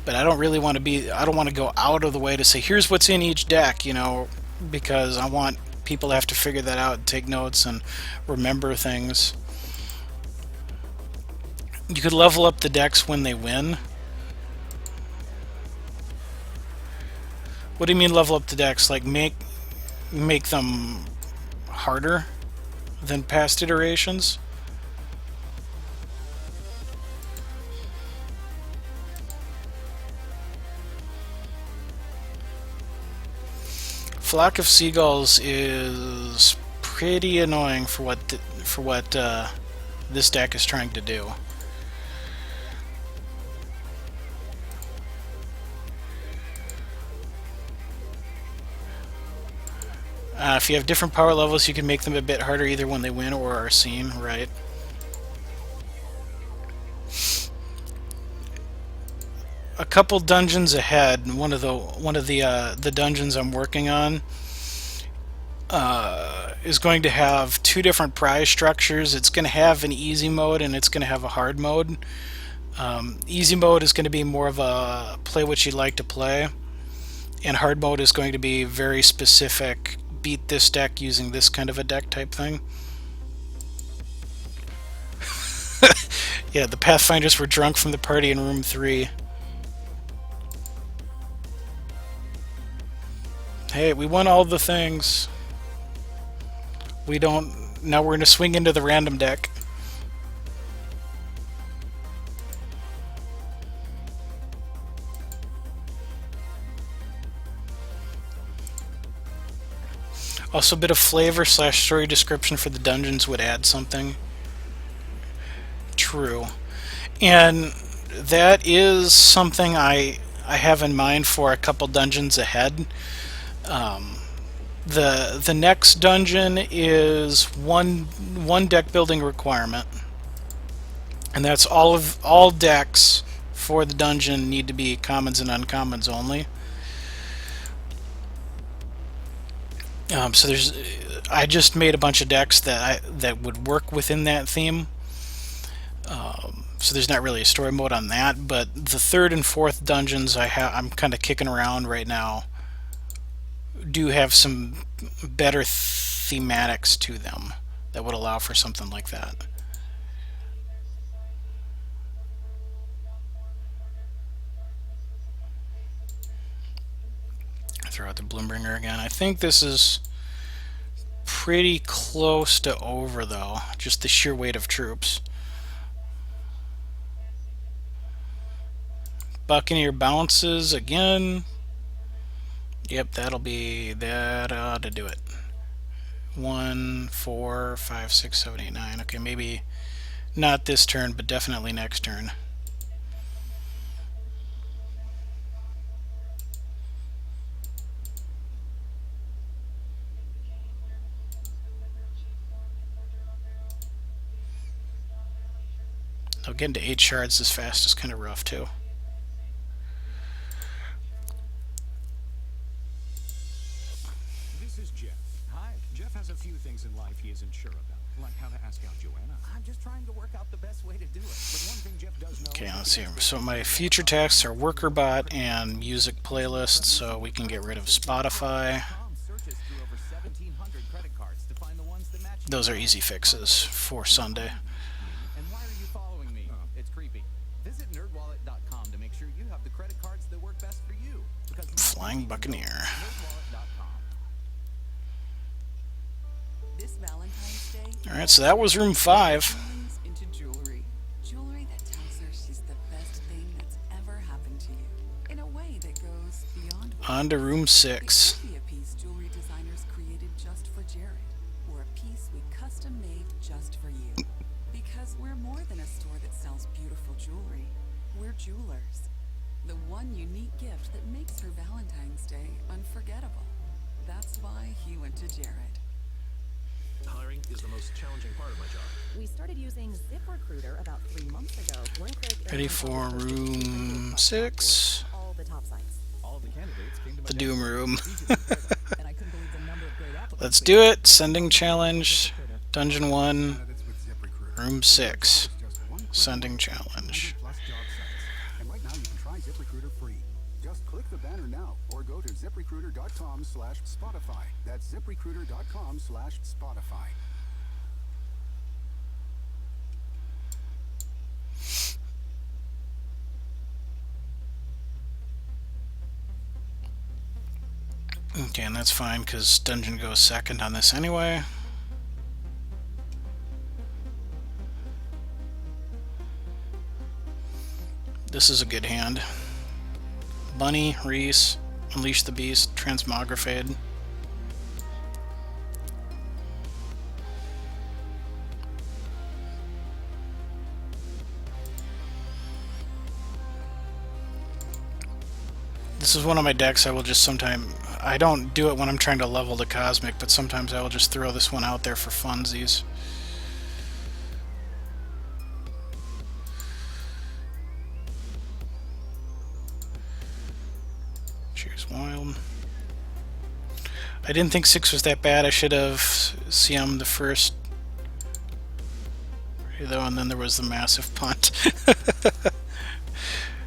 But I don't really want to be, I don't want to go out of the way to say here's what's in each deck, you know, because I want people to have to figure that out and take notes and remember things. You could level up the decks when they win. What do you mean level up the decks? Like make them harder than past iterations? Flock of Seagulls is pretty annoying for what this deck is trying to do. If you have different power levels, you can make them a bit harder either when they win or are seen, right? A couple dungeons ahead, one of the dungeons I'm working on is going to have two different prize structures. It's going to have an easy mode and it's going to have a hard mode. Easy mode is going to be more of a play what you like to play, and hard mode is going to be very specific. Beat this deck using this kind of a deck type thing. Yeah, the Pathfinders were drunk from the party in room 3. Hey, we won all the things. We don't... Now we're going to swing into the random deck. Also, a bit of flavor / story description for the dungeons would add something. True. And that is something I have in mind for a couple dungeons ahead. The next dungeon is one deck building requirement, and that's all decks for the dungeon need to be commons and uncommons only. So I just made a bunch of decks that would work within that theme. So there's not really a story mode on that, but the third and fourth dungeons I'm kind of kicking around right now do have some better thematics to them that would allow for something like that. Throw out the Bloombringer again. I think this is pretty close to over, though. Just the sheer weight of troops. Buccaneer bounces again. Yep, that ought to do it. 1, 4, 5, 6, 7, 8, 9. Okay, maybe not this turn, but definitely next turn. Though getting to 8 shards this fast is kind of rough too.
This is Jeff. Hi. Jeff has a few things in life he isn't sure about, like how to ask out Joanna. I'm just trying to work out the best way to do it. But one thing Jeff does know.
Okay, let's see. So my future tasks are worker bot and music playlist, so we can get rid of Spotify. Those are easy fixes for Sunday.
And why are you following me? It's creepy. Visit nerdwallet.com to make sure you have the credit cards that work best for you. Because
Flying Buccaneer.
nerdwallet.com.
This Valentine's Day,
Alright, so that was room 5.
into jewelry. Jewelry that tells her she's the best thing that's ever happened to you. In a way that goes beyond what
On to room 6.
It could be a piece jewelry designers created just for Jared, or a piece we custom made just for you. Because we're more than a store that sells beautiful jewelry. We're jewelers. The one unique gift that makes her Valentine's Day unforgettable. That's why he went to Jared.
Hiring is the most challenging part of my job.
We started using ZipRecruiter about 3 months ago. One click and
Ready
my
for
job was posted to 200
room
plus
6?
all the top sites.
All of the candidates came to my
The
desk.
Doom room.
And I couldn't believe the number of great applicants.
Let's do it. Sending challenge. Dungeon 1.
Candidates with ZipRecruiter.
Room 6.
It's just one click
Sending
away from
challenge.
100 plus job sites. And right now you can try ZipRecruiter free. Just click the banner now or go to ziprecruiter.com/Spotify. That's ziprecruiter.com/Spotify.
Okay, and that's fine because Dungeon goes second on this anyway. This is a good hand. Bunny, Reese, Unleash the Beast, Transmogrifade. This is one of my decks I will just sometime... I don't do it when I'm trying to level the Cosmic, but sometimes I will just throw this one out there for funsies. Choose Wild. I didn't think 6 was that bad. I should have CM the first... though, and then there was the massive punt.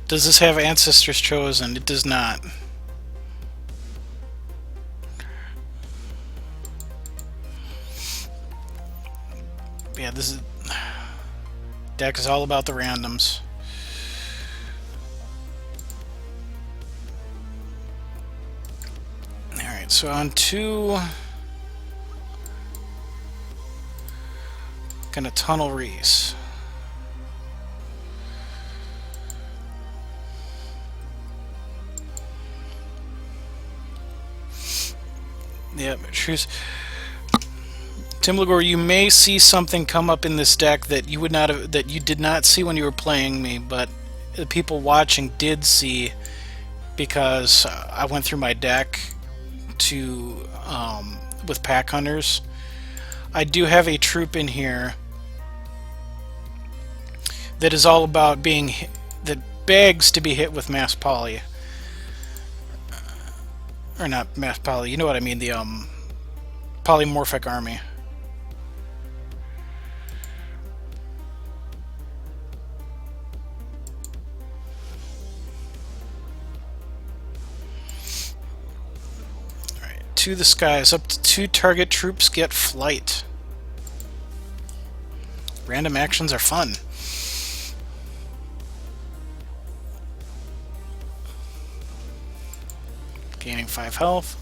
Does this have Ancestors Chosen? It does not. Yeah, this is... deck is all about the randoms. Alright, so on to... gonna tunnel Reese. Yep, choose. Tim Lagore, you may see something come up in this deck that you would not have, that you did not see when you were playing me, but the people watching did see, because I went through my deck to with pack hunters. I do have a troop in here that is all about being that begs to be hit with mass poly. Or not mass poly, you know what I mean, the polymorphic army. Alright, to the skies. Up to 2 target troops get flight. Random actions are fun. Gaining 5 health.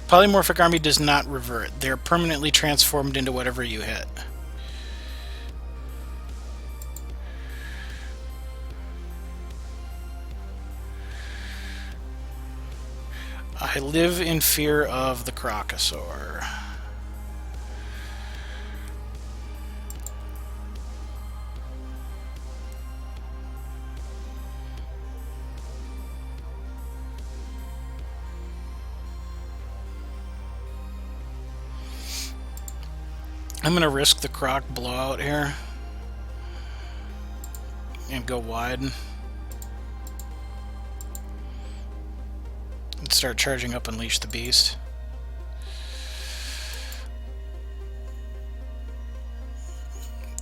Polymorphic army does not revert. They're permanently transformed into whatever you hit. I live in fear of the Crocosaur. I'm gonna risk the Croc blowout here and go wide and start charging up Unleash the Beast.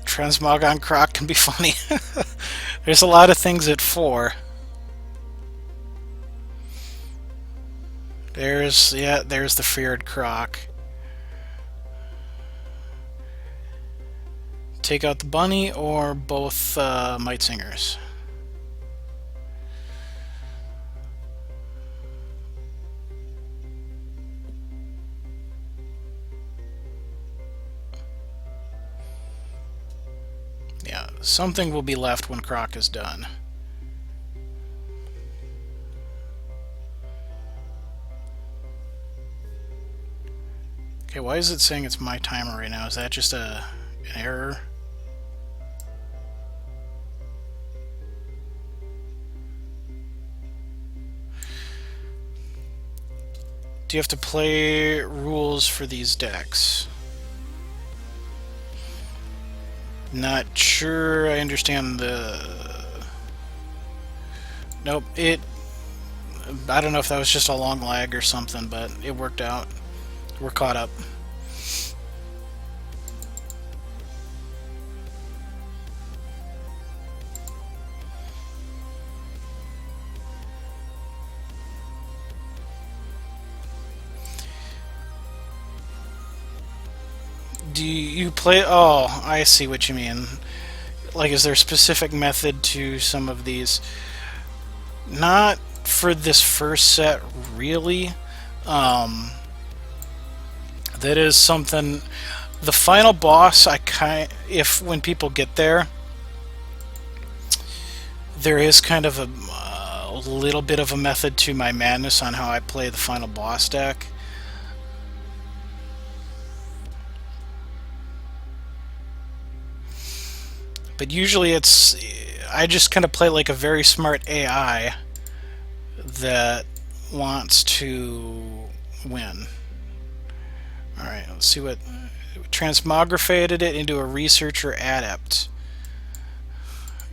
Transmog on Croc can be funny. There's a lot of things at 4. There's the feared Croc. Take out the bunny or both Might Singers. Yeah, something will be left when Croc is done. Okay, why is it saying it's my timer right now? Is that just an error? Do you have to play rules for these decks? Not sure I understand the... Nope, I don't know if that was just a long lag or something, but it worked out. We're caught up. Do you play... Oh, I see what you mean. Like, is there a specific method to some of these? Not for this first set, really. That is something... The final boss, when people get there, there is kind of a little bit of a method to my madness on how I play the final boss deck. But usually I just kind of play like a very smart AI that wants to win. Alright, let's see what... Transmogrified it into a researcher adept.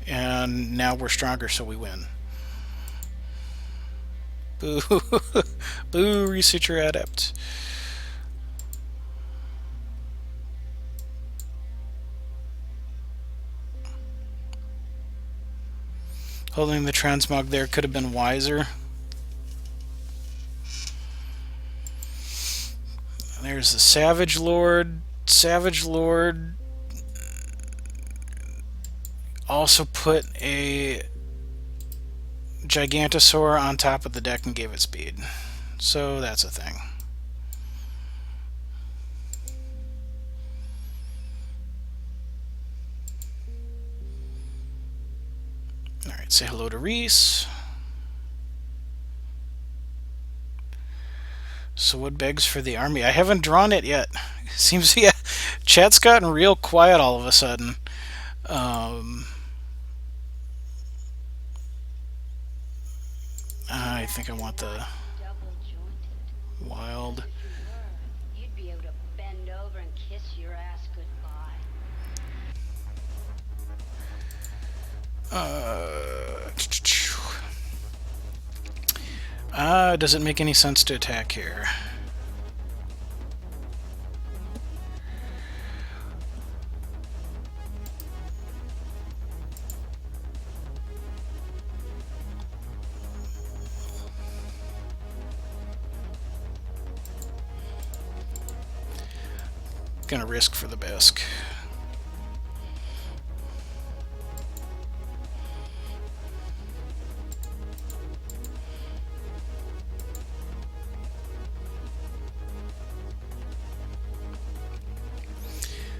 And now we're stronger, so we win. Boo. Boo, researcher adept. Holding the transmog there could have been wiser. There's the Savage Lord. Savage Lord also put a Gigantosaur on top of the deck and gave it speed. So that's a thing. Alright, say hello to Reese. So what begs for the army? I haven't drawn it yet. Seems, yeah, chat's gotten real quiet all of a sudden. I think I want the wild.
You'd be able to bend over and kiss your ass goodbye.
Does it make any sense to attack here? Gonna risk for the Bisque.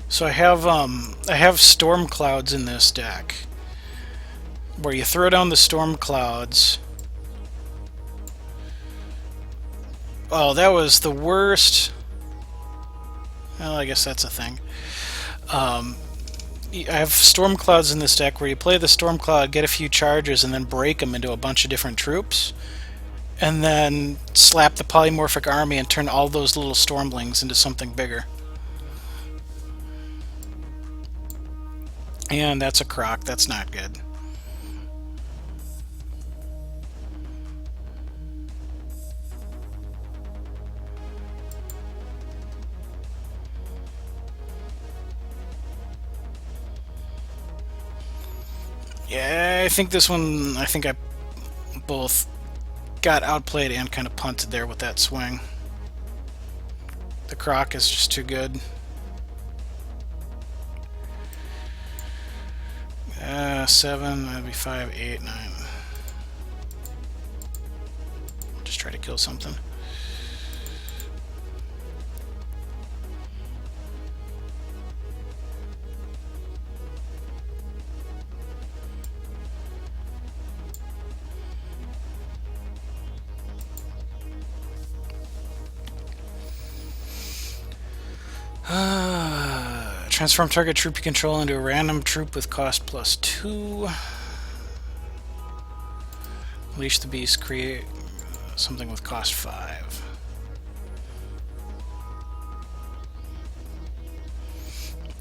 So I have storm clouds in this deck, where you throw down the storm clouds. Oh, that was the worst. Well, I guess that's a thing. I have storm clouds in this deck where you play the storm cloud, get a few charges, and then break them into a bunch of different troops, and then slap the polymorphic army and turn all those little stormlings into something bigger. And that's a croc. That's not good. Yeah, I think this one, I think I both got outplayed and kind of punted there with that swing. The croc is just too good. 7, that'd be 5, 8, 9. Just try to kill something. Transform target troop you control into a random troop with cost +2. Unleash the beast, create something with cost 5.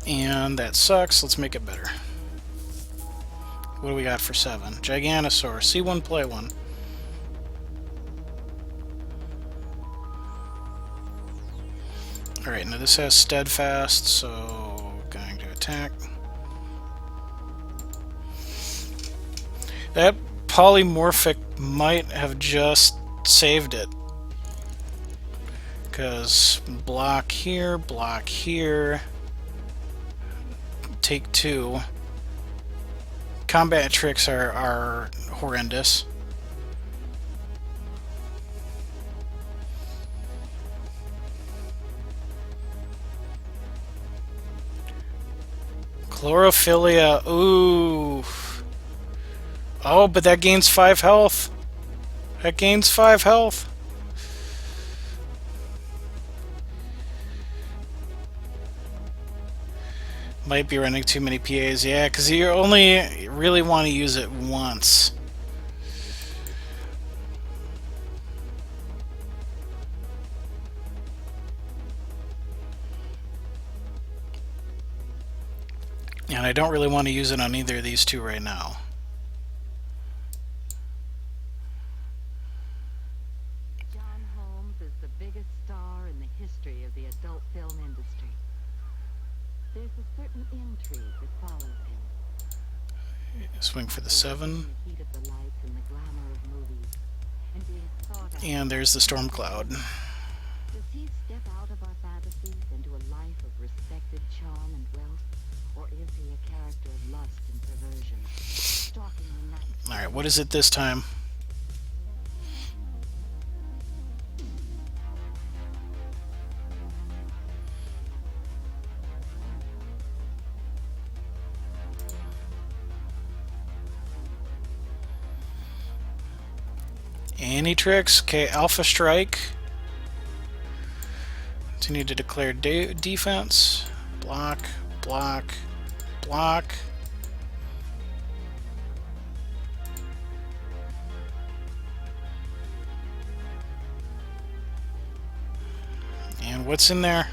And that sucks. Let's make it better. What do we got for 7? Giganosaur. See one, play one. Alright, now this has steadfast, so going to attack. That polymorphic might have just saved it. Because block here, take 2. Combat tricks are horrendous. Chlorophilia, ooh. Oh, but that gains 5 health. That gains 5 health. Might be running too many PAs, yeah, because you only really want to use it once. And I don't really want to use it on either of these two right now.
John Holmes is the biggest star in the history of the adult film industry. There's a certain intrigue that follows him.
Swing for the 7. And there's the storm cloud.
Does he step out of our fantasies into a life of respected charm and wealth? Or is he a character of lust and perversion, stalking the night?
Alright, what is it this time? Any tricks? Okay, Alpha Strike. Continue to declare defense. Block, block, block. And what's in there?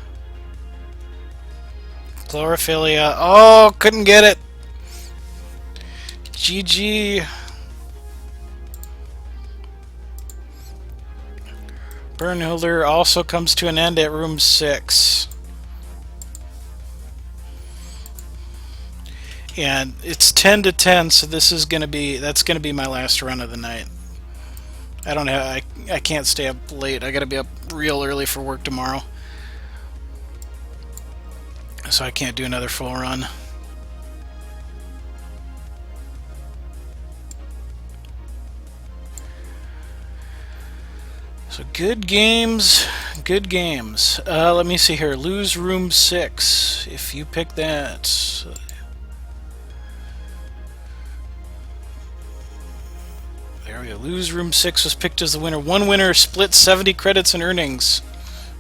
Chlorophilia. Oh, couldn't get it. GG. Burnhilder also comes to an end at room 6. And it's 10 to 10, so this is that's gonna be my last run of the night. I don't have I can't stay up late. I gotta be up real early for work tomorrow. So I can't do another full run. So good games, good games. Let me see here. Lose room 6. If you pick that. There we go. Lose room 6 was picked as the winner. One winner split 70 credits in earnings.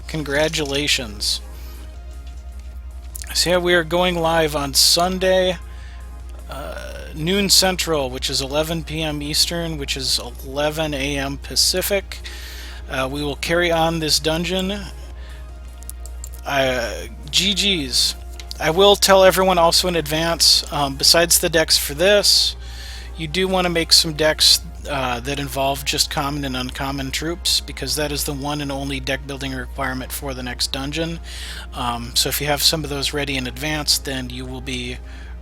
Congratulations. So yeah, we are going live on Sunday, noon Central, which is 11 p.m. Eastern, which is 11 a.m. Pacific. We will carry on this dungeon. GG's. I will tell everyone also in advance, besides the decks for this, you do want to make some decks that involve just common and uncommon troops, because that is the one and only deck building requirement for the next dungeon. So if you have some of those ready in advance, then you will be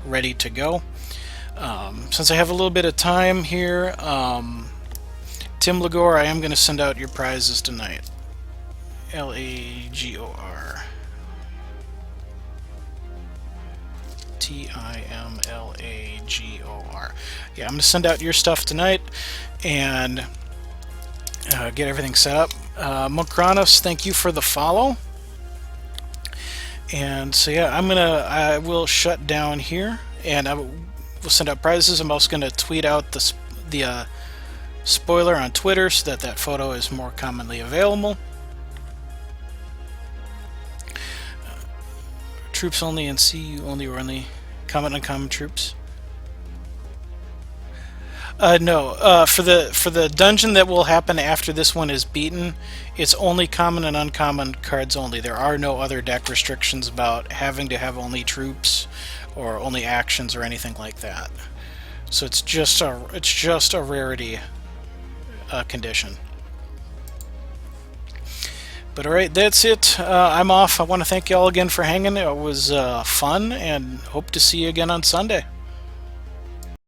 ready to go. Since I have a little bit of time here, Tim Lagor, I am going to send out your prizes tonight. Lagor. Timlagor. Yeah, I'm going to send out your stuff tonight and get everything set up. Mokranos, thank you for the follow. And so yeah, I will shut down here, and I will send out prizes. I'm also going to tweet out the spoiler on Twitter so that that photo is more commonly available. Troops only and CU only, or only common and uncommon troops. No, for the dungeon that will happen after this one is beaten, it's only common and uncommon cards only. There are no other deck restrictions about having to have only troops or only actions or anything like that. So it's just a rarity condition. But alright, that's it. I'm off. I want to thank you all again for hanging. It was fun, and hope to see you again on Sunday.